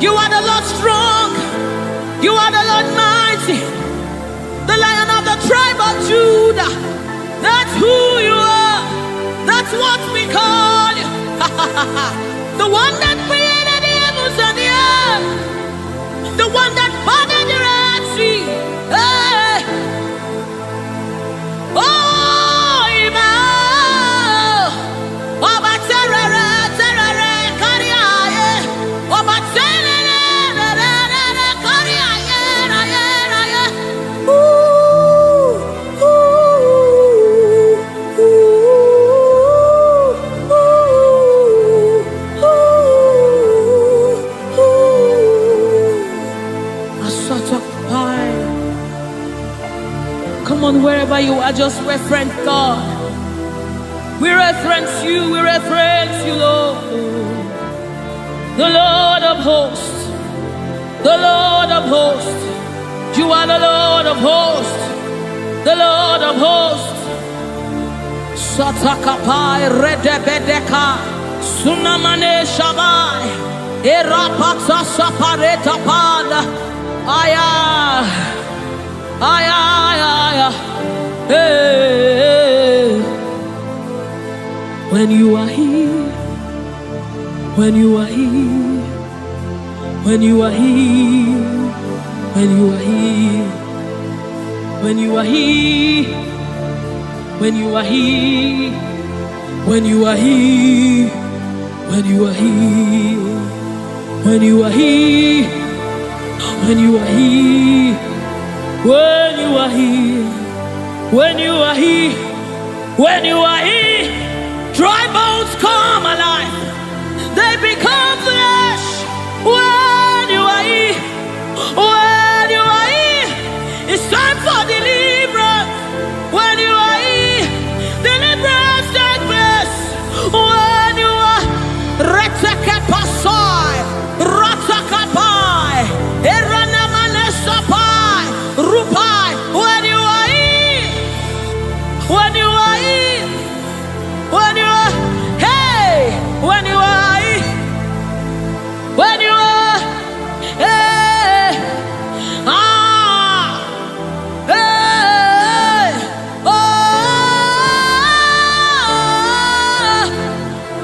You are the Lord strong. You are the Lord mighty. The Lion of the tribe of Judah. That's who you are. That's what we call you. The one that created the heavens and the earth. The one that parted the Red Sea. Hey. Oh, Emmanuel. Oba terere, terere, kariaye. Oba terere, kariaye, raye, raye. Ooh, ooh, ooh, ooh, ooh. A sort of pie. Come on, wherever you are, just reference God. We reference you, Lord. The Lord of hosts, the Lord of hosts. You are the Lord of hosts, the Lord of hosts. Satakapai redebedeka, sunamane shabai, erapata sapareta pada, aya, aya, aya, hey. When you are here, when you are here, when you are here, when you are here, when you are here, when you are here, when you are here, when you are here, when you are here, when you are here, when you are here, when you are here, when you are here, dry bones come alive. They become flesh. When you are here, when you are here, it's time for deliverance. When you are here, deliverance takes place. When you are retekepasai, ratakapai, eranamanesapai, rupai. When you are here, when you are here, when you are, hey, when you are here, when you are, hey, hey, oh,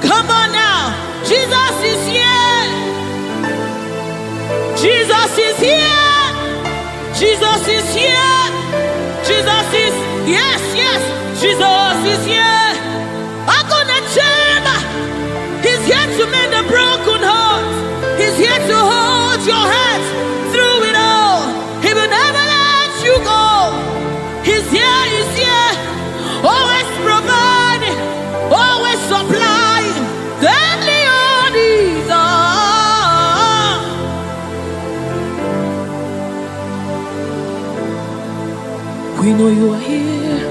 come on now, Jesus is here, Jesus is here, Jesus is here, Jesus is, yes, yes, Jesus is here. He's here to mend the broken heart. He's here to hold your hand through it all. He will never let you go. He's here, always providing, always supplying. Deadly on his arm. We know you are here.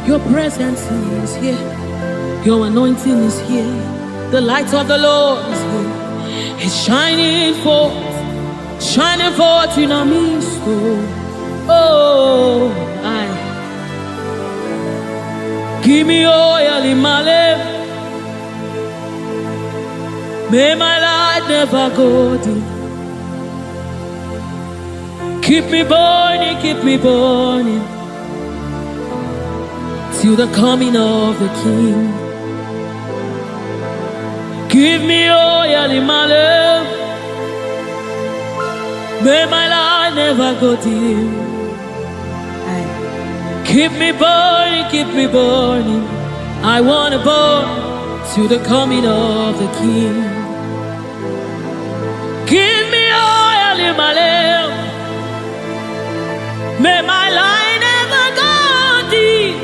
Your presence is here. Your anointing is here. The light of the Lord is here. It's shining forth in our midst. Oh, I give me oil in my lamp. May my light never go dim. Keep me burning, till the coming of the King. Give me oil in my lamp. May my light never go dim. Keep me burning. I want to burn till the coming of the King. Give me oil in my lamp. May my light never go dim.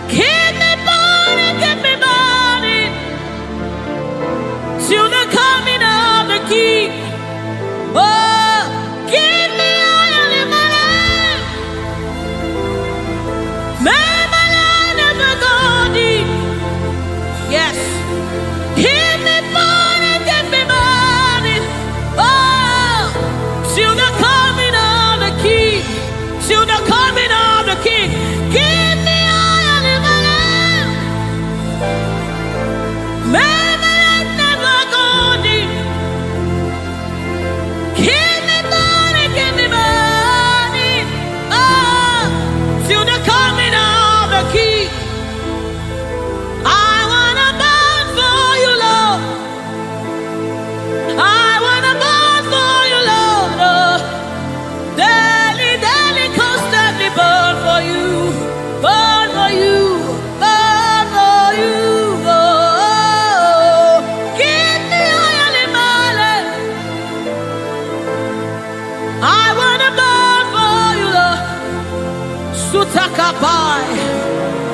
Keep me burning till the coming of the King. Oh, give me oil in my lamp. May my light never go dim. Yes. Keep me burning. Oh, till the coming of the King.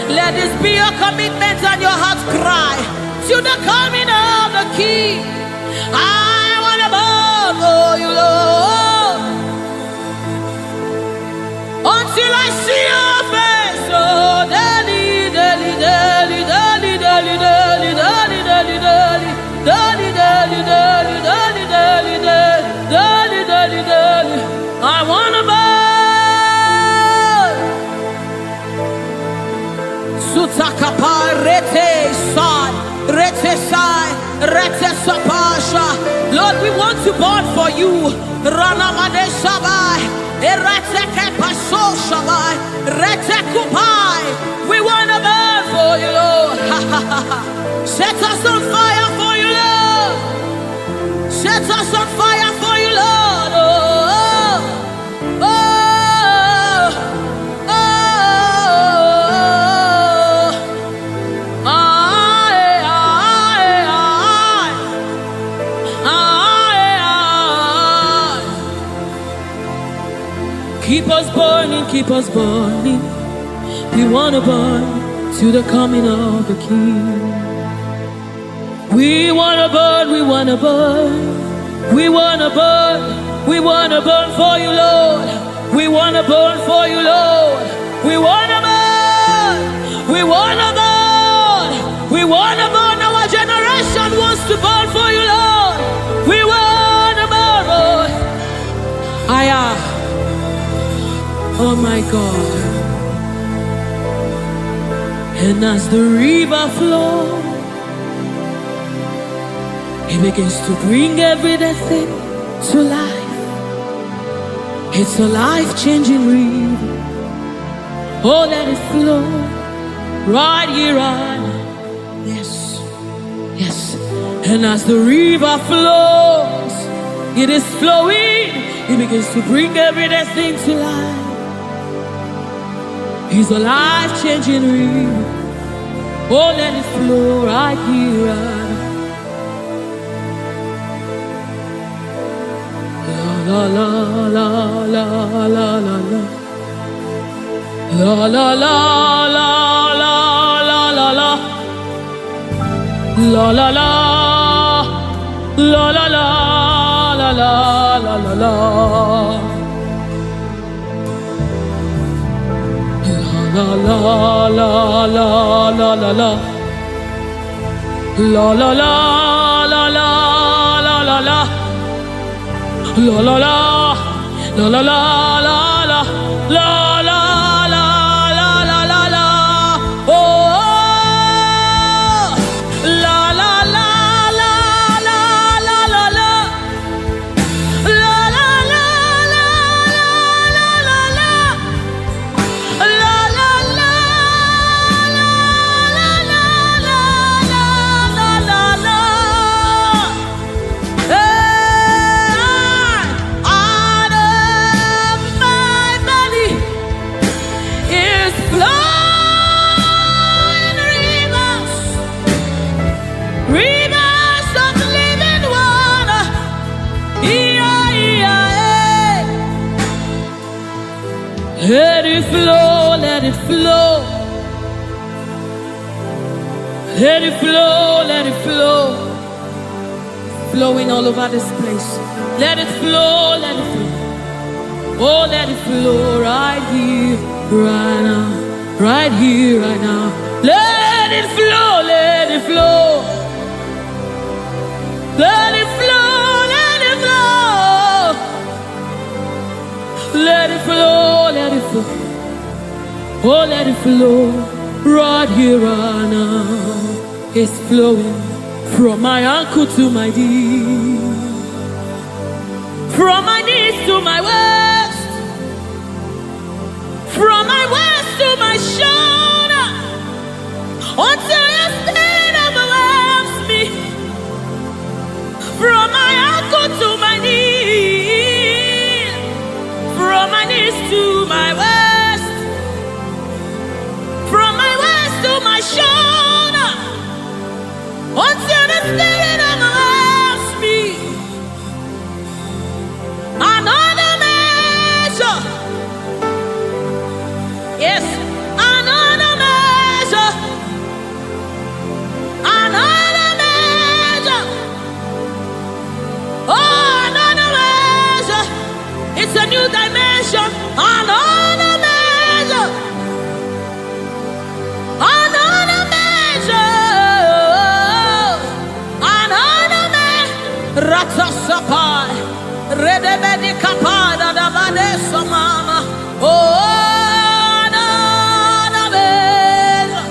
Let this be your commitment and your heart's cry to the coming of the King. I want to bow for you, Lord, until I see your face. Oh, daddy, daddy, daddy, daddy, daddy, daddy, daddy, daddy, daddy, daddy, daddy, daddy, daddy, daddy, daddy, daddy, daddy. I want to bow. Sutakapa rete sai, rete sai, rete sapasha. Lord, we want to burn for you. Rana mane sabai, rete kepaso sabai, rete kupai. We want to burn for you, Lord. Set us on fire for you, Lord. Set us on fire for you, Lord. Oh, oh, oh. Keep us burning, keep us burning. We want to burn to the coming of the King. We want to burn, we want to burn. We want to burn, we want to burn for you, Lord. We want to burn for you, Lord. We want to burn, we want to burn. We want to burn, our generation wants to burn for you, Lord. We want to burn, Lord. Oh my God. And as the river flows, it begins to bring everything to life. It's a life-changing river. Oh, let it flow right here, right now. Yes, yes. And as the river flows, it is flowing. It begins to bring everything to life. It's a life-changing river. Oh, let it flow right here, right now. La la la la la la la. La la la la la la la la. La la la la la la la la la la la. La la la la la la la. La la la la la la la la. La la la la la la la la la la la la la la. Oh, la la la la la la la la. La la la la la la la. La la la la la la la la la. Let it flow, let it flow. Let it flow, let it flow. Flowing all over this place. Let it flow, let it flow. Oh, let it flow right here, right now. Right here, right now. Let it flow, let it flow. Let it flow, let it flow. Let it flow, let it flow. Oh, let it flow right here, right now. It's flowing from my ankle to my knee, from my knees to my waist, from my waist to my shoulder, until your spirit overwhelms me. From my ankle to my knee, from my knees to my waist, from my waist to my shoulder, until the spirit overwhelms me. new dimension, another measure, another measure, another measure. Ratasapai, redebedi kapada dabade samama. Oh, another measure,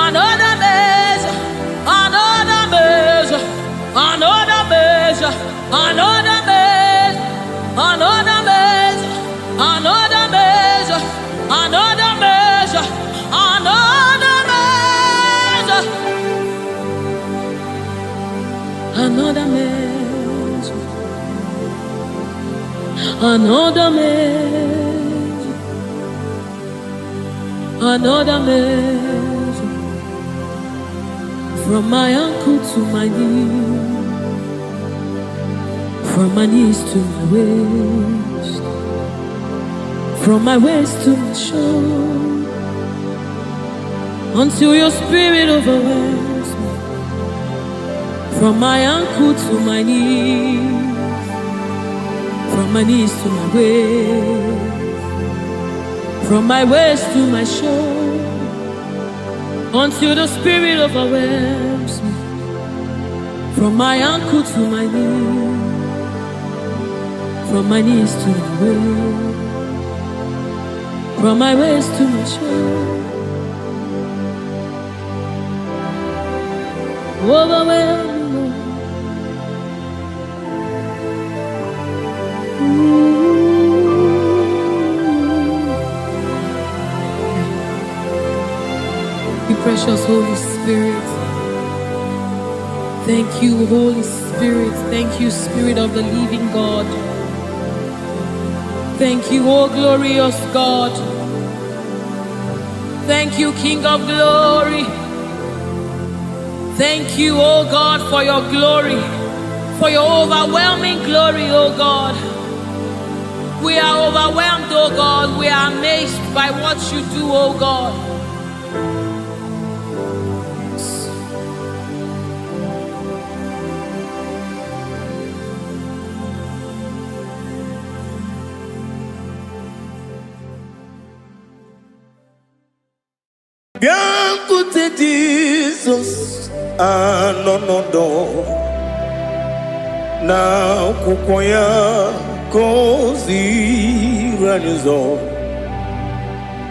another measure, another measure, another measure, another measure, another measure, another measure, another measure, another measure, another measure, another measure, another measure, from my ankle to my knee, from my knees to my waist, from my waist to my shoulder, until your spirit overwhelms me. From my ankle to my knees, from my knees to my waist, from my waist to my shoulder, until the spirit overwhelms me. From my ankle to my knees, from my knees to my waist, from my waist to my shoulder, overwhelm me, Lord. Precious Holy Spirit, thank you, Holy Spirit. Thank you, Spirit of the living God. Thank you, oh glorious God. Thank you, King of glory. Thank you, oh God, for your glory, for your overwhelming glory, oh God. We are overwhelmed, oh God. We are amazed by what you do, oh God. Biancote Jesus, no na kukoya kozi ranizo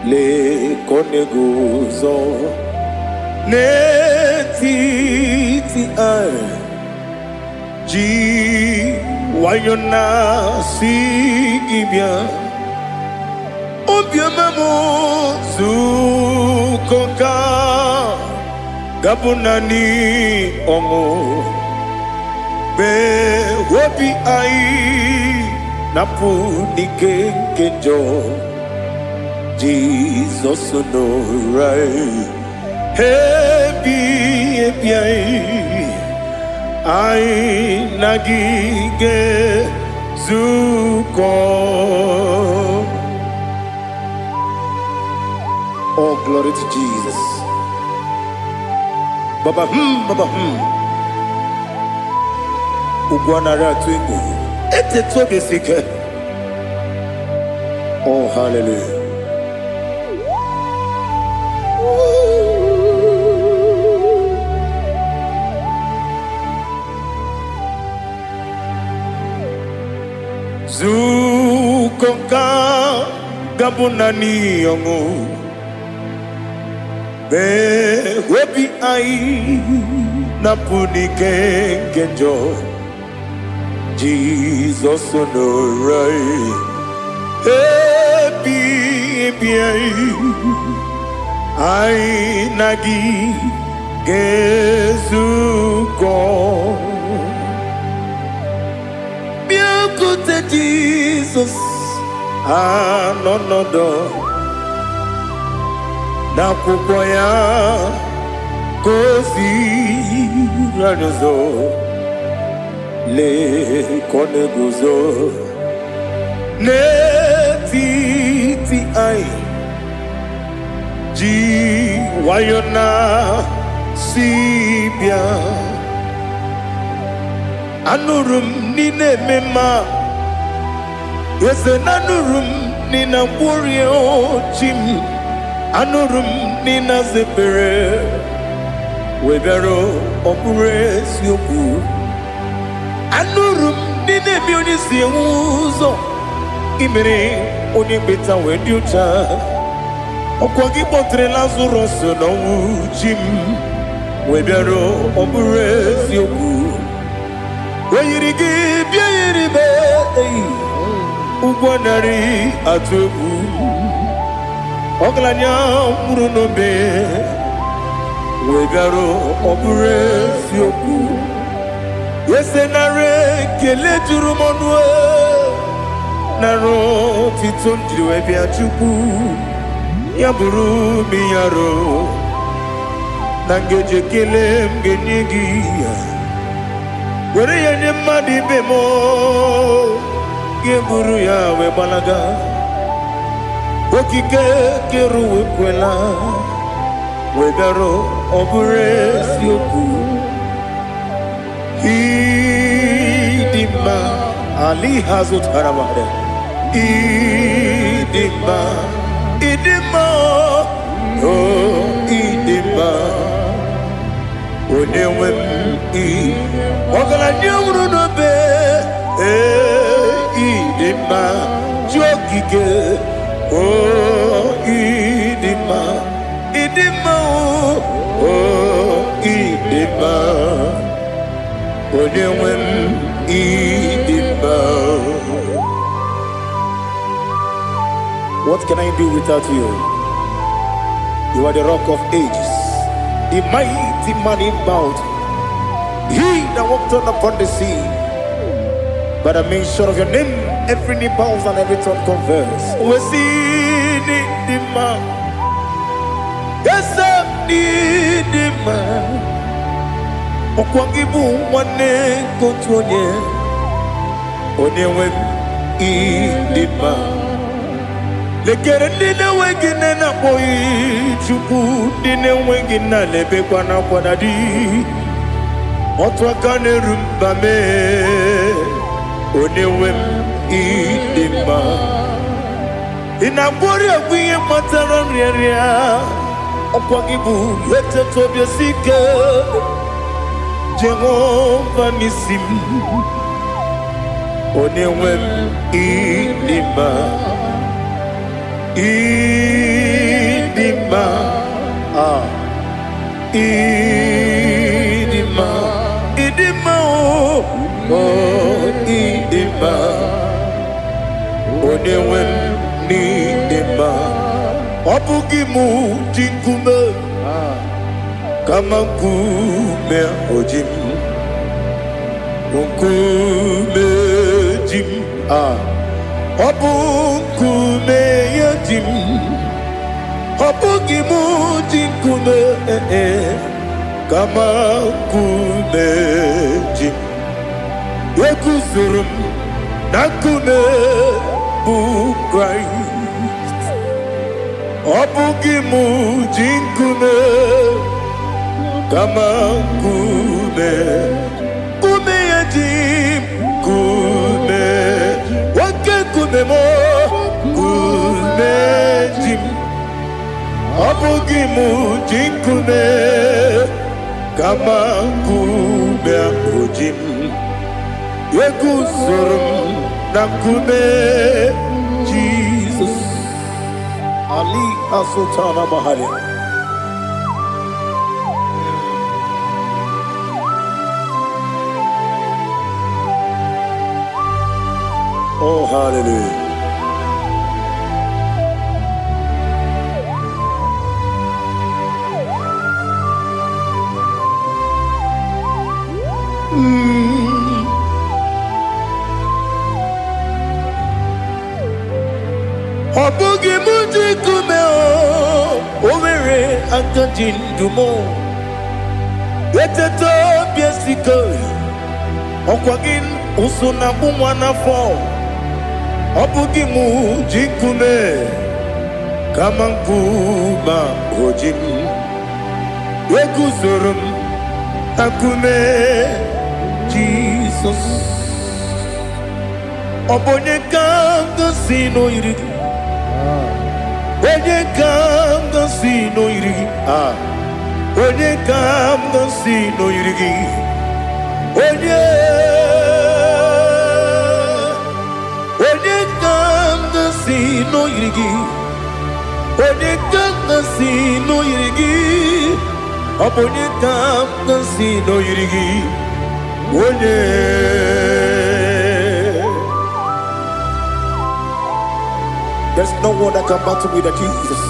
le koneguzo ne titi ai ji wayona sigibia obiamamo zukoka gabunani omo be wobi ai napunike kenjo Jesus no right hebi ai nagige zuko. Oh, glory to Jesus. Baba Baba Ugwanara twingu ete toge sike. Oh, hallelujah. Zukonka gabunani yongu be webi ai napunike kenjo Jesus no right happy ai nagi gezuko biakote Jesus no na kukoya kozi ranizo le koneguzo ne titi ai ji wayona sibia anurum nine mema Yes, anurum nina burio chim. Anurum nina zepere. Webero opures yoku. Anurum nina munisi uzo. Imere onibeta weducha. Okwagi potre Lazarus no chim. Webero opures yoku. Weyirigi biayiribe. Ugwanari atubu Oglanya murunobe Wegaro obures yoku Yesenare kele jurumonwe Naro titondriwe biachuku Yaburu miyaro Nangeje kele mgenyigia Were yanye madi bemo Geburu ya we balaga Okike keru we kwela Wegaro obures yoku Idima Ali hazut haramade Idima Idima Oh Idima Onewem Ogala nyamru no be Idima jogige oh idima idima oh idima onewem idima. What can I do without you? You are the rock of ages, the mighty man in battle, he that walked upon the sea. But I make sure of your name, every knee bows and every tongue confess. We see the man. Yes, I need the man. Okwangibu wane kotonye. Onyewe the man. Lekere dine wegine na boy chuku dine wegina lebe kwa na kwadadi. Otwa kane rumba me. Onewem idima Inabori agwiye matara nriaria Okwagibu yete tobye sike Jehova nisim Onewem idima Idima Idima Idima oh idima Onewem nidima Obugimu jinkume Kama kume ojim Unkume jim Obukume yajim Obugimu jinkume Kama kume jim Yekuzurum nakume bu Christ Obugimu jinkume Kama kume Kume yajim kume Wake kume mo kume jim Obugimu jinkume Kama kume ojim Yekuzurum nakume Jesus Ali Asultana Mahali. Oh hallelujah. Obugi muji kume o Owere akajin dumo Yeteto biesiko Okwagin usuna bumwana fo Obugi muji kume Kamankuma ojim Wekuzurum akume Jesus Obonyeka gasi no yiri. Onye kam gasi no yiri. Onye kam gasi no yiri. Onye kam gasi no yiri. Onye kam gasi no yiri. Onye kam gasi no yiri. Onye. There's no one that can battle with Jesus.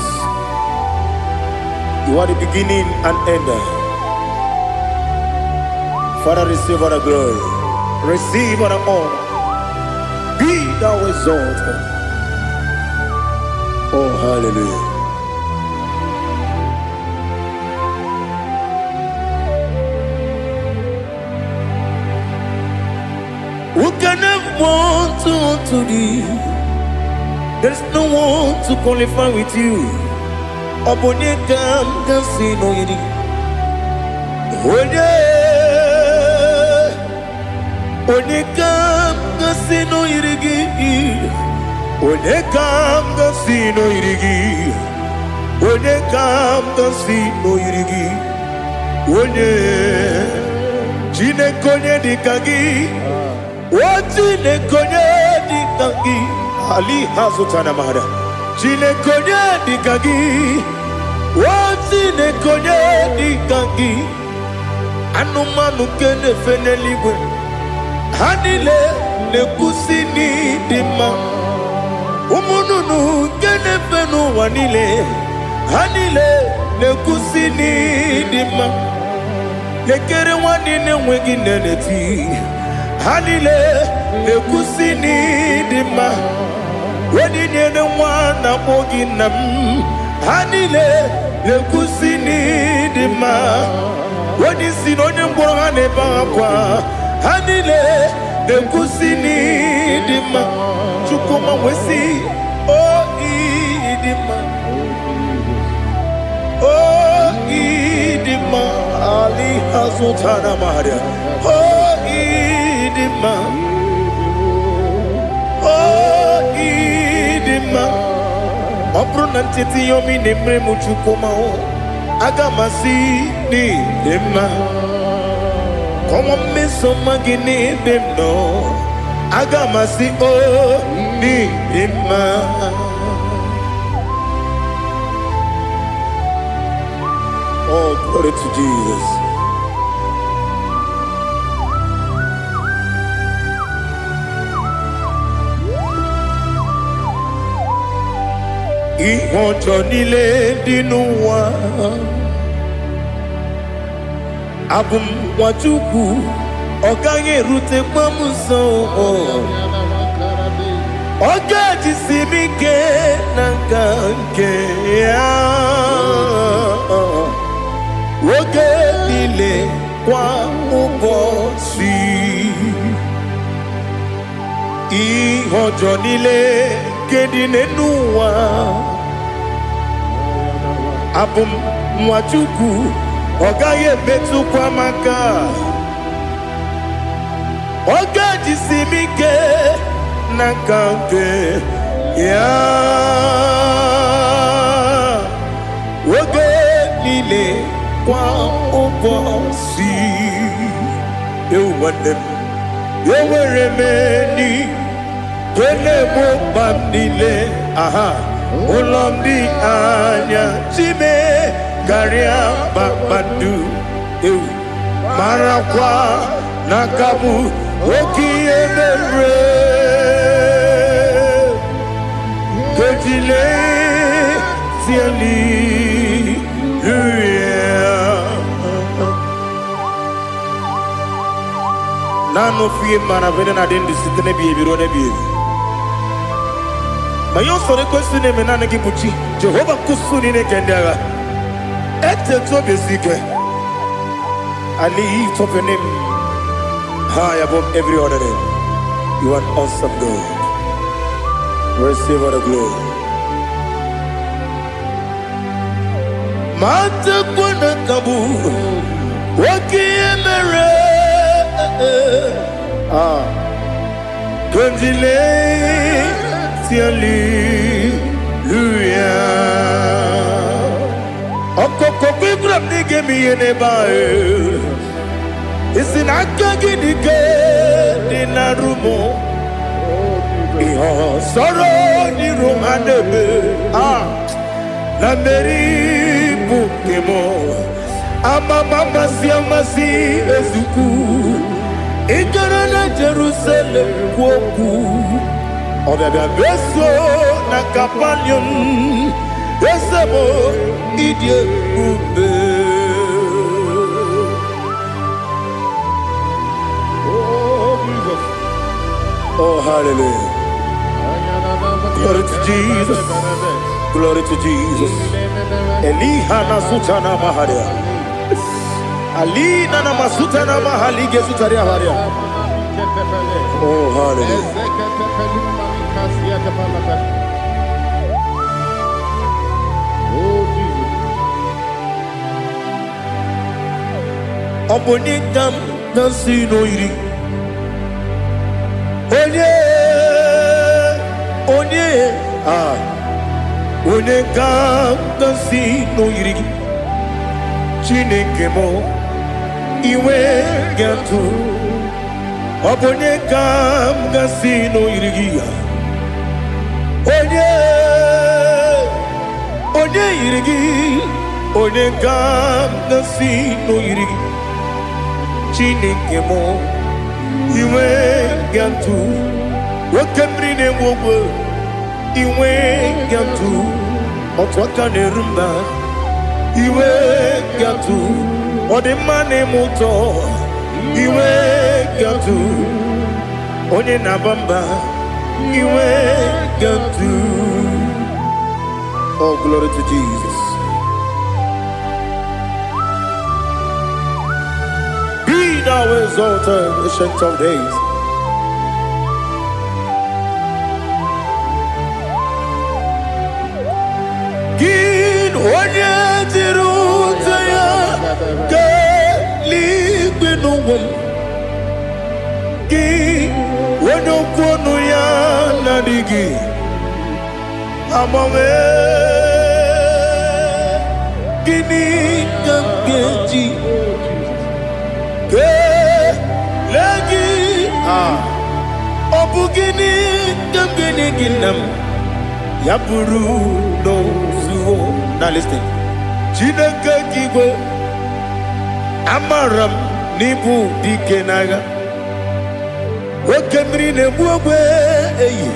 You are the beginning and end. Father, receive all the glory. Receive all the honor. Be thou exalted. Oh, hallelujah. Who can have one to thee? There's no one to qualify with you. Onye kam gasi no yiri. Onye kam gasi no yiri. Onye kam gasi no yiri. Onye kam gasi no yiri. Onye Chineke onye dịka gị. Chineke onye dịka gị. Ali hazutana mahada. Chineke onye dịka gị. Chineke onye dịka gị. Anụmanụ nke na-efe n'eluigwe ha niile na-ekwusi n'ịdị mma. Ụmụ nnụnụ nke na-efe n'ụwa niile ha niile na-ekwusi n'ịdị mma. Lekere nwanne na-enweghị nne n'eti ha niile na-ekwusi n'ịdị mma. Wedinyere nwa na-akpọ gị nna m ha niile na-ekwusi n'ịdị mma. Wedisi na onye mkpọrọ ha na-ebe akwa ha niile na-ekwusi n'ịdị mma. Chukwuma wesi o ịdị mma. O ịdị mma. Ali hazutana maria. O ịdị mma. O ịdị mma. Ọ bụrụ na ntete yomi na-emere m Chukwuma aga m asị n'ịdị mma. Kọnwa mmeso mma gị n'ebe m nọ aga m asị o n'ịdị mma. Oh, glory to Jesus. Ihe ọjọọ niile dị n'ụwa abụ m nwa Chukwu ọ gaghị erutekwa m nso. Ọ ga-ejisi m ike na nka nke ya oge niile kwa ụbọchị. Ihe ọjọọ niile nke dị n'ụwa abụ m nwa Chukwu ọ gaghị emetụkwa m aka. Ọ ga-ejisi m ike na nka nke ya oge niile kwa ụbọchị. Ewu nwanne m enwere m enyi na-egbo mkpa m niile. Ụlọ m dị anya chime karịa kpakpando. Ewu marakwa n'aka m oke ihe mere kejile tieli nanu fie mana vene na den disitene bi ebiro na bi. Ma yo sore kwesi ne me nanu gibuchi Jehova kusuni ne kendaga ete to besike. I lift up your name high above every other name. You are awesome God. Receive all the glory. Mata kuna kabu wakiemere Kunjile hallelujah. Okoko kikram nige mi yene bae. Isinaka gidike dinarumo. Iho soro ni romanebe. La meri bukemo. Ama mama siamasi ezuku. Ikarana Jerusalem woku. Obebe beso na kapanium. Besemo idie ube. Oh, Jesus. Oh, hallelujah. Glory to Jesus. Glory to Jesus. Elihana sutana maharia. Alina na masutana mahali gesutaria haria. Oh, hallelujah. Oh, Jesus. Obonikam nasino iri. Onekam nasino iri. Chineke mo iwe gatu. Obonekam nasino iri. Onye iri. Onekam nasino iri. Chineke mo iwe gatu. Wakemri ne wogo iwe gatu. Otwaka ne rumba iwe gatu. Odemane moto iwe gatu. Onye nabamba iwe gatu. Oh, glory to Jesus. Be thou exalted, ancient of days. Gin onye tiruta ya ke ligbenu. Gin onye kwonu ya nadigi amame. Gini kamgeji ke lagi obugini kamgeni ginam yapuru no zuo. Now listen. Chineke kigwe amaram nibu dikenaga. Okemri ne buogwe eyi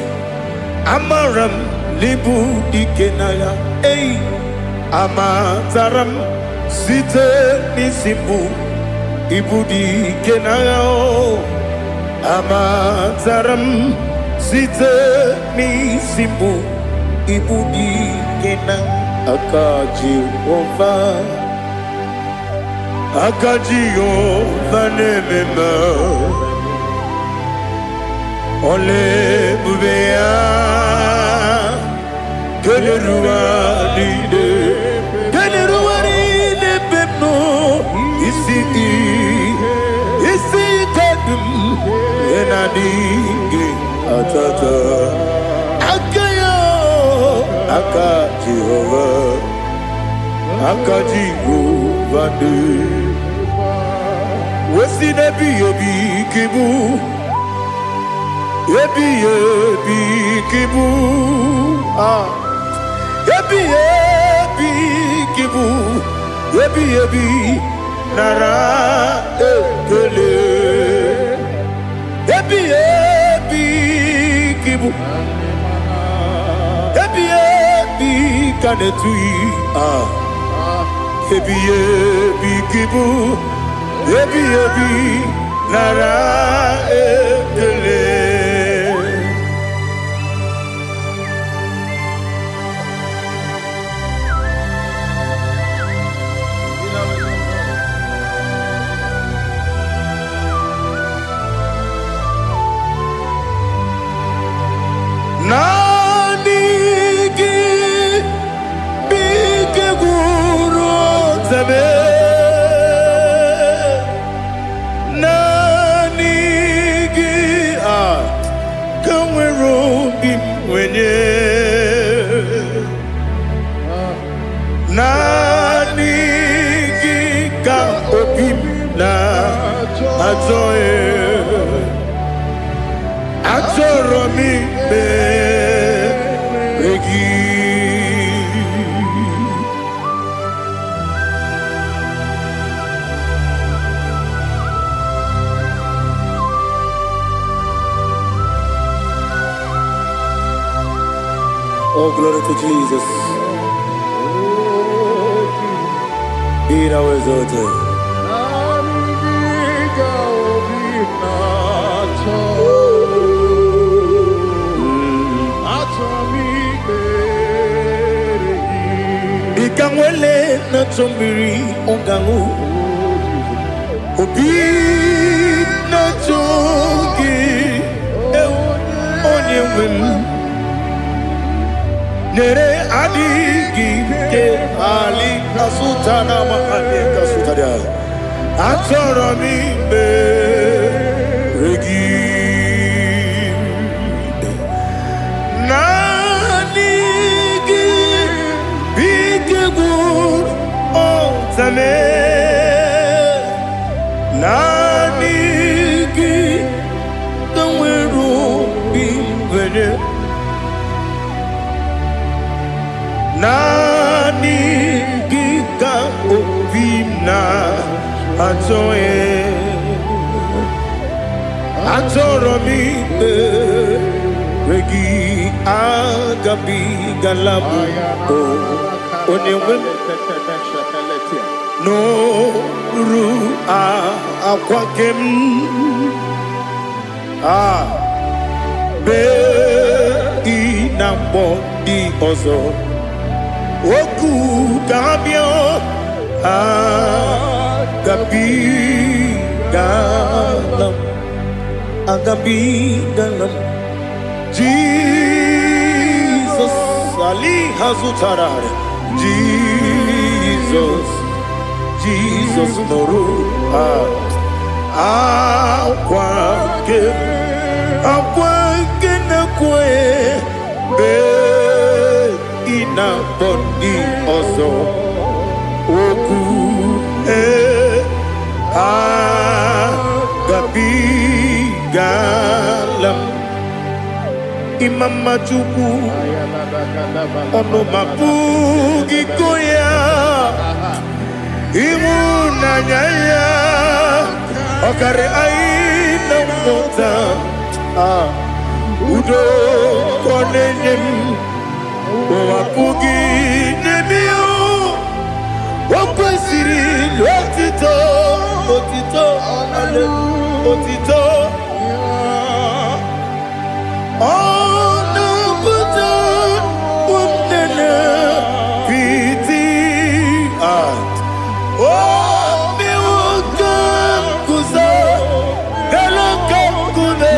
amaram nibu dikenaga. Eyi amataram site nisimbu ibu dikenaga. Amataram site nisimbu ibu dikenaga. Akaji ova nemema. Ole bubea Keleruaride bepno isi kadum enadinge atata. Aka Jehovah, Aka Jehovah, Wesi nebi yebi kibu, yebi kibu, yebi kibu, yebi nara ekele, yebi kibu. Kanetui ebi kibu ebi nara ekele. Achọrọ m ikpere gị. Oh, glory to Jesus. Be thou exalted. Ikangwele na chombiri ongangu. Obi na chogi onye wim. Nere adigi ke ali asutana mahane kasutaria. Achọrọ m ikpere gị. Naanị gị bike gwụrụ ọzame. Naanị gị ka nwere obi nwere. Naanị gị ka obi na-achọ ya. Achọrọ m ikpere gị agabigala m onye nwe m n'oru akwa nke m bee ị na-akpọ dị ọzọ. Oku kabio agabigalam Jesus Ali Hazutarare Jesus Moru akwake na kwe be ina body ozo oku agabigalam imama chukwu ono mapugi koya imunanya ya okare aina mota udo konenyem wapugi nebio wakwesiri otito ale otito ono buto umnene piti mi wakam kuza galakam kune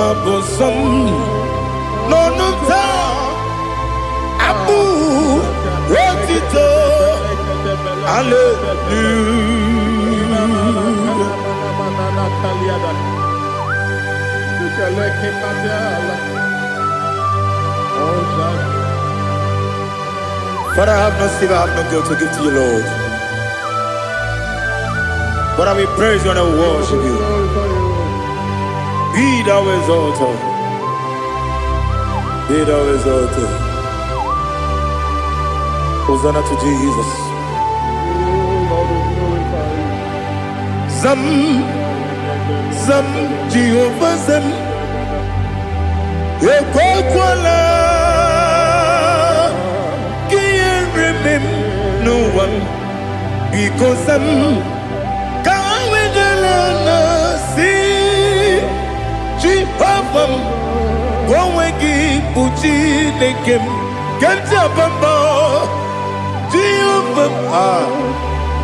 abosam nonunta abu otito Father, I have no silver, I have no gold to give to you, Lord. But I will praise you and I will worship you. Be thou exalted. Be thou exalted. Hosanna to Jesus. Zam Jehovah Zam Ekwakwala Can't remember no one because Zam Kawedalana see Jehovah Gowegi Puchi Nekem Gajabamba Jehovah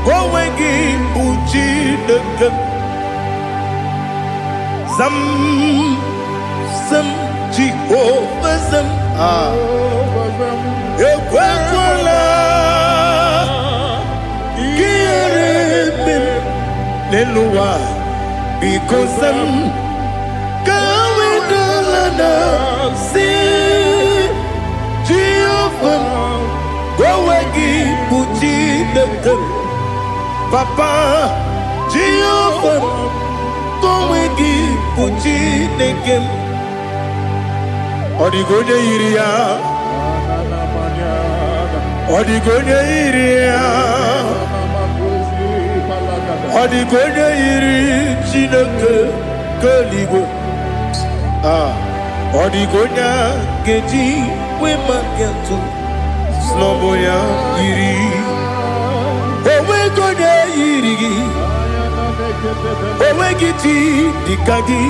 Gowegi Puchi Nekem Zam Jehovah Zam Ekwakwala Kiremem Neluwa because Zam Kawedalana see Jehovah Gowegi Puchi Nekem Papa Ibuchi nekem Odigonye iria Odigonye iria Odigonye iri Chineke Keligwe Odigonya Geji Wemagetu Sloboya iri Owegonye iri Owegiti Dikagi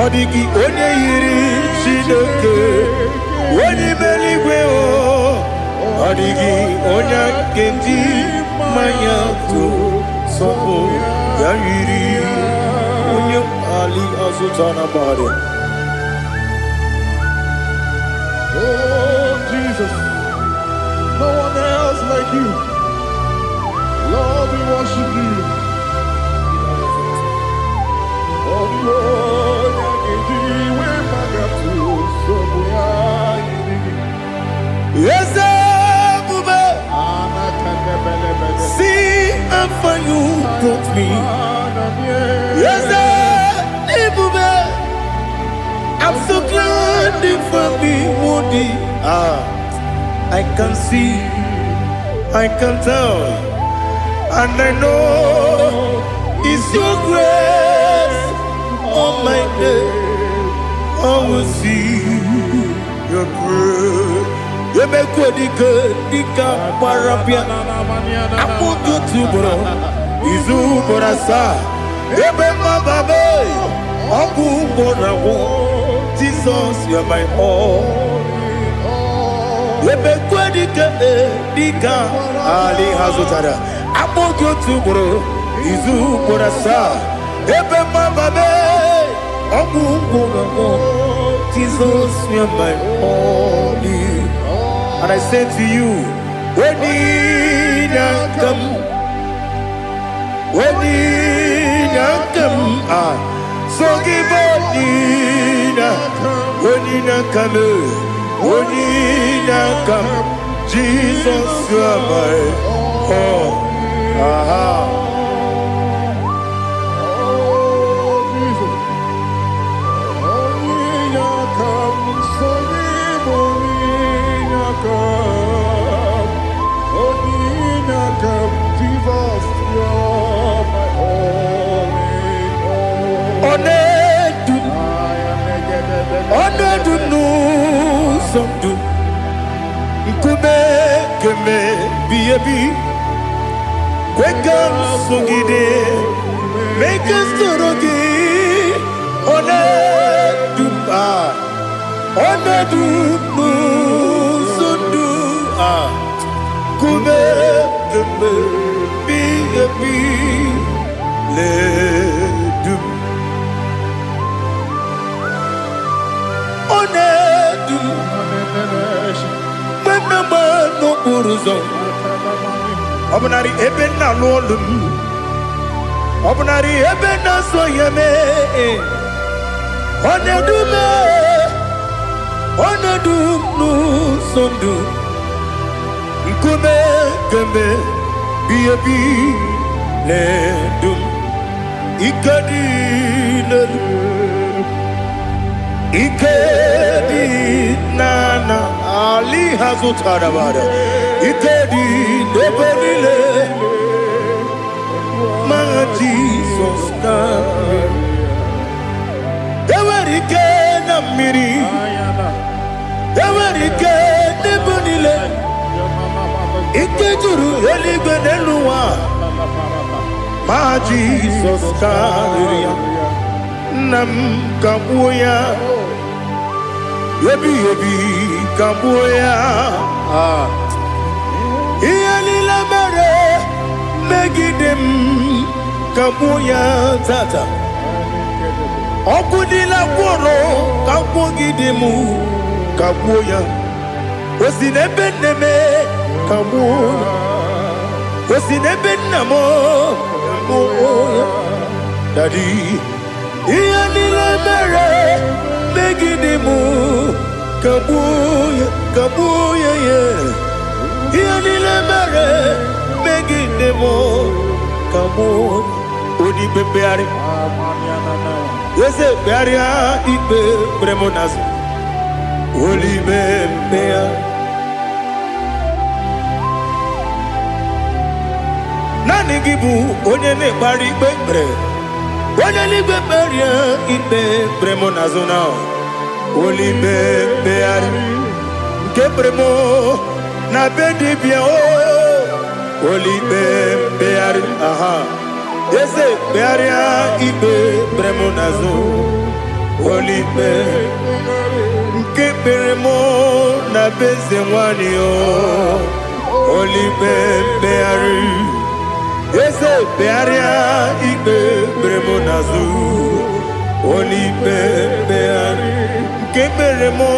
Odigi onye yiri Chineke onye meligwe Odigi onye kendi manya to sopo ya yiri onye ali azutana bade. Oh Jesus, no one else like you. Lord, we worship you. Oh Lord, yes, see how far you brought me. Yes, I'm so glad for me, Woody. I can see, I can tell, and I know it's your grace on my day. I will see your grace. You make what you could, Dika Parapia. I'm going to bro. Izu Borasa. You make my baby. Abu Bonawo. Jesus, you're my all. You make what you could, Dika Ali Hazutara. I'm going to bro. Izu Borasa. You make my baby. Jesus, you're my only. And I say to you, when you come, so give up, when you come, Jesus, you're my all. Make us Obunari ebena lolum Obunari ebena soyeme Onedumu sondu Nkume kembe biyebi ledum Ikadi Ikedi nana Ali Hazutarabada Ikedi nebenile Ma Jesus kame Ewerike na miri Ewerike nebenile Ikejuru eligwe neluwa Ma Jesus kame Nam kabuya Yebi kabuya Iyalila mere Megidem kabuya tata Okudila kworo kabugidemu kabuya Osinebeneme kabuya Osinebenamo kabuya Daddy Iyalila mere Megidemu kabuya yeah Iyalila mere Megidemu kabuya Oni bebeari. Ese bearia ibe bremonas. Oli bebea. Nani gibu onye ne bari bebre. Onye ni beberia ibe bremonas na. Oli bebeari. Kebremo na bedi bia o. Oli bebeari. Aha. Ese bearia ibe bremonazo. Oli be. Kebremo na beze wani o. Oli bebeari. Ese bearia ibe bremonazo. Oli bebeari. Kebremo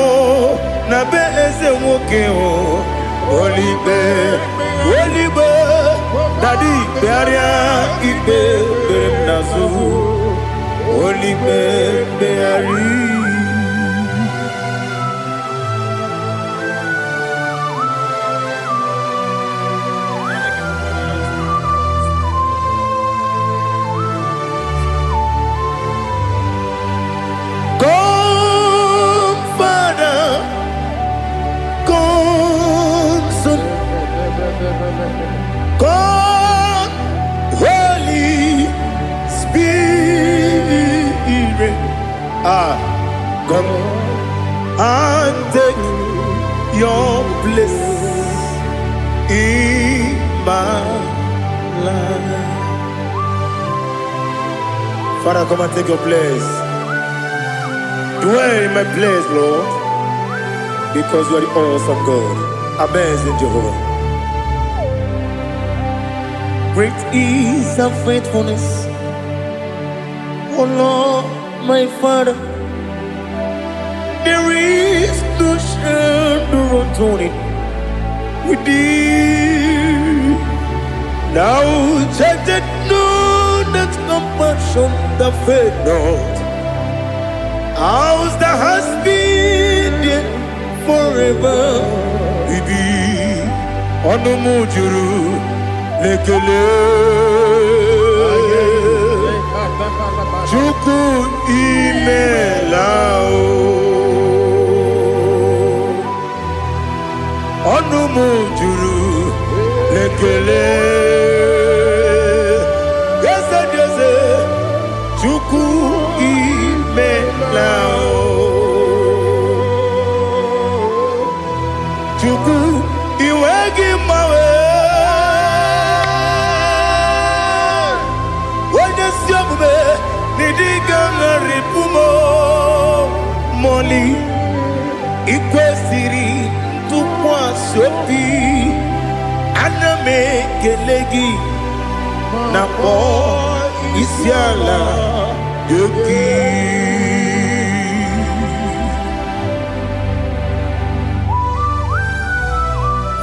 na beze woke o. Oli be. Oli be. Daddy, bearia ibe bremonazo. Oli beari. God, Holy Spirit, come and take your place in my life. Father, come and take your place. Dwell in my place, Lord, because you are the awesome God. Amazing Jehovah. Great is thy faithfulness, O Lord, my Father. There is no shadow of turning with thee. Now judged know that compassion that faith not. Ours that has been there forever with thee. Onomujuru. Lekele Chuku imelao Onumujuru Lekele Yese yese Chuku imelao Chuku iwegi mawe Nidigangaripumo Moli Ikwesiri Tukwa Sopi Aname Kelegi Napo Isiala Yoki.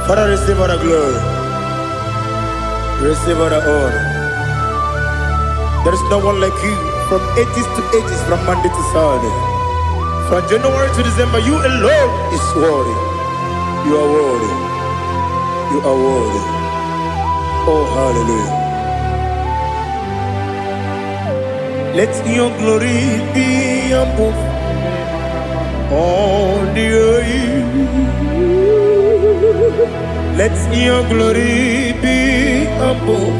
Father, receive all the glory. Receive all the honor. There is no one like you. From ages to ages, from Monday to Saturday, from January to December, you alone is worthy. You are worthy. You are worthy. Oh, hallelujah. Let your glory be above all the earth. Let your glory be above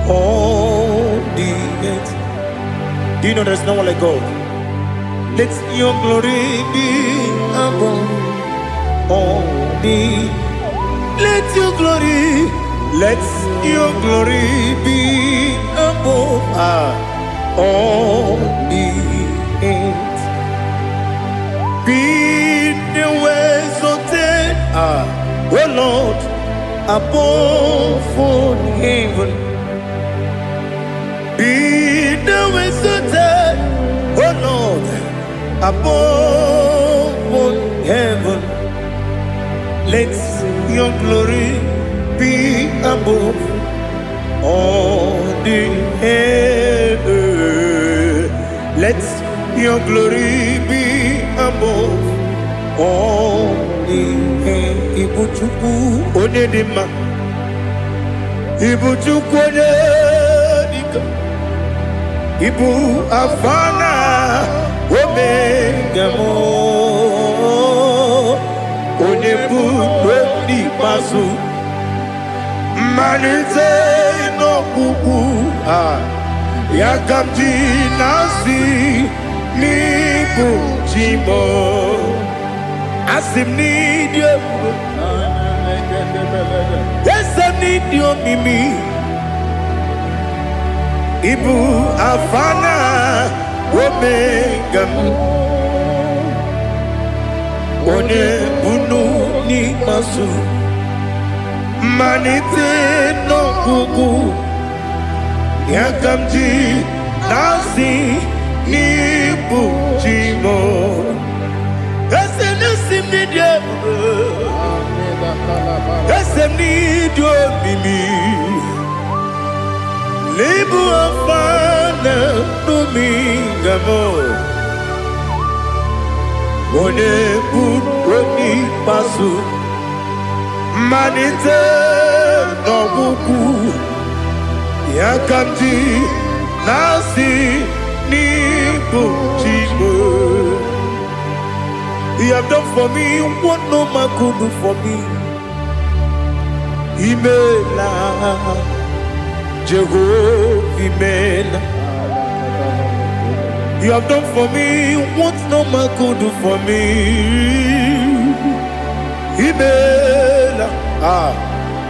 all the earth. Do you know there's no one like God? Let your glory be above all the. Let your glory be above all the earth. Be the ways of dead, oh Lord, above all heaven. Be the ways of dead, oh Lord, above all heaven. Let your glory be above all the heaven. Let your glory be above all the heaven. Ibuchuku onedima, Ibuchuku onedika, Ibu afana omega mo onebu di pasu manite no kuku yakamji nasi ni bujimo asim ni dio yesem ni dio mimi Ibu afana omega one bunu ni masu manite no kuku yakamji nasi ni bujimo esem ni dio esem ni dio mimi Libu afana dominga mo One puni pasu Manite no buku Yakamji nasi ni bujimo You have done for me what no man could do for me Imela Jehovah, you have done for me what no man could do for me. Imela,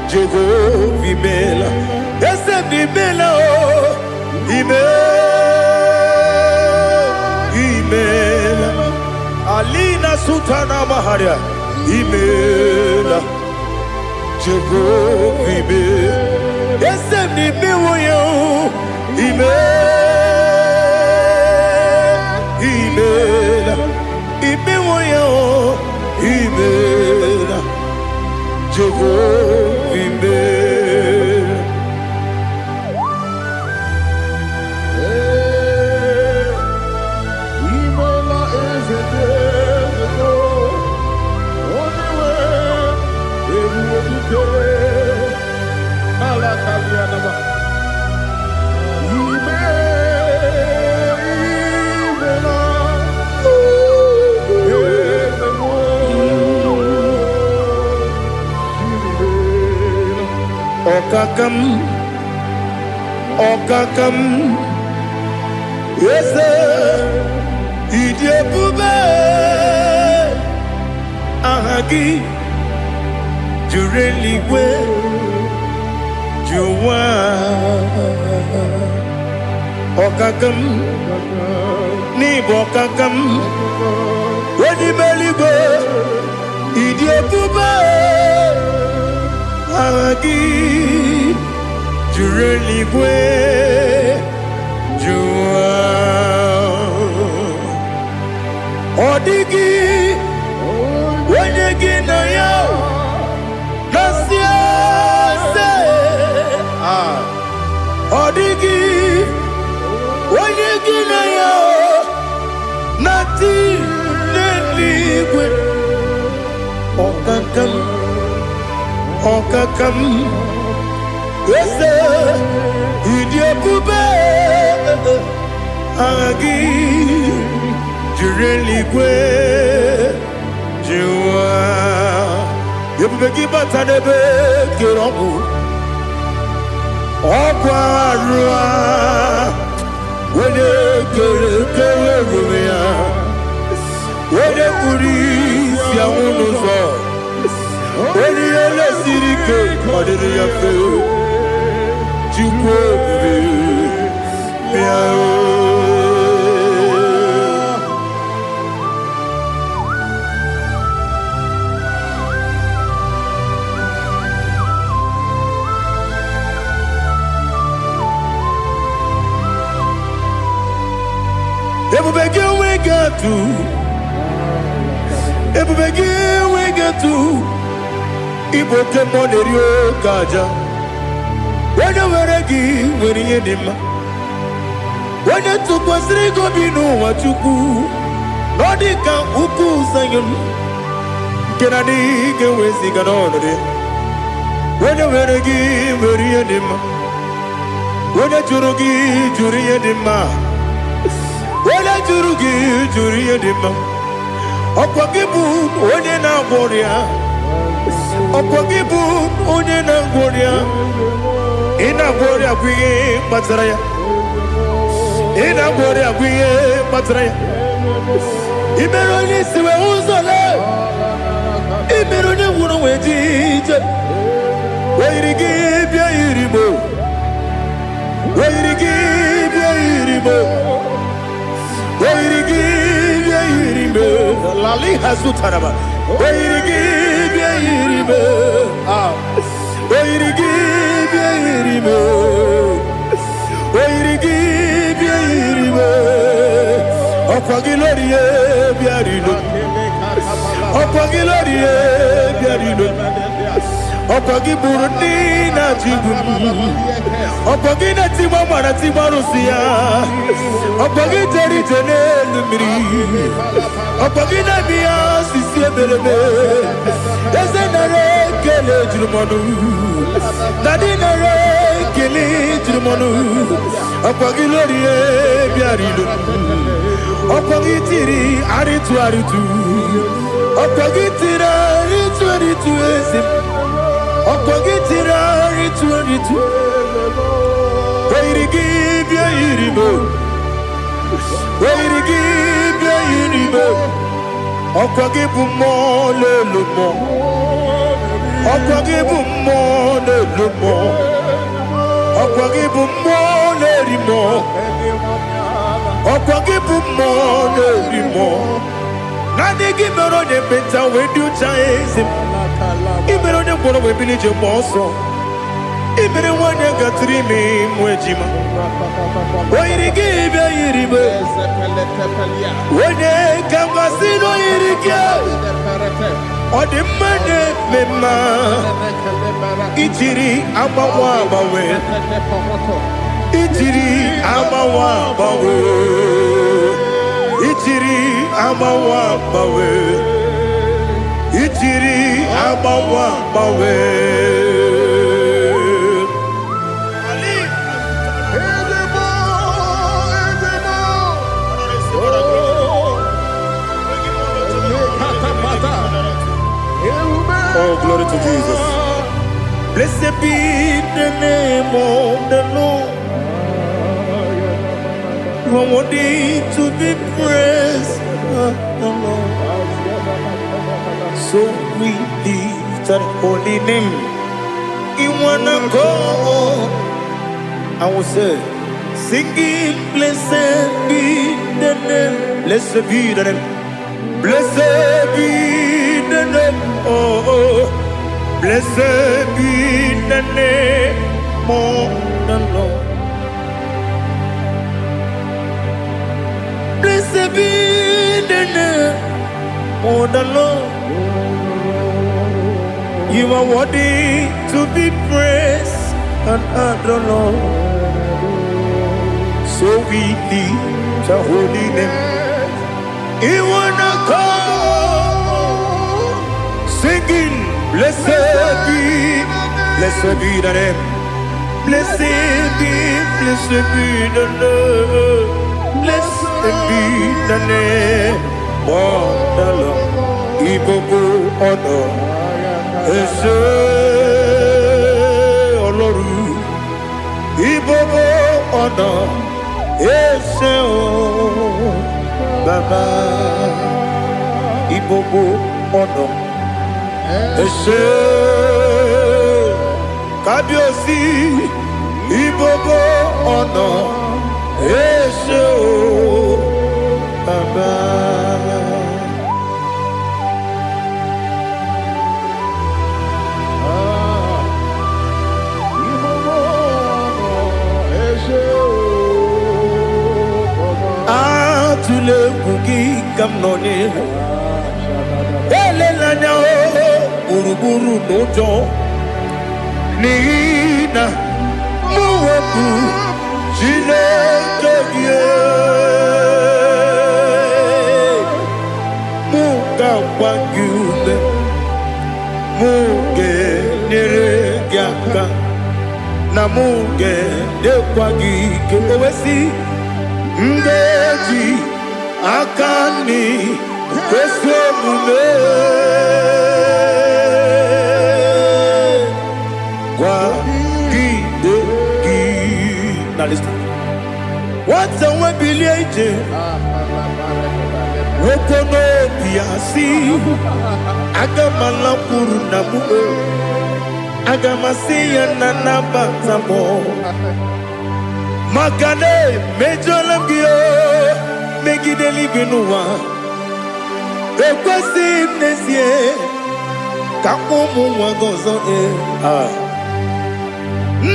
Jehovah, Imela, yes, Imela, Imela, Alina Sutana Maharia, Imela, Jehovah, Imela. Yes, I'm the Miwoyo. Email. Imewoyo. Email. Jehovah. Email. Ebola is a days ago. Only way we will be Okakam, yes, Idiabube, Ahagi, Jureli well. Juwa Okakam Ni bokakam Wadi meligo Idiabube Hagi Jureligwe Juwa Odigi Wenyegi na yao Nasia Odigi Wenyegi na yao Nati Neligwe Okakam Okakam Wese Idiabube Agi Jureligwe Juwa Yebubeki Batanebe Kirobu Okwarua Wede Kere Rumia Wede Kuri Siamunuzo Wede Ele Sirike Kodiri Yafe Chukwe Miao Ebubege we get to Ebubege we get to Ibo Kemonerio Kaja When you were a gee, when you did when you took was Rigo Bino, what you do Nodika Uku Sayon Kenadi Gaways the Ganone When you were a gee, when you did Onye jụrụ gị jụrụ ihe dị mma. Onye jụrụ gị jụrụ ihe dị mma. Ọkwa gị bụ onye na-agwọ ọrịa. Ọkwa gị bụ onye na-agwọ ọrịa. Ị na-agwọ ọrịa bụ ihe kpatara ya. Ị na-agwọ ọrịa bụ ihe kpatara ya. Ị mere onye isi wee ụzọ lee. Ị mere onye nwụrụ wee dị ije. Oyiri gị bịa yiri mo. Oyiri gị bịa yiri mo. Oyiri gị bịa yiri mo. Lali hazutara ba. Oyiri gị bịa yiri mo. Oyiri gị bịa yiri mo. Oyiri gị bịa yiri mo. Ọkwa gị lórí ye bịa rilo. Ọkwa gị lórí ye bịa rilo. Ọkwa gị bụrụ ndị na-achịgbu m. Ọkwa gị na-etigba mara tigba arụsị ya. Ọkwa gị jere ije n'elu mmiri. Ọkwa gị na-eme ya osisi emereme. Eze nara ekele juru m ọnụ. Dadi nara ekele juru m ọnụ. Ọkwa gị lórí ye bịa rilo. Ọkwa gị tiri arịtụ arịtụ. Ọkwa gị tiri arịtụ arịtụ eze m. Ọkwa gị tiri arịtụ arịtụ. Oyiri gị bịa yiri mo. Oyiri gị bịa yiri mo. Ọkwa gị bụ mmụọ n'elu mmụọ. Ọkwa gị bụ mmụọ n'elu mmụọ. Ọkwa gị bụ mmụọ n'eri mmụọ. Ọkwa gị bụ mmụọ n'eri mmụọ. Naanị gị mere onye ekpenta wee dị ụcha eze m. Ị mere onye mkpọrọ wee bili ije gbaa ọsọ. Ị mere nwanyị gatụrụ ime mụ ejima. Oyiri gị bịa yiri mo. Onye ka mmasị n'oyiri gị. Ọ dị mma na-eme mma. Ijiri agbanwe agbanwe. Ijiri agbanwe agbanwe. Ijiri agbanwe agbanwe. Ijiri agbanwe agbanwe. Oh, glory to Jesus. Blessed be the name of the Lord. You are worthy to be praised, the Lord. So we lift that holy name. You wanna go? I will say, singing, blessed be the name. Blessed be the name. Blessed be the name. Oh, blessed be the name of the Lord. Blessed be the name of the Lord. You are worthy to be praised and adored, Lord. So we lift the holy name. You wanna come singing, blessed be the name. Blessed be the Lord. Blessed be the name of the Lord. Igbo honor. Ese Oloru. Igbo honor. Ese Baba. Igbo honor. Ese Kabiosi. Igbo honor. Ese Baba. Atule kuki kamnoni. Elelanya buruburu nojo. Nina muwebu Chineke muga wangume muge nere gyaka na muge dekwagi kewesi ngeji akani kwesomume kwa gidegi. Now listen. What's a webiliate? Wokono piasi agamala namu agamasiya nanabatamo makane mejolamgio megideli benua ekwesi nesie kakomu wagozo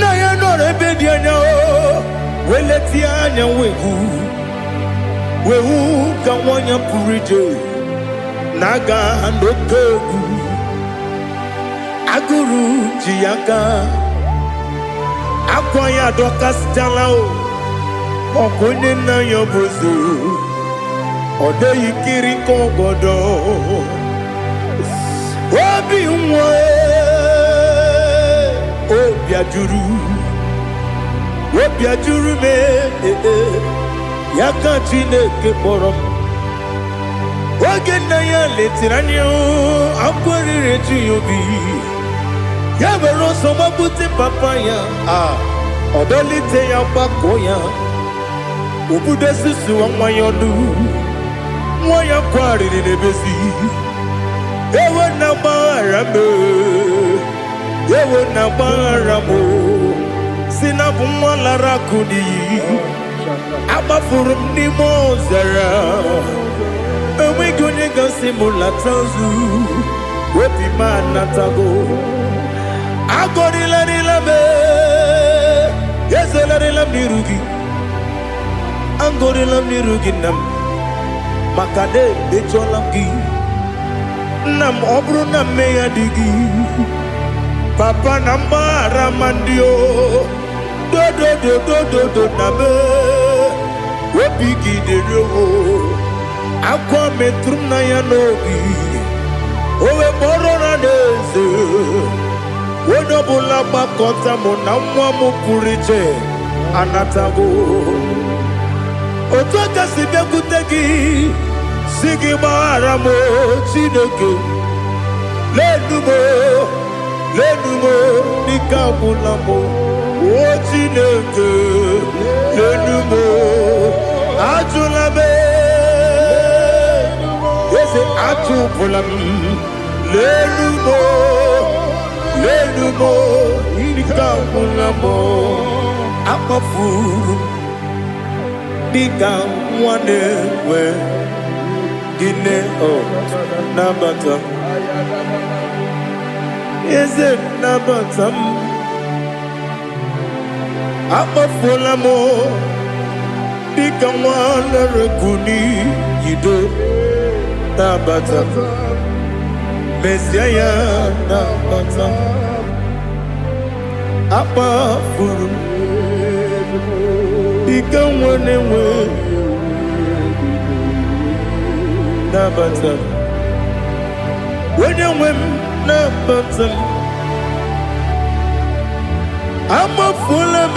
na ya nore bedianya weleti anya wehu kawanya purije naga ndokogu aguru jiyaka akwanya dokas jalao okonye na yobozo odo yikiri kogodo obi nwa obi ajuru me yaka Chineke kpọrọ m oge nna ya letiri anya akwarịrị ji ya obi ya were ọsọ gbapute papa ya ọdọlite ya gbakọ ya obodo susuwa nwa ya ọnụ nwa ya kwarịrị n'ebezi ewe na gbaghara m ewe na gbaghara m si na bụ nwa lara akụ n'iyi agbafuru m n'ime ọzara enweghị onye gasị m lata nzu obi m anatago agọrịlarịla m ezelarịla m n'iru gị agọrịla m n'iru gị nna m maka na emechọla m gị nna m ọ bụrụ na mmehie dị gị papa na mgbaghara ma ndị o dodododododo na me obi gị dere o akwa metụrụ na ya n'obi owe kpọrọ na n'eze onye ọbụla gbakọta mụ na nwa m pụrụ iche anatago otu aka si bịakwute gị si gị gbaghara m Chineke lenumo dịka agwụla m o Chineke lenumo ajụla m eze atụpụla m lenumo dịka agwụla m akpafuru dịka nwa na-enwe gịnị nabata eze nabata m akpafuola m dịka nwa na-erekwu n'iyido nabata mezie ya nabata akpafuru dịka nwa na-enwe nabata onye nwe m nabata m amafuola m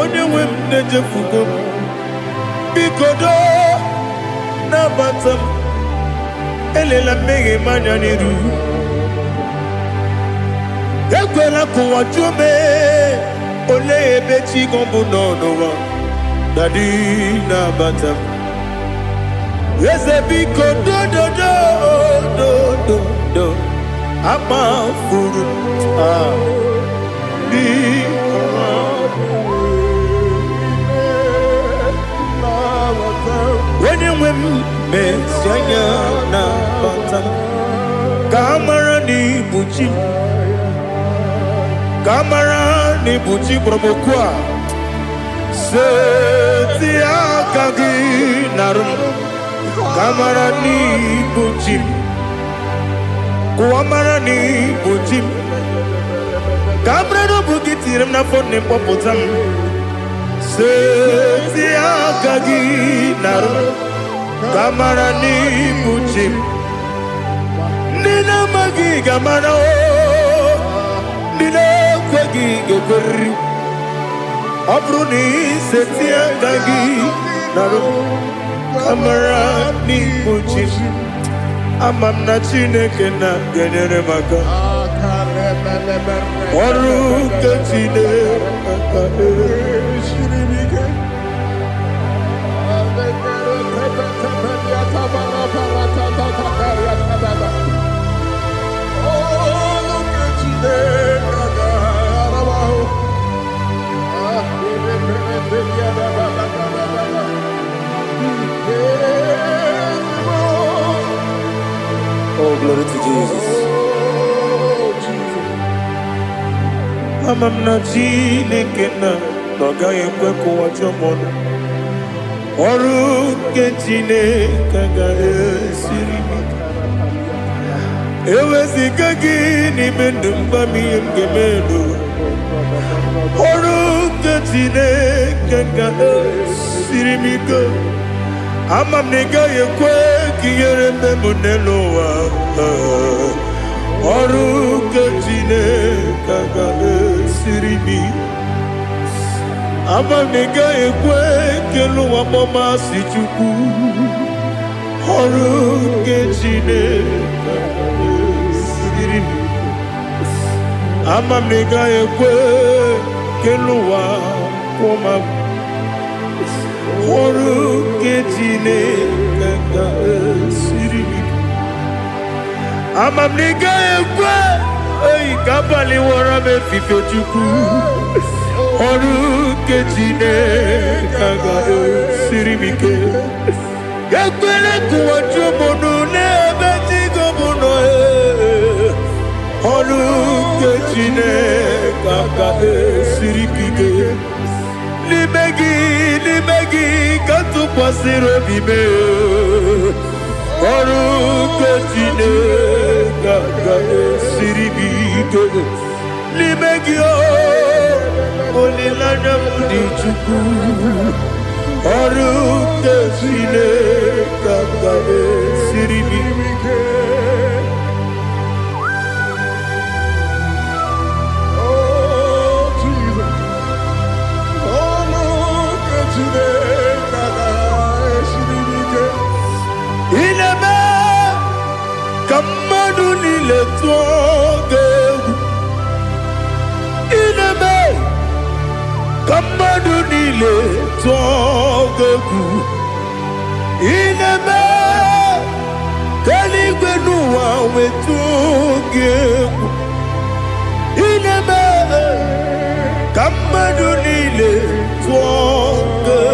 onye nwe m na-ejefugo m biko do nabata m elela mmehie m anya n'iru ekwela ka ụwa jụọ m olee ebe chi gọ bụ n'ụwa dadi nabata m eze biko do amafuru onye nwe m mesi anya na bata ka amara n'ibu chi ka amara n'ibu chi kpọrọmokwu a seti aka gị narụ ka amara n'ibu chi kuamara n'ibu chi ka amara n'obu gị tiri m n'afọ na mkpọpụta m seti aka gị narụ ka amara n'ibu chi ndị na-amaghị ga-amara ndị na-ekweghị ga-ekweriri Abruni setia gagi naro kamera ni kuchim amam na chineke na genyere maka oru ketine Oh, glory to Jesus. Amam na chineke na noga ekwe kuwa chomono oru ketine kaga esiri ewezika gị n'ime ndụ mgbami ngemelu ọrụ nke Chineke ga esiri m ike ama m na ị gaghị ekwe ka ihere mmemme n'elu ụwa ọrụ nke Chineke ga esiri m ike ama m na ị gaghị ekwe ka elu ụwa gbamasị Chukwu ọrụ nke Chineke ama m na ị gaghị ekwe ka elu ụwa kwụma ọrụ nke Chineke ga-esiri m ama m na ị gaghị ekwe ka abalị wara m efife Chukwu ọrụ nke Chineke ga-esiri m ike ekwere ka ụwa jụọ m ọnụ n'ebe Chigo m nọ ọrụ nke Chineke ga-esiri gị ike n'ime gị ka tụkwasịrị obi m ọrụ nke Chineke ga-esiri gị ike n'ime gị olileanya m dị Chukwu ọrụ nke Chineke ga-esiri gị ike. Ineme kamadu nile tuogegu Ineme kamadu nile tuogegu Ineme kaligwe nuwa wetuogegu Ineme kamadu nile tuogegu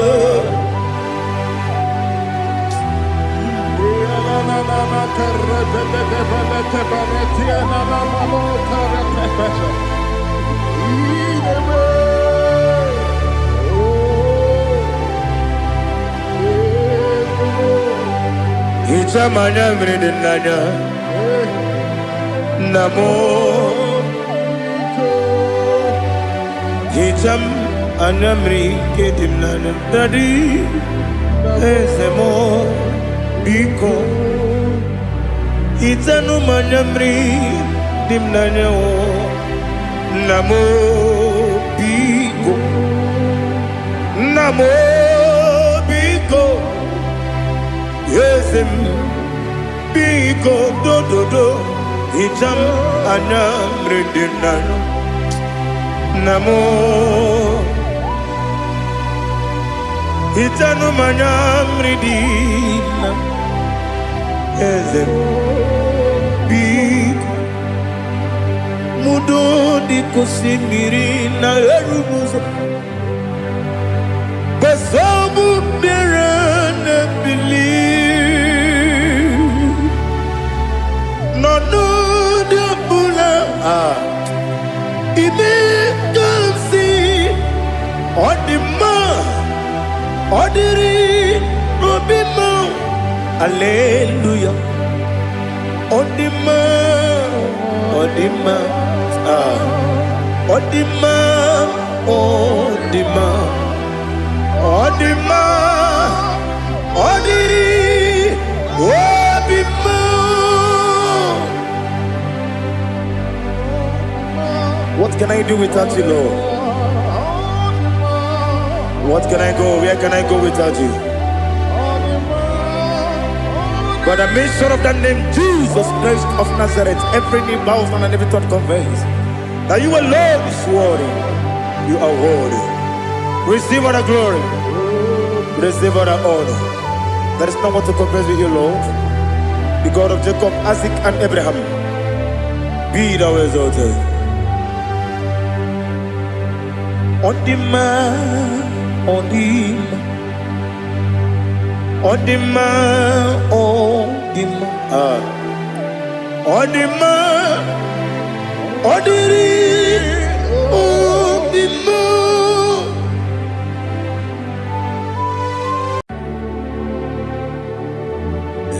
Ichamanya mridinanya Namo Icham anyamri kedimnanya Dadi Ezemo Biko Itanu manyamri dimnanya o Namo Biko Namo Biko Yesem Biko do do do Icham anyamri dimnanya Namo Itanu manyamri dimnanya Yesem Biko Mudo di kusimiri na erumuzo Basabu birane believe No de bula Ibe kansi Odima Odiri Obima Alleluia Odima Odima Odima Odima Odima Odiri Obima. What can I do without you, Lord? What can I go? Where can I go without you? By the mention of that name, Jesus Christ of Nazareth, every knee bows down and every tongue confesses that you alone is worthy. You are worthy. Receive all the glory. Receive all the honor. There is no one to compare with you, Lord. The God of Jacob, Isaac, and Abraham. Be thou exalted. On the man, on the man. On the man, on the man, on the man, on the man.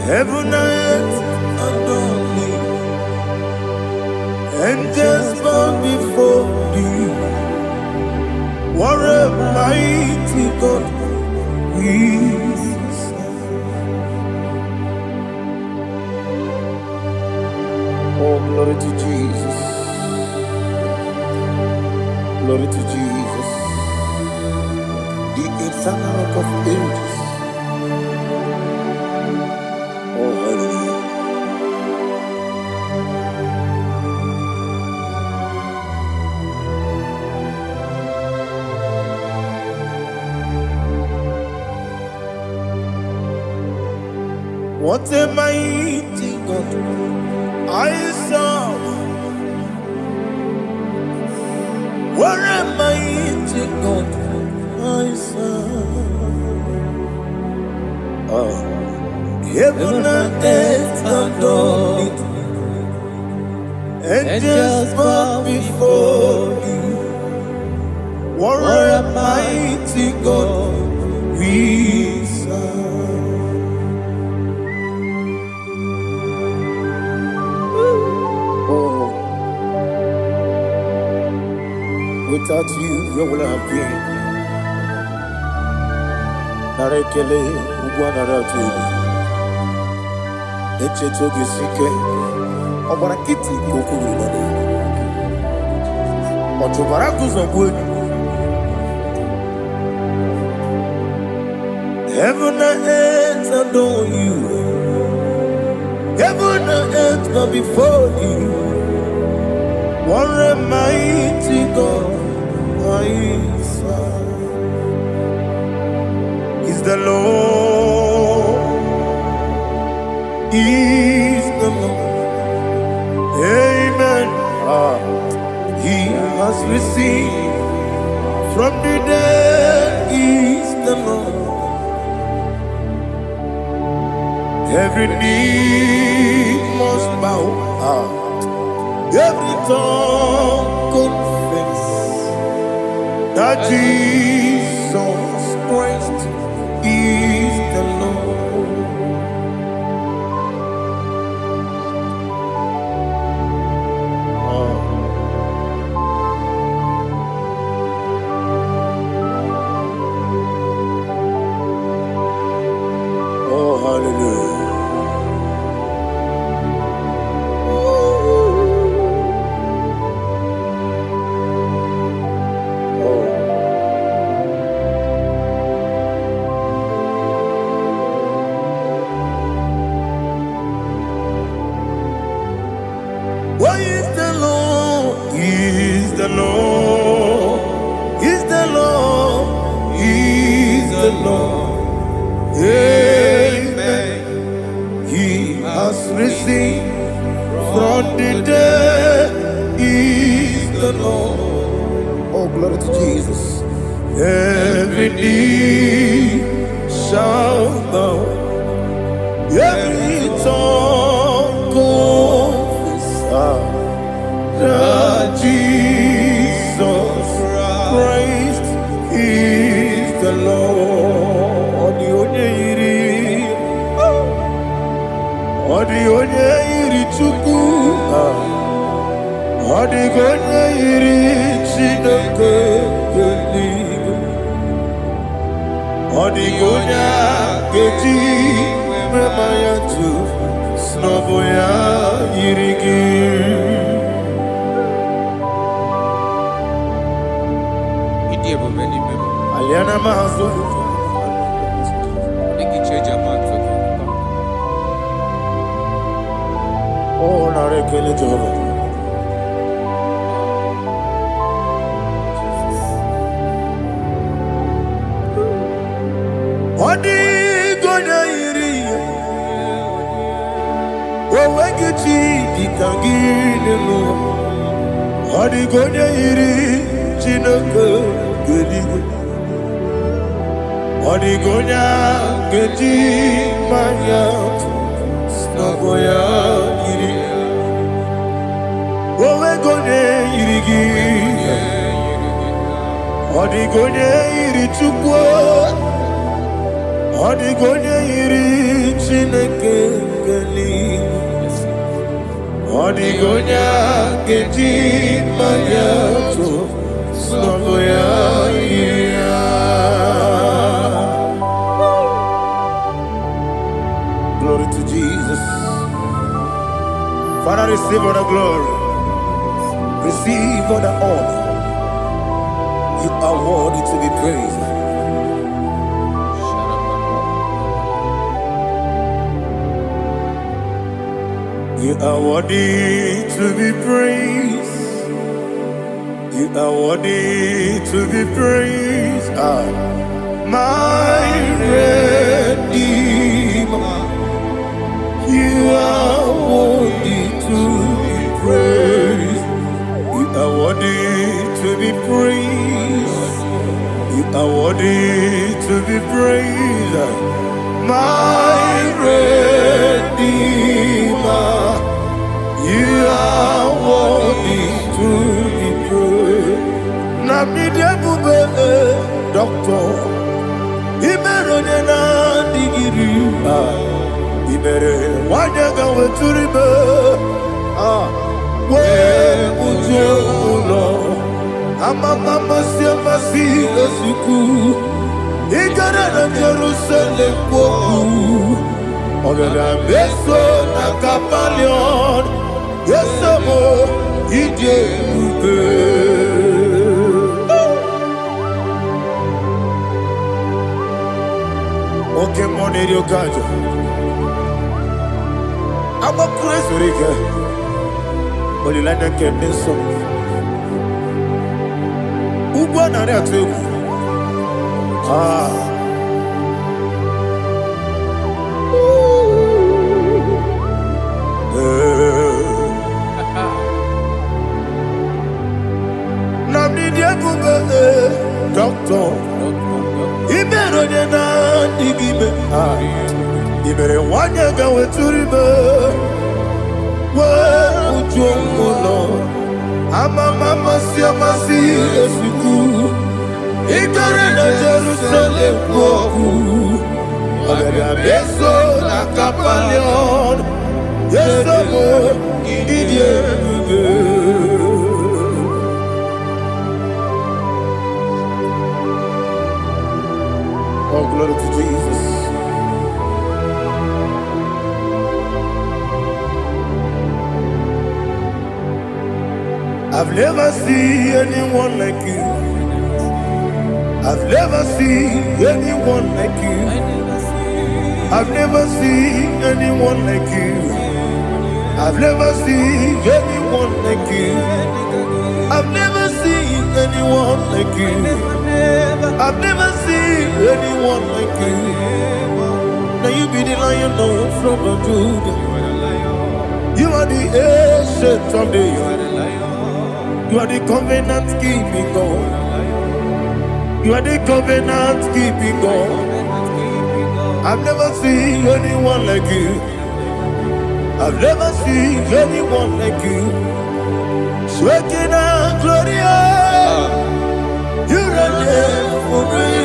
Heaven and earth adore me, angels bow before thee. What a mighty God we. Oh, glory to Jesus. Glory to Jesus. The eternal rock of ages. Oh, hallelujah. What a mighty God I saw. What a mighty God I saw. Oh, heaven and earth adore it. Angels bow before you. What a mighty God we serve. Without you, where will I have been? Narekele, Ugwanaratu, Echetoge Sike, Obarakiti, Kokuru, Otobarakus of wood. Heaven and earth adore you. Heaven and earth go before you. What a mighty God I serve. Is the Lord, is the Lord. Amen. He has received from the dead, is the Lord. Every knee must bow. Every tongue confess that Jesus Christ is the Lord. Oh, hallelujah. Why is the Lord? He is the Lord. He's the Lord. He's the Lord. Amen. He has risen from the dead. He's the Lord. Oh, glory to Jesus. Every knee shall bow. Every tongue confess that Jesus Christ is the Lord. Odi onye iri Chukwu, odi onye iri Chineke eluigwe, odi onye ga-eji mema ya tu n'ọbụ ya yiri gị. I Yana Maso. Oh, Narekele Jehovah. Odi gonya iri, wawegiti dikangile mo. Odi gonya iri, chineke geligo. Odi gonya geti manya, snagoya iri. Wawegonya irigi, odi gonya iri chukwo. Odigonya iri chineke geli, odigonya geti mayato snagoya ira. Glory to Jesus. Father, receive all the glory, receive all the honor. You are worthy to be praised. You are worthy to be praised. You are worthy to be praised. My Redeemer. You are worthy to be praised. You are worthy to be praised. You are worthy to be praised. My Redeemer. You are worthy to be praised. Namide bube doctor. Ibere na digiri. Ibere wanyaga weturibe. We ujo ulo. Amama masi esuku. Igara na Jerusalem woku. Ogada beso na kapalion. Yes, amo ide ube. Okay, money dio kajo. I'm a crazy rika. Only like that can be so. Ugo na rea tegu. Doctor, Ibero na digibe. Ibere wanyaga weturibe. We ujongono. Amama masi esuku. Igare na Jerusalem woku. Ogada beso na kapalion. Yesomo idie buge. Oh, glory to Jesus. I've never seen anyone like you. I've never seen anyone like you. I've never seen anyone like you. I've never seen anyone like you. I've never seen anyone like you. I've never seen anyone like you. Now you be the lion from the Judah. You are the ancient of days. You are the covenant keeping God. You are the covenant keeping God. I've never seen anyone like you. I've never seen anyone like you. Shaking and glorious. You reign forever.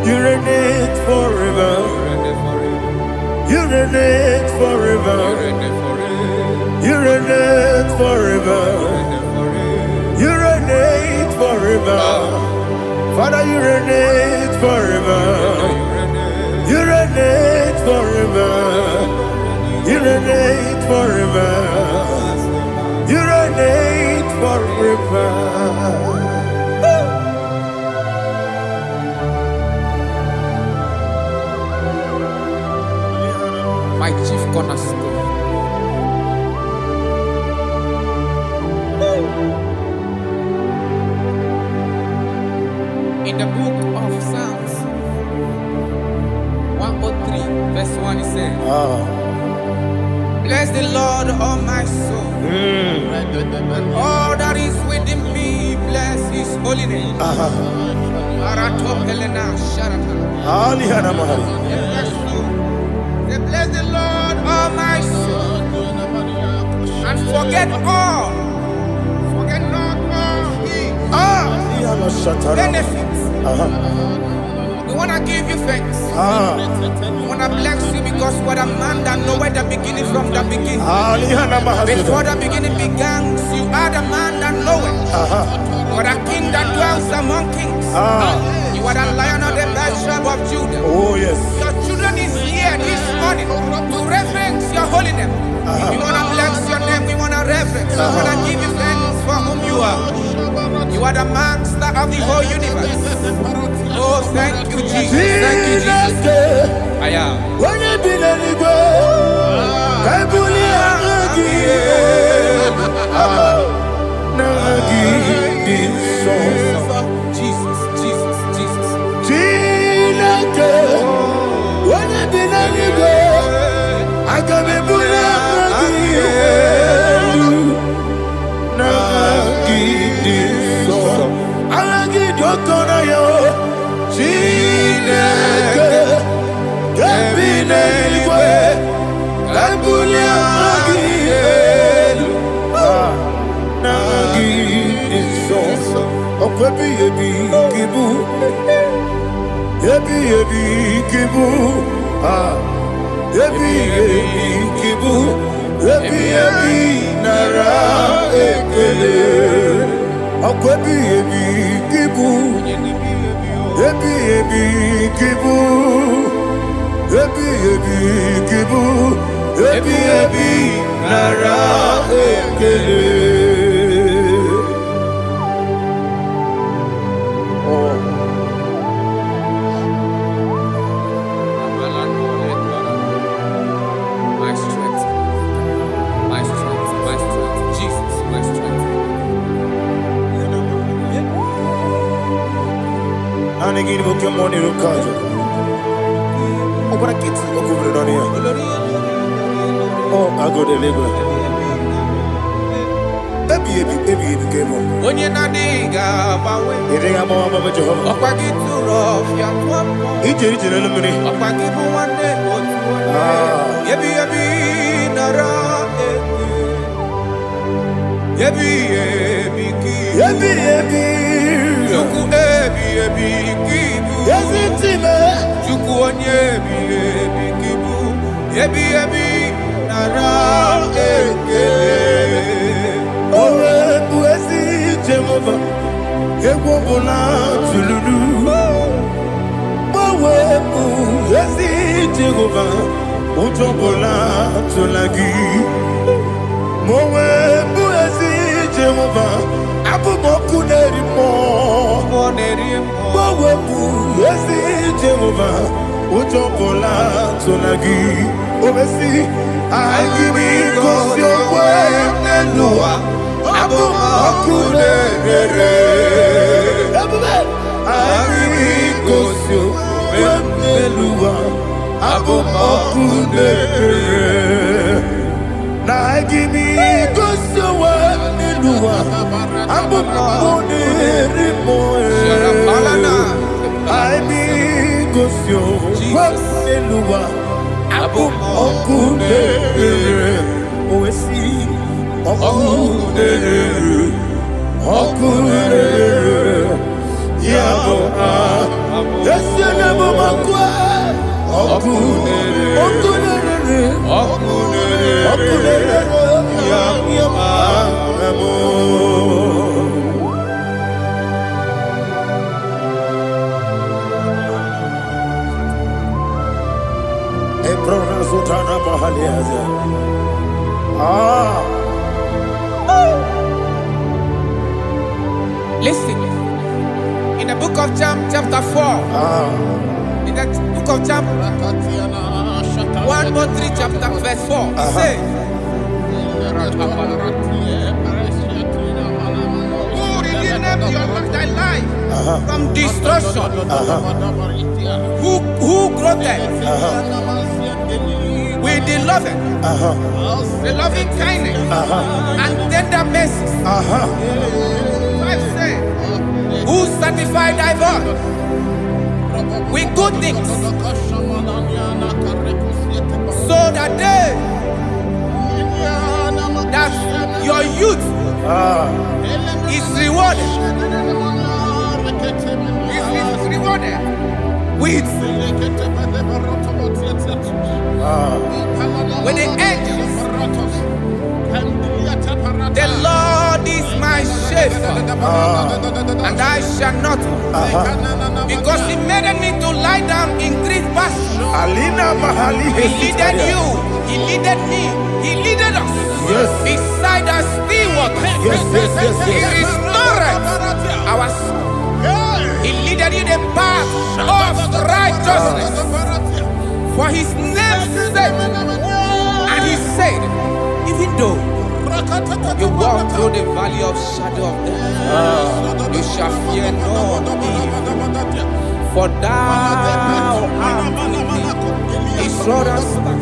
You reign forever. You reign forever. You reign forever. You reign forever. Father, you reign forever. You reign forever. You reign forever. You reign forever. my chief cornerstone. In the book of Psalms 103, verse 1, it says, bless the Lord, all my soul, and all that is within me, bless his holy name. Bless the Lord, all my soul, and forget not all his benefits. We want to give you thanks. We want to bless you because what a man that knoweth the beginning from the beginning. Before the beginning began, you are the man that knoweth. You are the king that dwells among kings. You are the lion of the tribe of Judah. Oh yes. Your children is here this morning to reverence your holiness. We want to bless your name. We want to reverence. We want to give you thanks for whom you are. You are the master of the whole universe. Oh, thank you, Jesus. Thank you, Jesus. I am. Jesus, Jesus, Jesus. My strength, my strength, my strength, Jesus, my strength. Oh, I go to Lagos. When you're not digging, You think I'm on my job? up I get too rough, you're He did it in a minute. up I give you one day, go to one day. Yebi, nara, yebi, Juku, kibu. Yes, it's him. Juku, kibu. Yebi, nara, Oh, Buesi, Jehovah. Equobola, Tululu. Oh, Buesi, Jehovah. Utobola, Tulagi. Moe, Buesi, Jehovah. Abu Boku Nerimo. Moe, Buesi, Jehovah. Utobola, Tulagi. Obesi, I give me cause your way, Nelua. Abu Makule, I give me cause your way, Nelua. Abu Makule, I give me cause your way, Nelua. Abu Makule, I be cause your way, Nelua. Abu Okune, Oesi, Okune, Yabo, Yasenabo Makwa, Okune, Listen, in the book of Psalm chapter 4, in the book of Psalm 1 or 3 chapter verse 4. He said, who redeemed thy life from destruction? Who groweth with the loving, the loving kindness and tender mercies? 5 say, who sanctified thy body with good things, so that your youth is rewarded. Is rewarded with the angels. The Lord is my shepherd, and I shall not want, because He made me to lie down in green pastures. He leaded you, He leaded me, He leaded us beside the still waters. He restored our soul. He leaded you the path of righteousness for His name's sake. And He said, even though you walk through the valley of shadow of death, you shall fear no evil, for thou art with me. His rod and staff,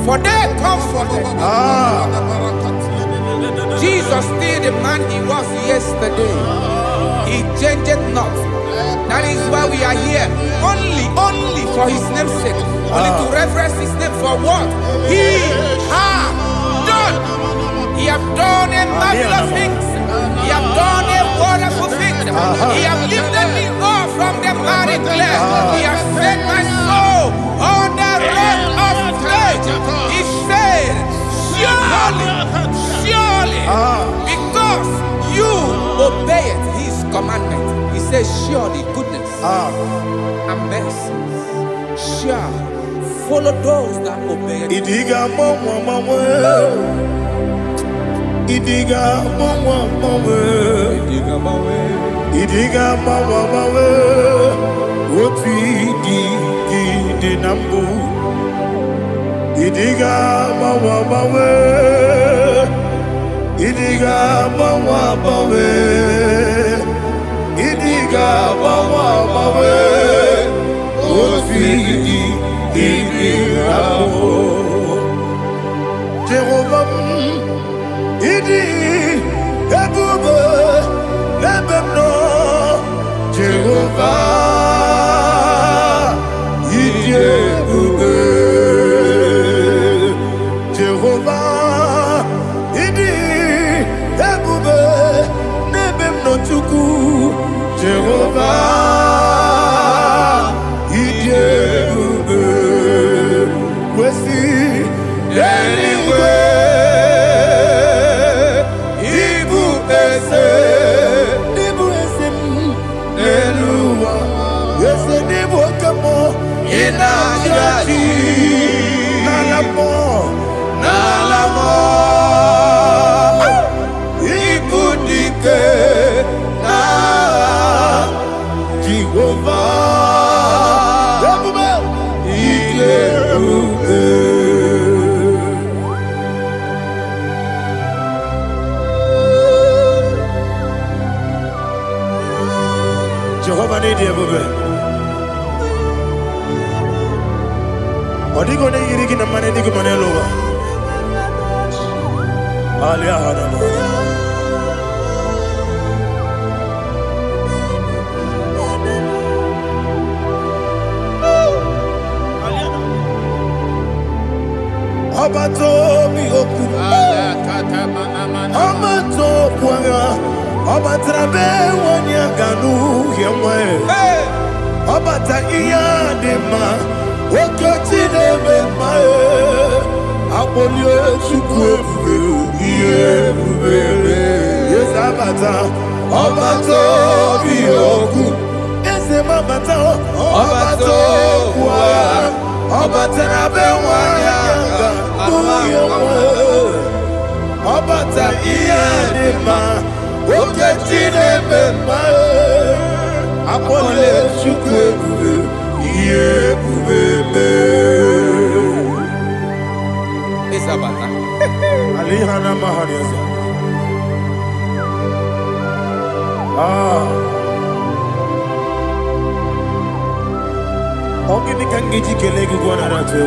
for they comforted. Jesus still the man He was yesterday. He changed not. That is why we are here. Only for His name's sake. Only to reverence His name for what He has done. He has done a marvelous things. He has done a wonderful thing. He has lifted me up from the miry clay. He has set my soul on the rock of faith. He said, surely, because you obeyed His commandment. He says, surely goodness and mercy shall follow those that obey it. Idiga mawe Oti di nambu Idiga mawe Idiga mawe Idiga mawe Oti di nambu Jehovah Idi ebube lebemno Jehovah Idi ebube Jehovah Idi ebube lebemno tuku Jehovah Idi ebube wesi anyway Nalamo Ibudike na Jehovah Jehovah need you. Odigo ne yiriki na mane digo mane lowa. Alia hana. Abato mi oku. Abato kwanga. Abatrabe wanya ganu yemwe. Abata iya dema. Okoti nebe mae, abolio chukwu iye bubere. Yes abata, abato biyoku. Ese mabata, abato kwa, abata nabe wanyanga, uyemwe. Abata iye dema, okoti nebe mae, abolio chukwu iye bubere. Ogini kangeji kelegi gwana ratu.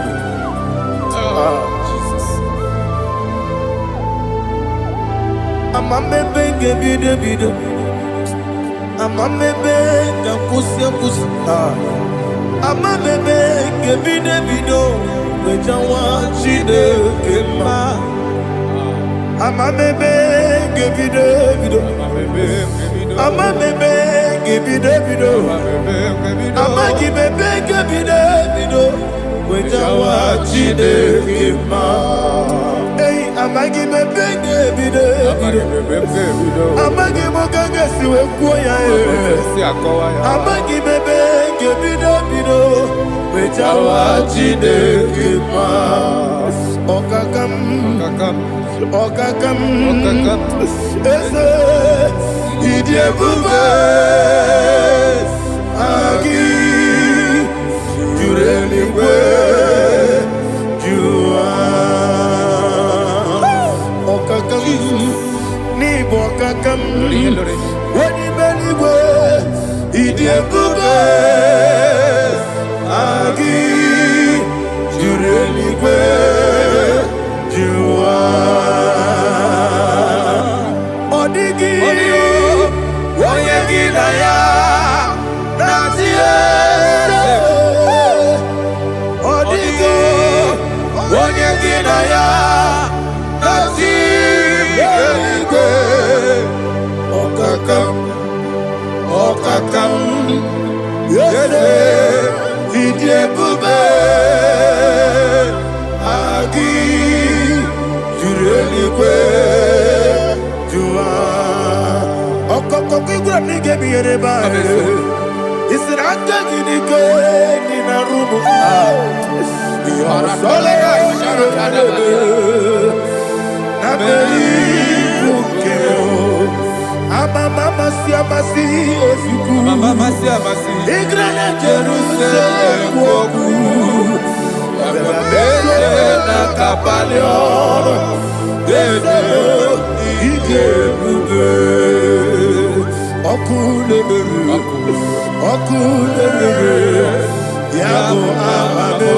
Jesus. Amamebe gebide bido. Amamebe gakusi. Amamebe gebide bido. Wejawa chide kema. Amamebe gebide bido. Amamebe gebide bido. Amagibebe gebide bido. Wejawa chide kema. Hey, amagibebe gebide bido. Amagimoga siwe kuya e. Amagibebe gebide bido. Wejawa chide kema. Okakam. Ese idiebube agi jureligwe jua okakam ni bokakam wani beligwe idiebube agi jureligwe jua odigi oyegi na ya natie odigi oyegi na ya natie okakam yese idiebube agi jureligwe jua okoko kigura nige biyere ba isiraka gidike nina rumu sole na beri ukeo mama siamasi osuku igrana Jerusalem woku bebe na kapaleon dede igebube okulere yabo amabo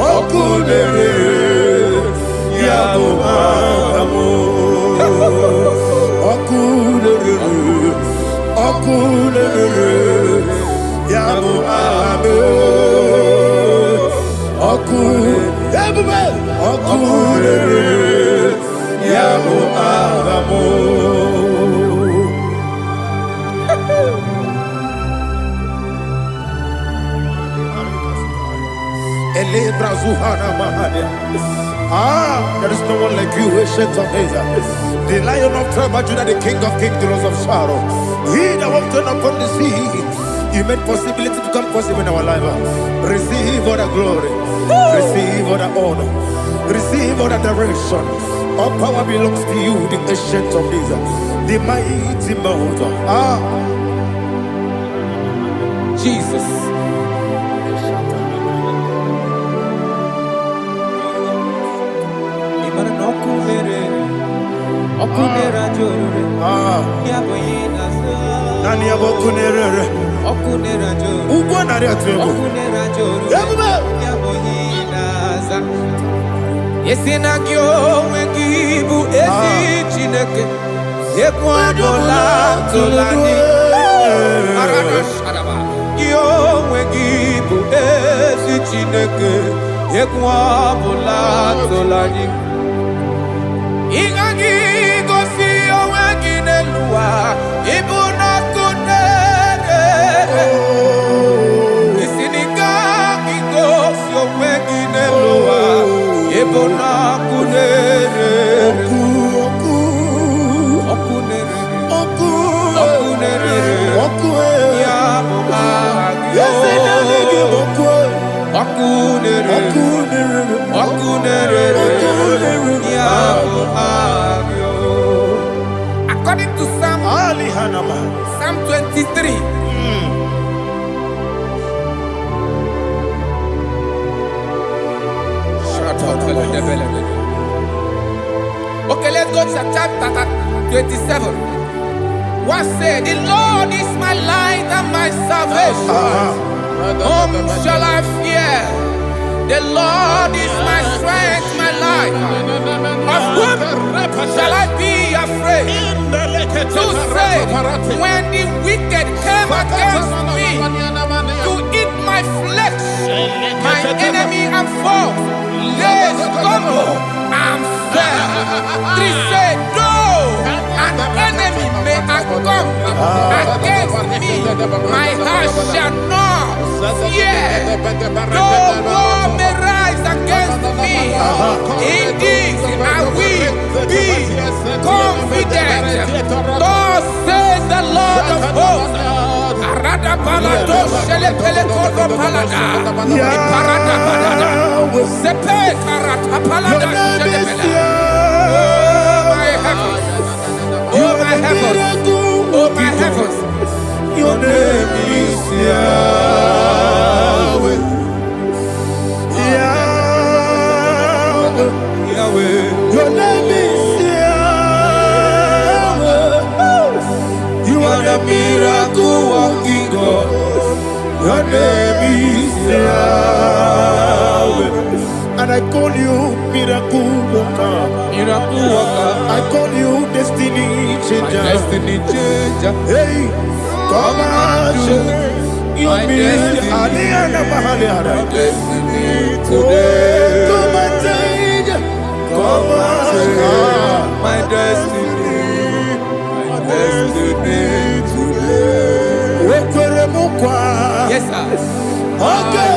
okulere yabo amabo okulere yabo amabo okulere yabo amabo. There is no one like you, ancient of days. The Lion of tribe of Judah, the King of kings, the Rose of Sharon. He that walked upon the sea. You made possibility to come possible in our life. Receive all the glory. Receive all the honor. Receive all the direction. All power belongs to you, the ancient of days, the mighty mountain. Jesus. Nani abokunere ugbo nari atwego Yesina kyo wengi bu ezi chineke Yekwa dola tolani Arana sharaba Kyo wengi bu ezi chineke Yekwa dola tolani Ingagi gosi owengi nelua Ibu na kunere Isinika gosi owengi nelua Ibu na kunere According to Psalm 23. Okay, let's go to chapter 27. What said? The Lord is my light and my salvation. Whom shall I fear? The Lord is my strength, my life. Of whom shall I be afraid? To say, when the wicked came against me to eat my flesh, my enemy and foe, they stumble and fell. Three said, though an enemy may have come against me, my heart shall not fear. Though war may rise against me, indeed I will be confident. Thus says the Lord of hosts. Arada balado shele pele kodo palada. Iparada balada. Sepe karata palada shele pele. Oh my heavens. Oh my heavens. Oh my heavens. Your name is Yahweh. Yahweh. Yahweh. Your name is Yahweh. You are the miracle working God. Your name is Yahweh. And I call you miracle worker. Miracle worker. I call you destiny changer. My destiny changer. Hey, come on, your destiny. My destiny today. Come on, change. Come on, my destiny. My destiny today. Yes, sir. Okay,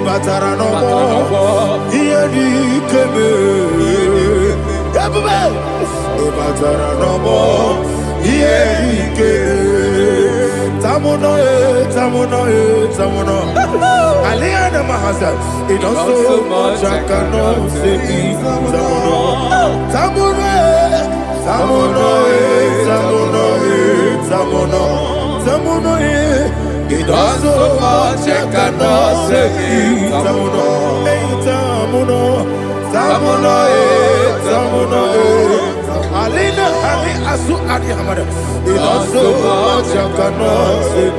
Batara no more. Here he came. Batara no more. Here he came. Tamuno, tamuno, tamuno. Aliana Mahasa. It also much I cannot say. Tamuno, tamuno, tamuno, tamuno, tamuno, tamuno. It also much I cannot say. Tamuno, tamuno, tamuno, tamuno. Alina, Ali, Asu, Adi Hamada. It also much I cannot say.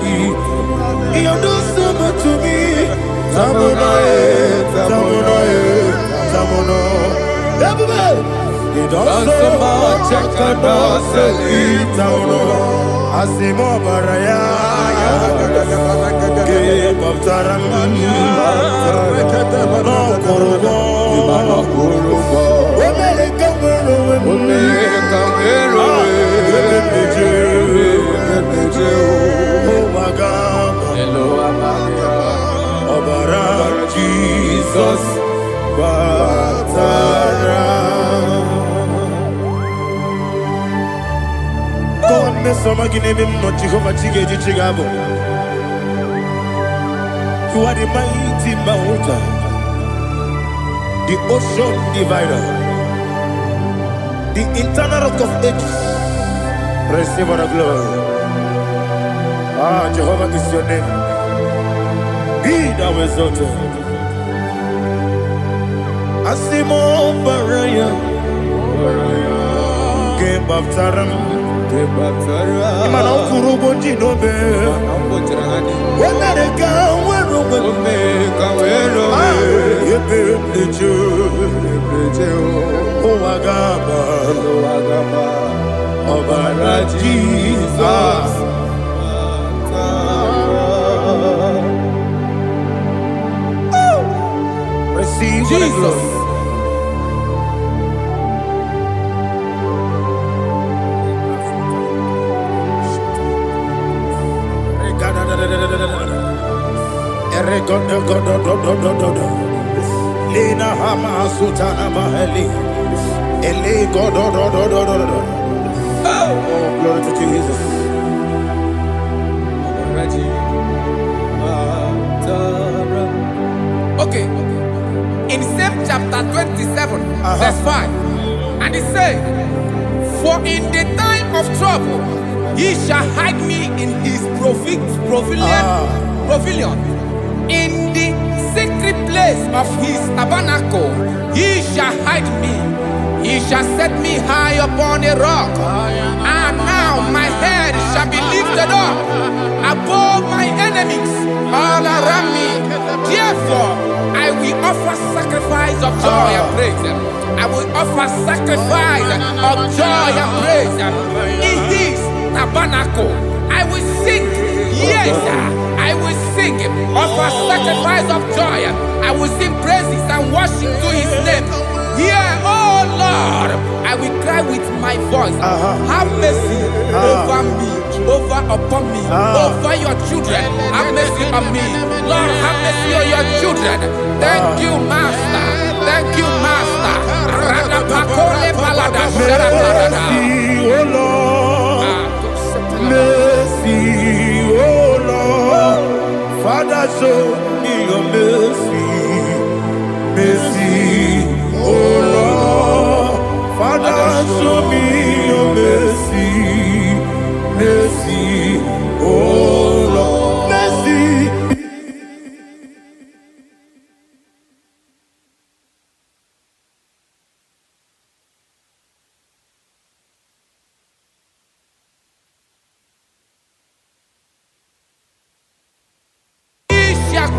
You do so much to me. Tamuno, tamuno, tamuno. It also much I cannot say. Tamuno, Asimo Baraya. Give up Taram, no Kurugo, Jesus, God, Miss Somaginevim, not Jehovah Chiggy Chigabo. You are the mighty mountain, the ocean divider, the internal rock of ages. Receive the glory. Ah, Jehovah is your name. Be thou exalted. Asimo Baraya, Game of Taram, Imano Kurubo Jinobe, when they come. Jesus. Receive Jesus. Elena Hama Sutana Maheli. Ele God. Oh, glory to Jesus. Okay. In same chapter 27, verse 5, and it says, "For in the time of trouble, he shall hide me in his pavilion. In the secret place of his tabernacle, he shall hide me. He shall set me high upon a rock. And now my head shall be lifted up above my enemies all around me. Therefore, I will offer sacrifice of joy and praise. I will offer sacrifice of joy and praise. In his tabernacle, I will sing. Yes, I will sing. Offer sacrifice of joy. I will sing praises and worship to his name. Here, oh Lord, I will cry with my voice. Have mercy over me, upon me, over your children. Have mercy on me. Lord, have mercy on your children. Thank you, Master. Thank you, Master. Mercy, oh Lord. Mercy, oh Lord. Father, show me your mercy. Mercy, oh Lord. Father, show me your mercy. Mercy, oh Lord. Mercy.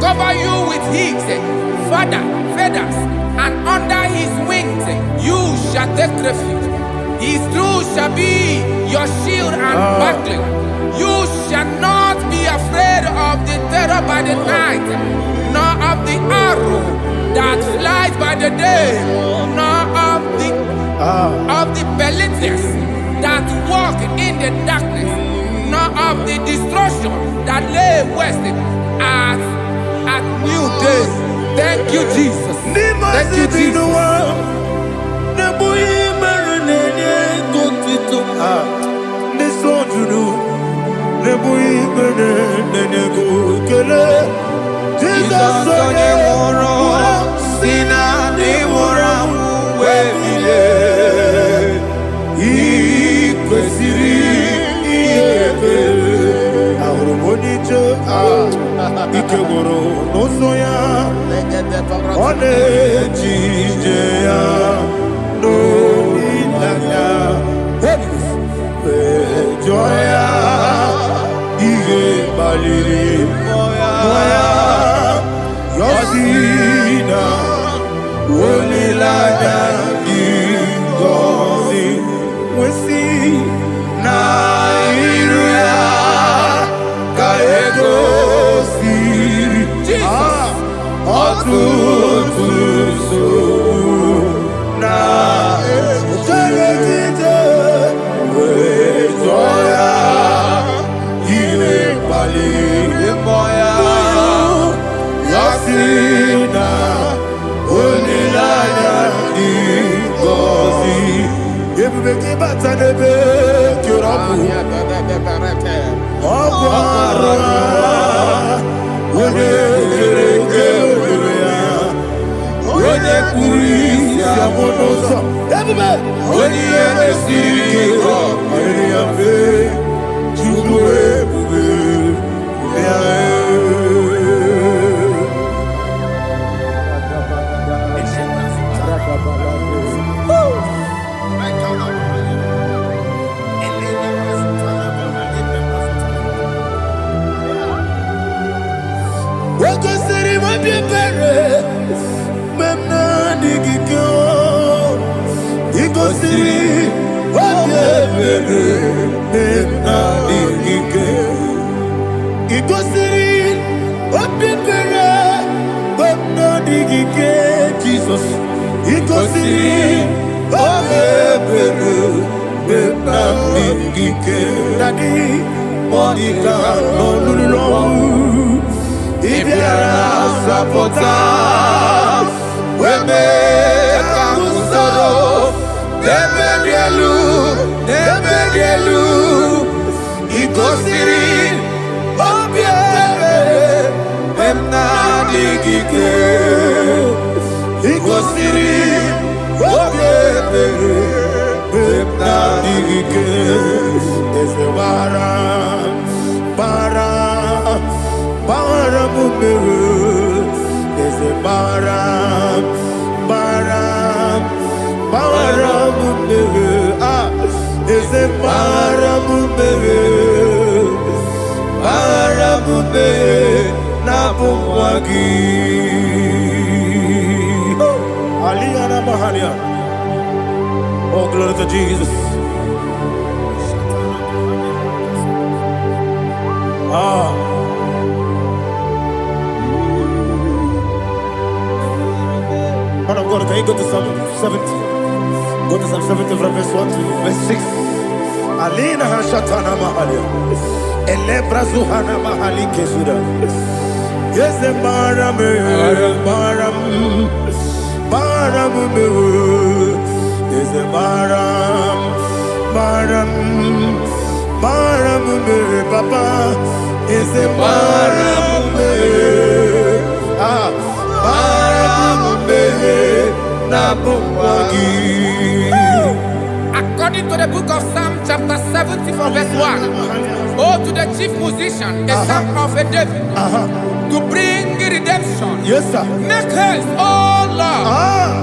Cover you with his feathers, and under his wings you shall take refuge. His truth shall be your shield and buckler. You shall not be afraid of the terror by the night, nor of the arrow that flies by the day, nor of the pestilence that walk in the darkness, nor of the destruction that lay waste at new day. Thank you, Jesus. Thank you, Jesus. Ikegoro nosoya one jijeya no ilanya joya ige baliri moya yosina olilanya ingozi wesi na iruya kaego Jesus, Weme Kangusoro, Nebedielu, Igosiri, Obiebe, Emnadigike, Igosiri, Obiebe, Emnadigike, Ezebara, Bara Mumere, Ezebara, Bara Mumere, Ezebara Mumere, Bara Mumere, Nabumwagi. Aliyana Mahalia. Oh, glory to Jesus. Man of God, can you go to Psalm 70? Go to Psalm 70 from verse 1 to verse 6. Alina Hashatana Mahalia. Elebra Zuhana Mahali Kesuda. Yes, the Baram. Yes, the Baram. Papa. Yes, the Baram. According to the book of Psalm chapter 70 from verse 1, oh, to the chief musician, a son of a David, to bring redemption. Yes, sir. Make haste, oh Lord,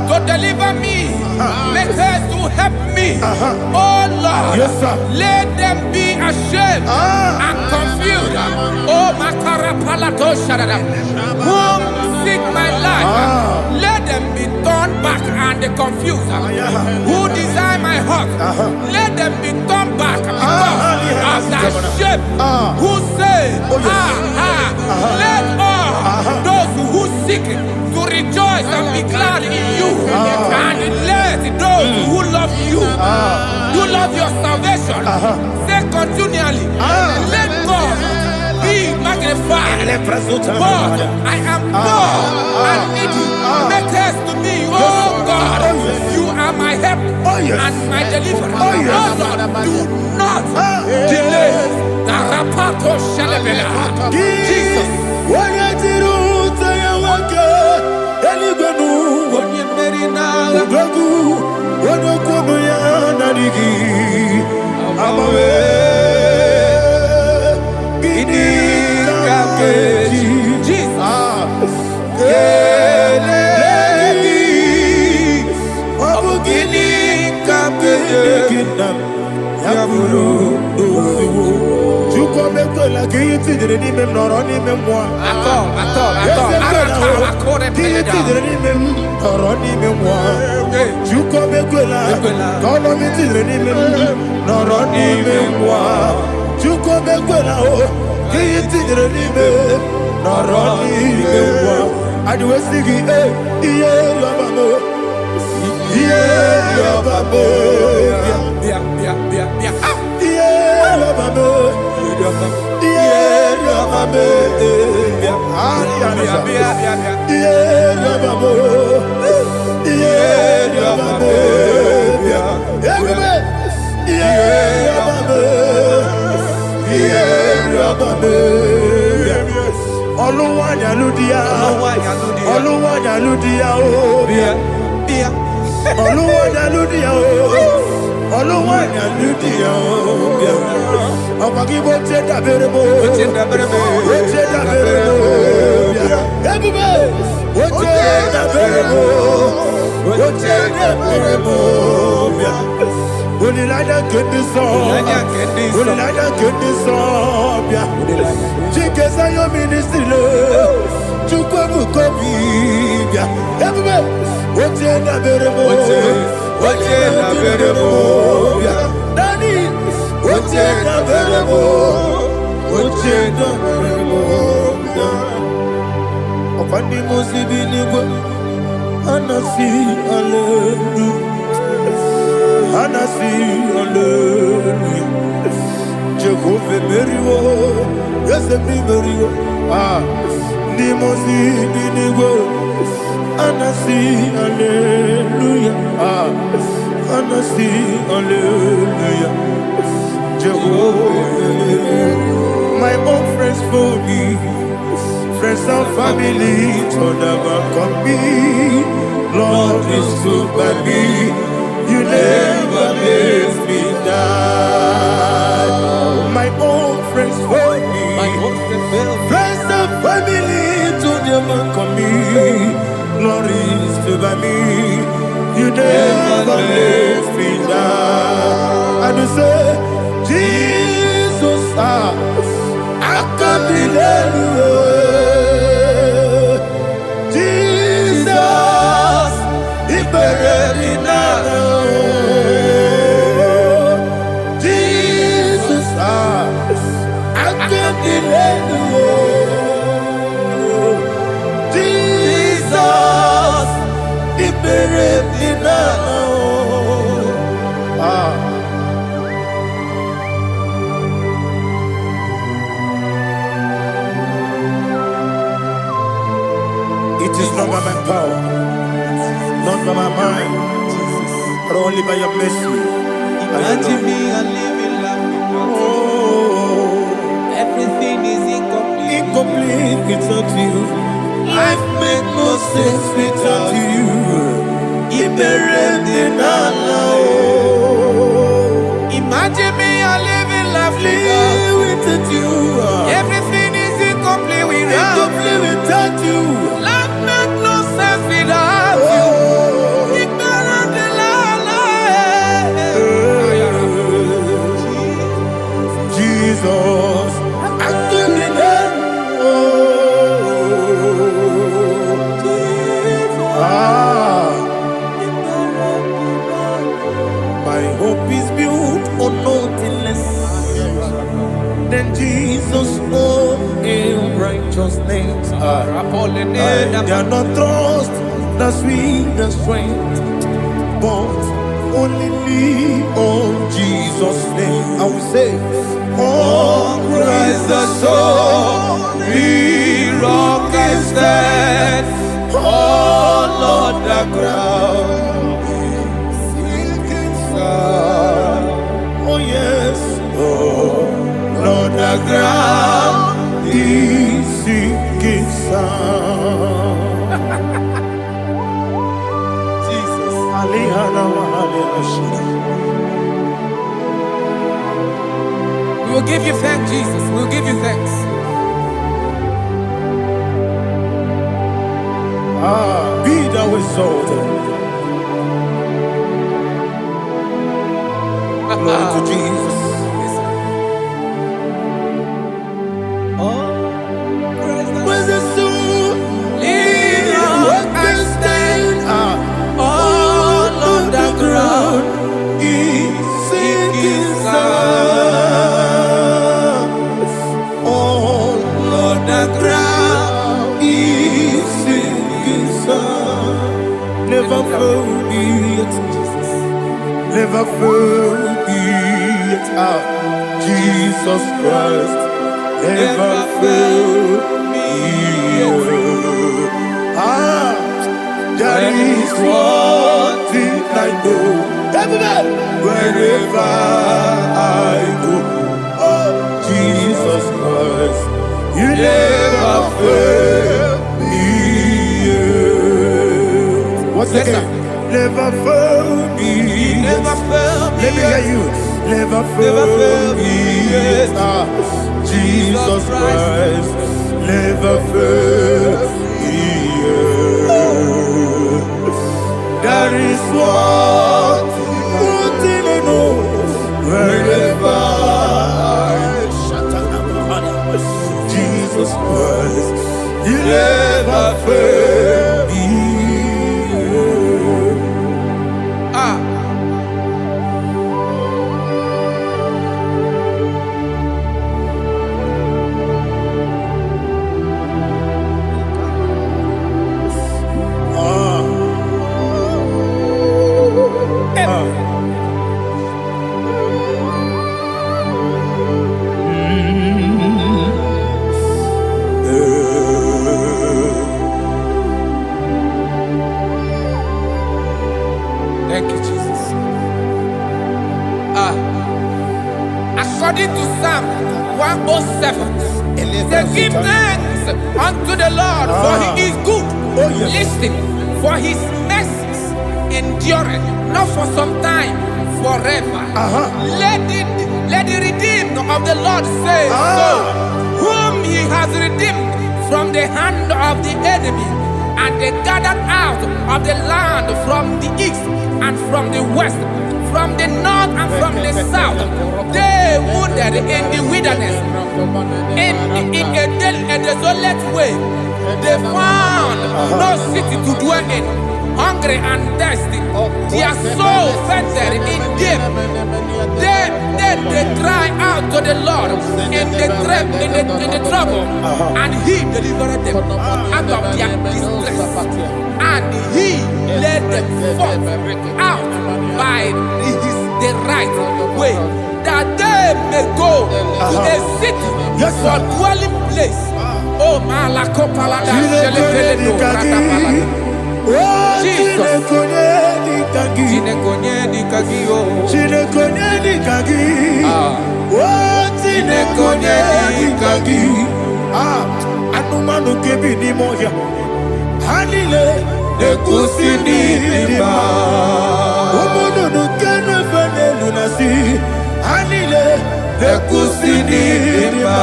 to deliver me. Make haste to help me. Oh Lord, yes, sir. Let them be ashamed and confused. Oh, Makara Palato Shadada, whom seek my life, let them be turned back and confused. Who desire my heart, let them be turned back because of that shape. Who say, let all those who seek to rejoice and be glad in you, and let those who love you, who love your salvation, say continually, let God be magnified. God, I am poor and needy. Make haste to me, oh God. You are my help and my deliverer. Oh Lord, do not delay. Jesus. Anasi, hallelujah. Anasi, hallelujah. Jehovah, my own friends for me, friends and family, told them come me. Lord is good by me, you never leave me die. My own friends for me, friends and family, told them come me. Lord is good by me, you never leave me die. And you say, Jesus, I can't believe you. Jesus, He buried in Jesus, I can't believe you. Jesus, He buried in It is not by my power, not by my mind, but only by your mercy. Imagine me a living life without you. Everything is incomplete. Incomplete without you. Life makes no sense without you. Imagine me a living life without you. Everything is incomplete without you. Life makes no sense without you. Jesus, I can't believe. My hope is built on nothing less than Jesus' own righteousness. I cannot trust the sweetest strength, but only lean on Jesus' name. I will say, on Christ the solid rock I stand. Oh Lord, the ground is sinking sand. Oh yes, oh Lord, the ground is sinking sand. Jesus, we will give you thanks, Jesus. We will give you thanks. Be thou exalted. Glory to Jesus. When the soul can stand, all on the ground is sinking sand. All on the ground is sinking sand. Never forget, never forget, Jesus Christ. Never fail me. That is one thing I know. Wherever I go, oh Jesus Christ, you never fail me. Once again, never fail me. Never fail me. Let me hear you. Never fail me. Jesus Christ, never fail me. That is one thing I know. Wherever I Jesus Christ, you never fail me. Thank you, Jesus. According to Psalm 107, they give thanks unto the Lord, for he is good. Listen, for his mercies endureth, not for some time, forever. Let the redeemed of the Lord say so, whom he has redeemed from the hand of the enemy, and they gathered out of the land from the east and from the west, from the north and from the south. They wandered in the wilderness, in a desolate way. They found no city to dwell in, hungry and thirsty. Their soul fainted in deep. Then they cry out to the Lord in the trouble, and he delivered them out of their distress. And he led them forth out by the right way, that they may go to a city for dwelling place. Oh, Malakopalada, Jesus. Anumanu kebi ni moya Hanile Nekusini nima Omono nukene fene lunasi Hanile Nekusini nima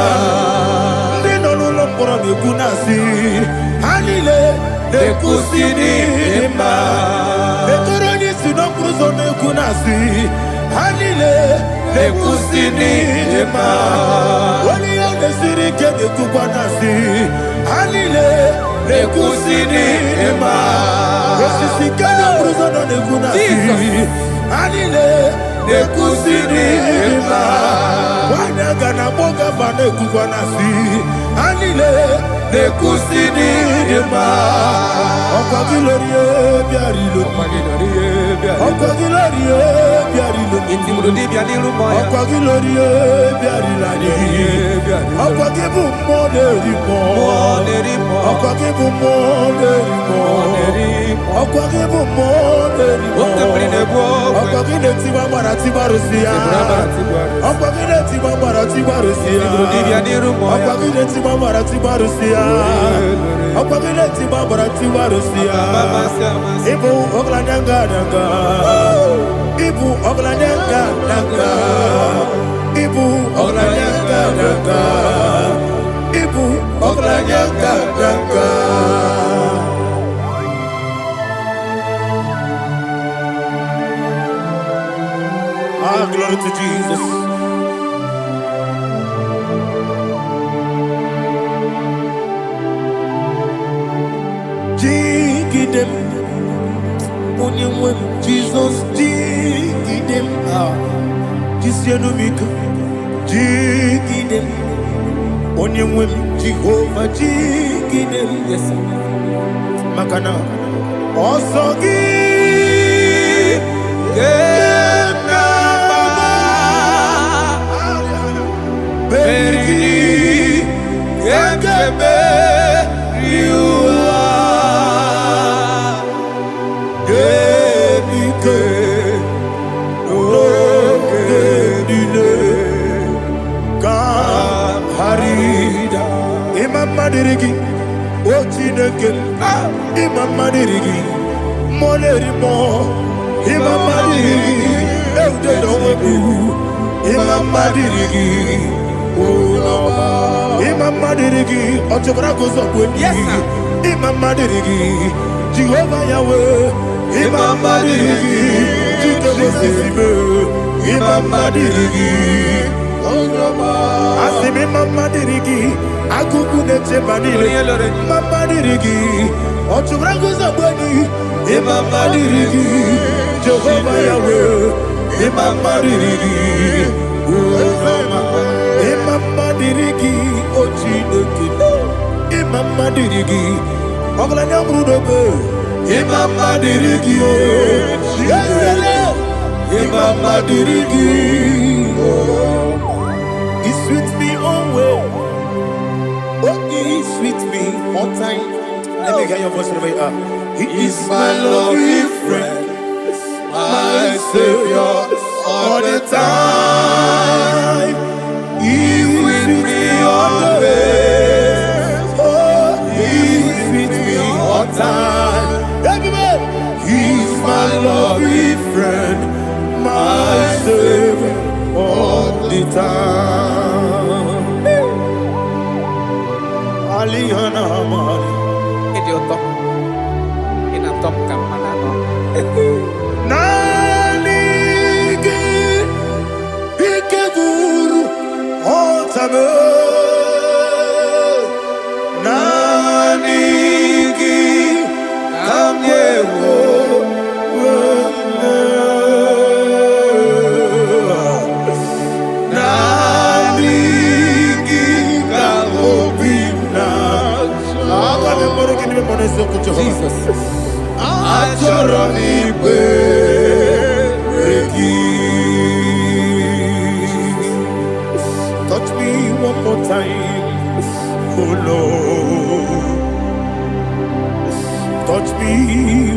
Nino lulopora nukunasi Hanile Nekusini nima Netoroni sinokruzo nukunasi Hanile Nekusini nima Wali ya nesiri kene kukwanasi Hanile Nekusini nima Nesisi kene kruzo nukunasi Hanile Nekusini nima Wanaga na boga vane kukwanasi Hanile Nekusini nima Okwa gilorie biarilo Okwa gilorie biarilo Intimudi bianilu moya. Okwa gilorie biarilani Okwa gibu moderimo Okwa gibu moderimo Okwa gibu moderimo Okwa gine tiba marati barusia Okwa gine tiba marati barusia Okwa gine tiba marati barusia Okwa gine tiba marati barusia Ibu oglanyanga nanga Ibu oglanyanga nanga Ibu oglanyanga nanga Ibu oglanyanga nanga Glory to Jesus. Jigidem, Onyemwem, Jesus, Jigidem, Jisianumika, Jigidem, Onyemwem, Jehovah, Jigidem, yes, Makana, Osogi, Berigi, Gekebe, Riua, Genike, Genile, Kam Harida, Imam Madirigi, Ochineke, Imam Madirigi, Molerimo, Imam Madirigi, Eudedowebu, Imam Madirigi. Imam Madirigi, Otobragozo, yes, Imam Madirigi, Jehovah Yahweh, Imam Madirigi, Imam Madirigi, Asim Imam Madirigi, Akukunete Manile, Imam Madirigi, Otobragozo, Imam Madirigi, Jehovah Yahweh, Imam Madirigi, Imam Madirigi, Ochineke, Imam Madirigi, Oglanya Brudobe, Imam Madirigi, Imam Madirigi, he sweet me always, oh he sweet me on time. Let me hear your voice wherever you are. He is my loving friend, my loving friend, my Savior all the time. Alihana Mari. Idiota. Ina top kamana no. Nanigi Ikeguru Otame. Nanigi Kamyewo. Jesus. Touch me one more time, oh Lord. Touch me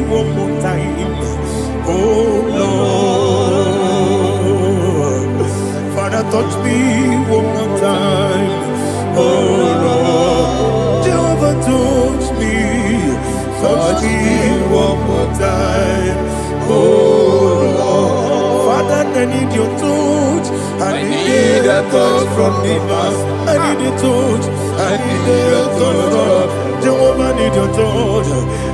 one more time, oh Lord. Father, touch me one more time, oh Lord. Jehovah, touch me. Touch me one more time, oh Lord. Father, I need your touch. I need a touch from the past. I need a touch. I need a touch from Jehovah. I need your touch.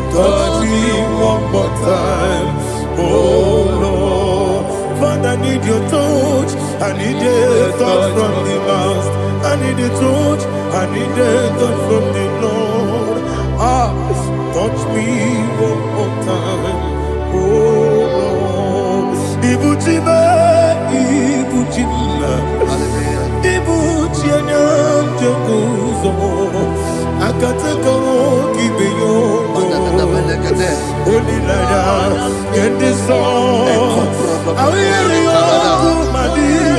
Touch me one more time, oh Lord. Father, I need your touch. I need a touch from the past. I need a touch. I need a touch from the Lord. Touch me one more time, oh Lord. Ibuchima, Ibuchima, Ibuchina, Jaguzo. Akataka Kibeyo, Only Lada, get this song. I will hear you, my dear.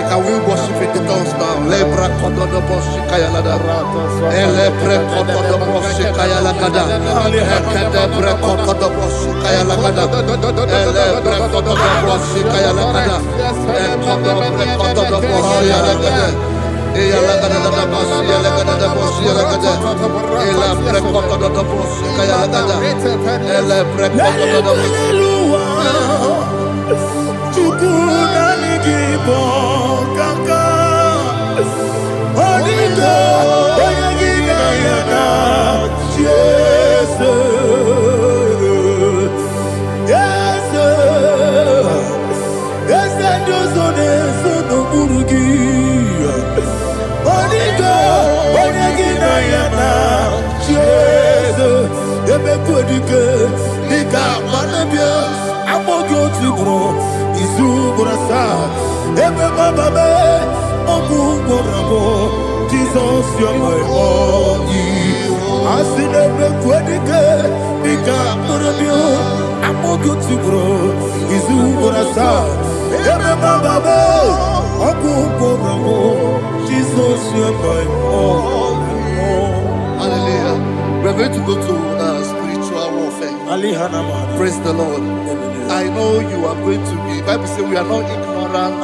Can we worship in the tongues now? Lebra koto do boshi kaya lada. Ele pre koto do boshi kaya lada. Ekede pre koto do boshi kaya lada. Ele pre koto do boshi kaya lada. Ekodo pre koto do boshi lada. Eya lada da boshi lada da boshi lada. Ele pre koto do boshi kaya lada. Ele pre koto do boshi. Jesus, you're my body. I see them quadrique, big up for you. I'm more good to grow. Is who for us are. Jesus, you're my body. Hallelujah. We're going to go to spiritual warfare. Praise the Lord. I know you are going to be. Bible says we are not ignorant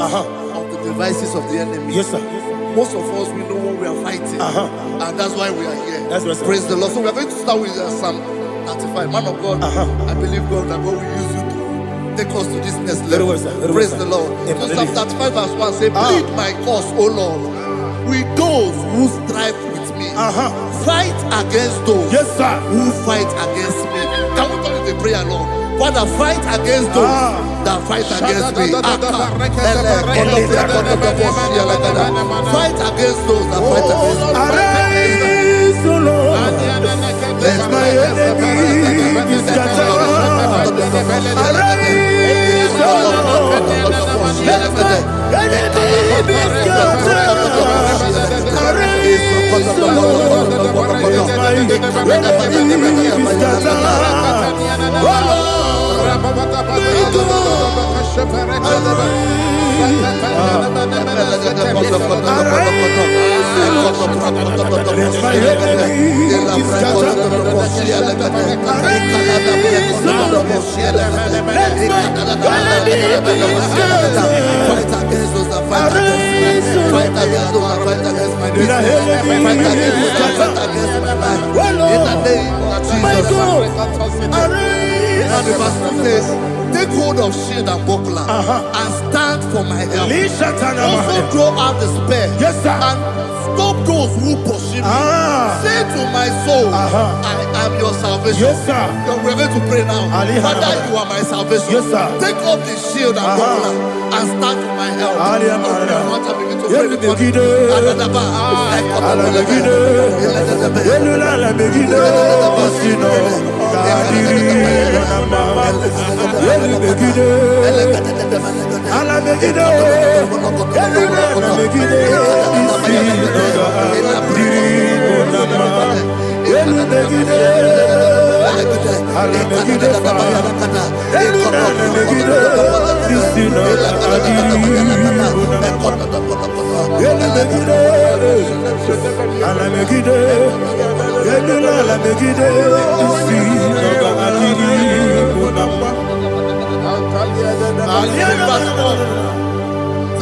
of the devices of the enemy. Yes, sir. Most of us, we know what we are fighting. And that's why we are here. That's right, sir. Praise the Lord. So we are going to start with Psalm 35. Man of God, I believe God that God will use you to take us to this next level. Well, sir. Praise the Lord. So Psalm 35 verse 1 says, plead my cause, O Lord, with those who strive with me. Fight against those who fight against me. Can we turn to the prayer, Lord? Father, fight against those that fight against me. Fight against those that fight against me. Arise, O Lord. Let my enemy be scattered. Arise, O Lord. Let my enemy be scattered. Arise, O Lord. Let my enemy be scattered. Oh Lord. Take hold of shield and buckler and stand for my help. Also throw out despair and stop those who pursue me. Say to my soul, I am your salvation. We're going to pray now. Father, you are my salvation. Take off the shield and buckler and stand for my help.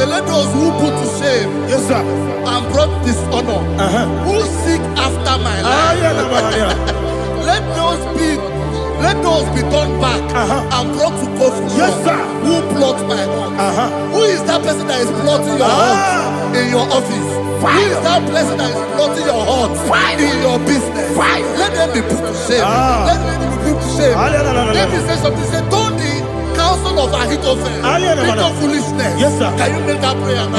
Let those who put to shame and brought dishonor, who seek after my life, let those be turned back and brought to confusion. Who plot my heart? Who is that person that is plotting your heart in your office? Who is that person that is plotting your heart in your business? Let them be put to shame. Let them be put to shame. Let me say something. Say, don't the counsel of Ahithophel become foolishness. Can you make that prayer now?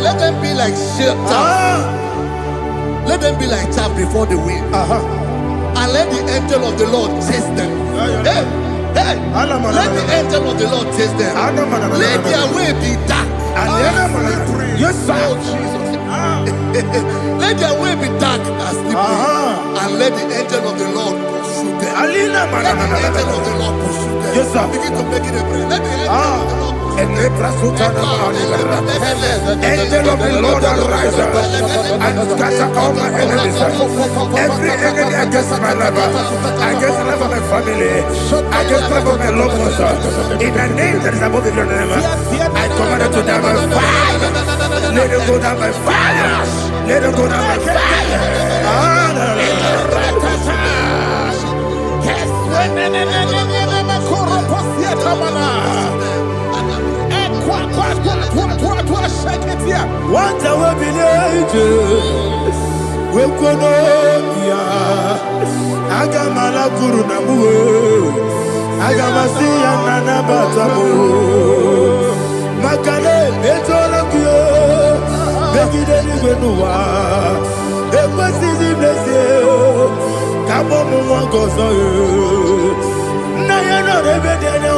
Let them be like let them be like chaff before the wind, and let the angel of the Lord chase them. Let the angel of the Lord chase them. Let their way be dark. Let their way be dark as slippery, and let the angel of the Lord pursue them. Let the angel of the Lord pursue them. Begin to make it a prayer. Let the angel of the Lord Angel of the Lord arise and scatter all my enemies. Every enemy against my life, against the life of my family, against the life of my loved ones. In the name that is above the name, I command it to die by fire. Let it go down by fire. Let it go down by fire. What I will be we Kononia Agamala Guru Namu Agamasi Nana Batamu Makale Betolakio Begide Benua Ekwasizi Blessio Kabo Mwangozo Nayana Rebedeno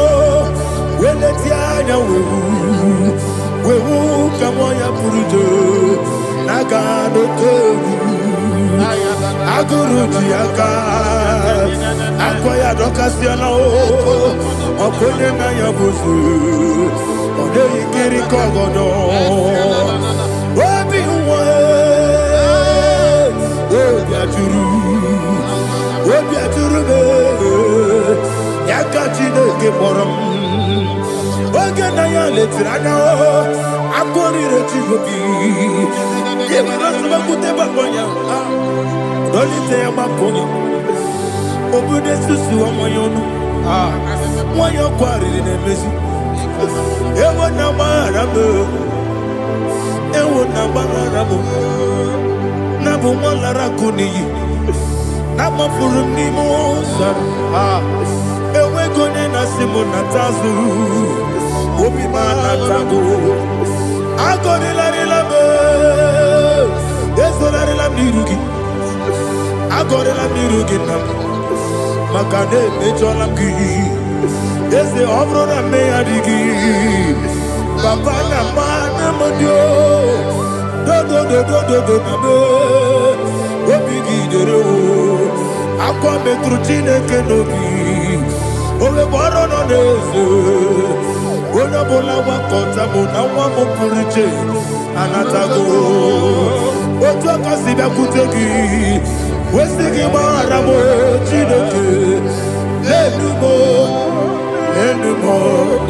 Weletiana Wewu Kamoya Purujo Nagano Teru Aguruji aka akwaya dokasiana o okonye na yabuzu ode ikiri kogodo obi uwe obi aturu be yaka Chineke kpọrọ oge na ya letiri anya o akwọrire Chigobi yebara sọgbakute bakọnya dolite ya bakọnya obodo susu ọmọnya ọnụ nwanyị ọkwariri na-emezi ewo na gbaghara m na bụ nwa lara akụ n'iyi na-agbafuru m n'ime ụzọ enweghị onye na-asị m nata azụ obi m anatago agọrịlarịla m ezorarịla m n'iru gị agọrịla m n'iru gị nna m maka na emejọla m gị eze ọ bụrụ na mmehie adịghị papa na mma na mmadụ dodododododo na me obi gị dere o akwa metụrụ Chineke n'obi owebe ọrụ nọ n'eze onye ọbụla gbakọta mụ na nwa m pụrụ iche anatago otu aka si bịakwute gị wesị gị gbaghara m Chineke lenumo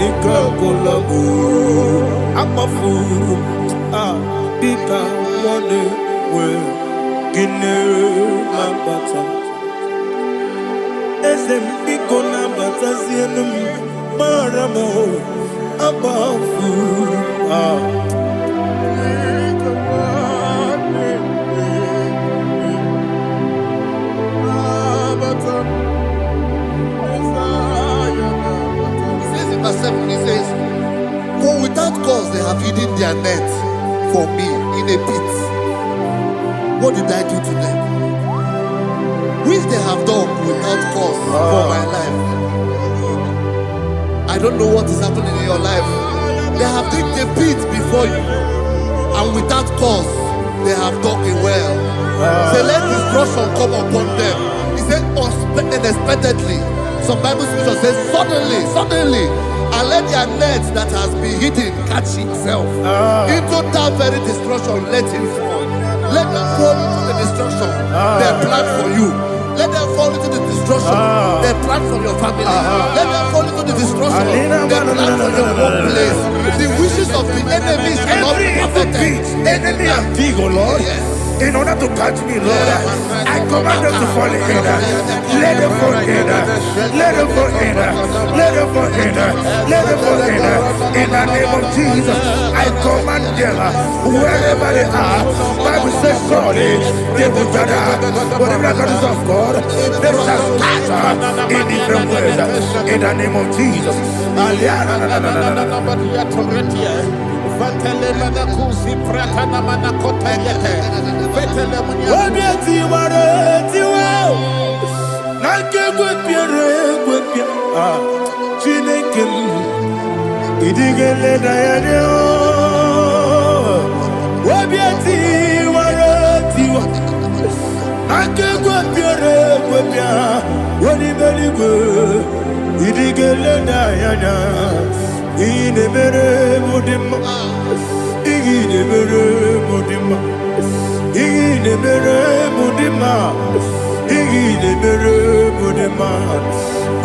ike agwụla m akpafuru dịka nwanne nwee gịnị na-abata eze m biko na-abatazienu m mara m akpafuru He says, for without cause they have hidden their net for me in a pit. What did I do to them? Which they have done without cause for my life. I don't know what is happening in your life. They have digged a pit before you, and without cause they have dug it well. Say, let destruction come upon them. He said, unexpectedly. Some Bible scripture says, suddenly, and let their net that has been hidden catch itself. Into that very destruction, let it fall. Let them fall into the destruction they plan for you. Let them fall into the destruction they plan for your family. Let them fall into the destruction they plan for your workplace. The wishes of the enemies cannot be perfected. Enemy and big, oh Lord. Yes. In order to catch me, Lord, I command them to fall in. Let them fall in. Let them fall in. Let them fall in. Let them fall in. In the name of Jesus, I command them wherever they are. Bible says surely they will gather. Whatever that is of God, they shall scatter in different ways. In the name of Jesus.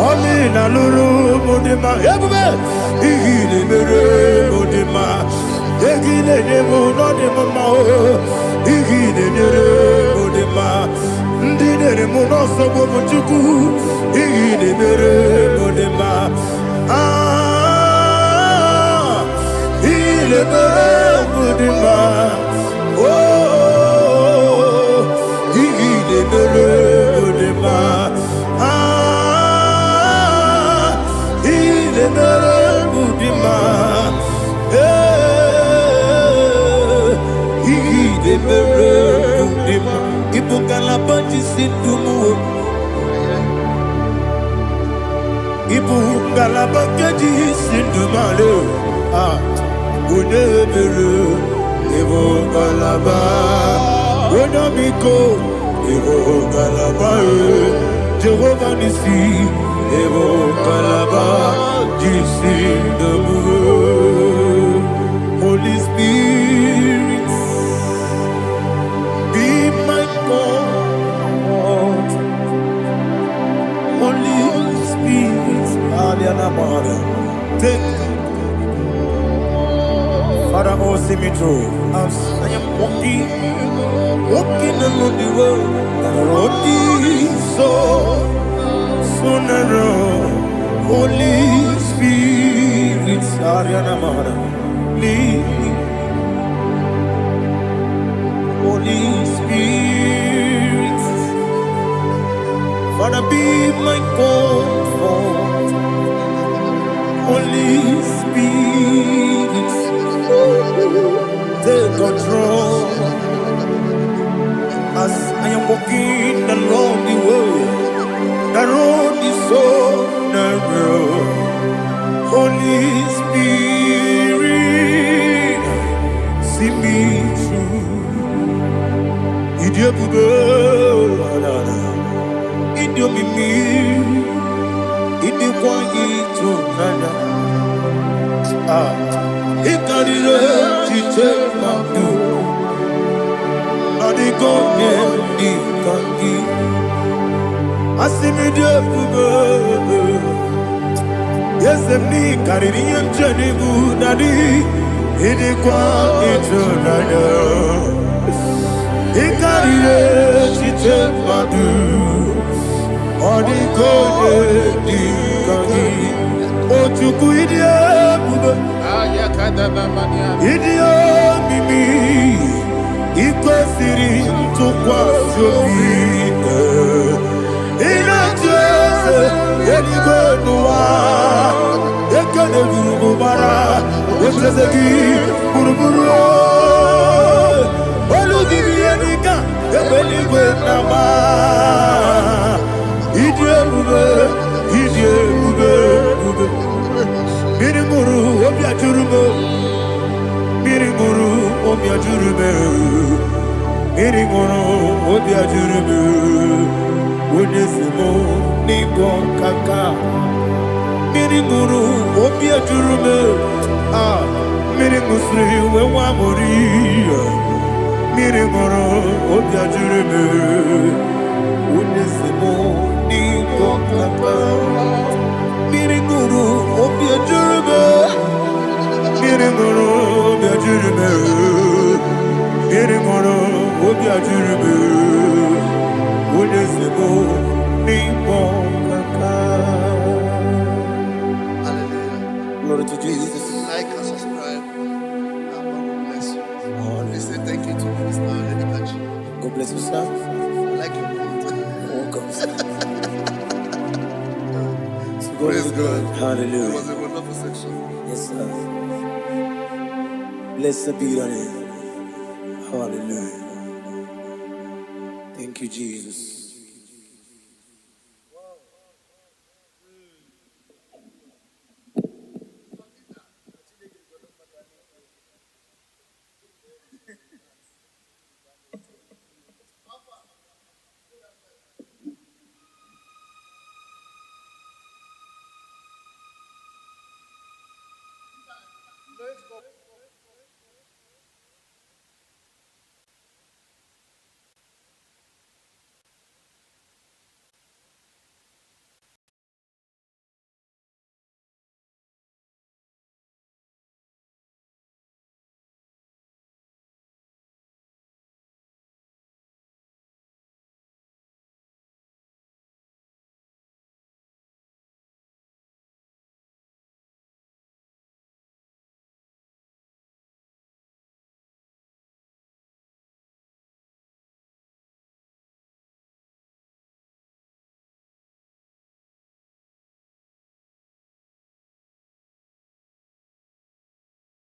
Olina luru mudima ebube igile mere mudima egile nemu no de mama o igile nere mudima ndine mu no sobo muchuku igile mere mudima igile mere mudima oh igile mere mudima Ibu kalabanji sindumu, Ibu kalabanji sindumale, Unebere, Ibu kalaba, Unabiko, Evo Kalaba, Jehovah Nissi, Evo Kalaba, Jesus the Lord. Holy Spirit, be my God. Holy Spirit, take Father, oh, see me through. As I am walking along the road, the road is so narrow. Holy Spirit, Ariana Mara, lead me. Holy Spirit, Father, be my comfort. Holy Spirit, take control. As I am walking along the road is so narrow. Holy Spirit, see me through. Idiabube, Idiomimi, Idikwaitunanya. Ikarire chichemadu, Adigonye ikangi. Asimidiabube, yes, me Caribbean Jenibu Nadi, Idikwaitunanya. Ikarire chichemadu, Adigonye ikangi. Otuku idiabube, Idiomimi, Ikosiri Tukwasobi, Inajese, Eligonua, Ekanegurubara, Echezegi, Buruburu, Oludibianika, Ebeligwe Nama, Idiabube, Idiabube, Mirimuru, Obiajurume, Mirimuru, Obiajurume, Mirimuru, Obiajurume, Unesimo, Nigo Kaka, Mirimuru, Obiajurume, Mirimusri, Wewamuri, Mirimuru, Obiajurume, Unesimo, Nigo Kaka. Mirimuru, Obiajurume, Mirimuru, Obiajurume, Mirimuru, Obiajurume, Unesimo, Nigo Kaka. Hallelujah. Glory to Jesus. Like and subscribe. And God will bless you. They say thank you to Minister Lady Kachi. God bless you, sir. I like your mouth. Welcome. Praise God. It Hallelujah. was a wonderful section. Yes, sir. Blessed be your name. Hallelujah. Thank you, Jesus.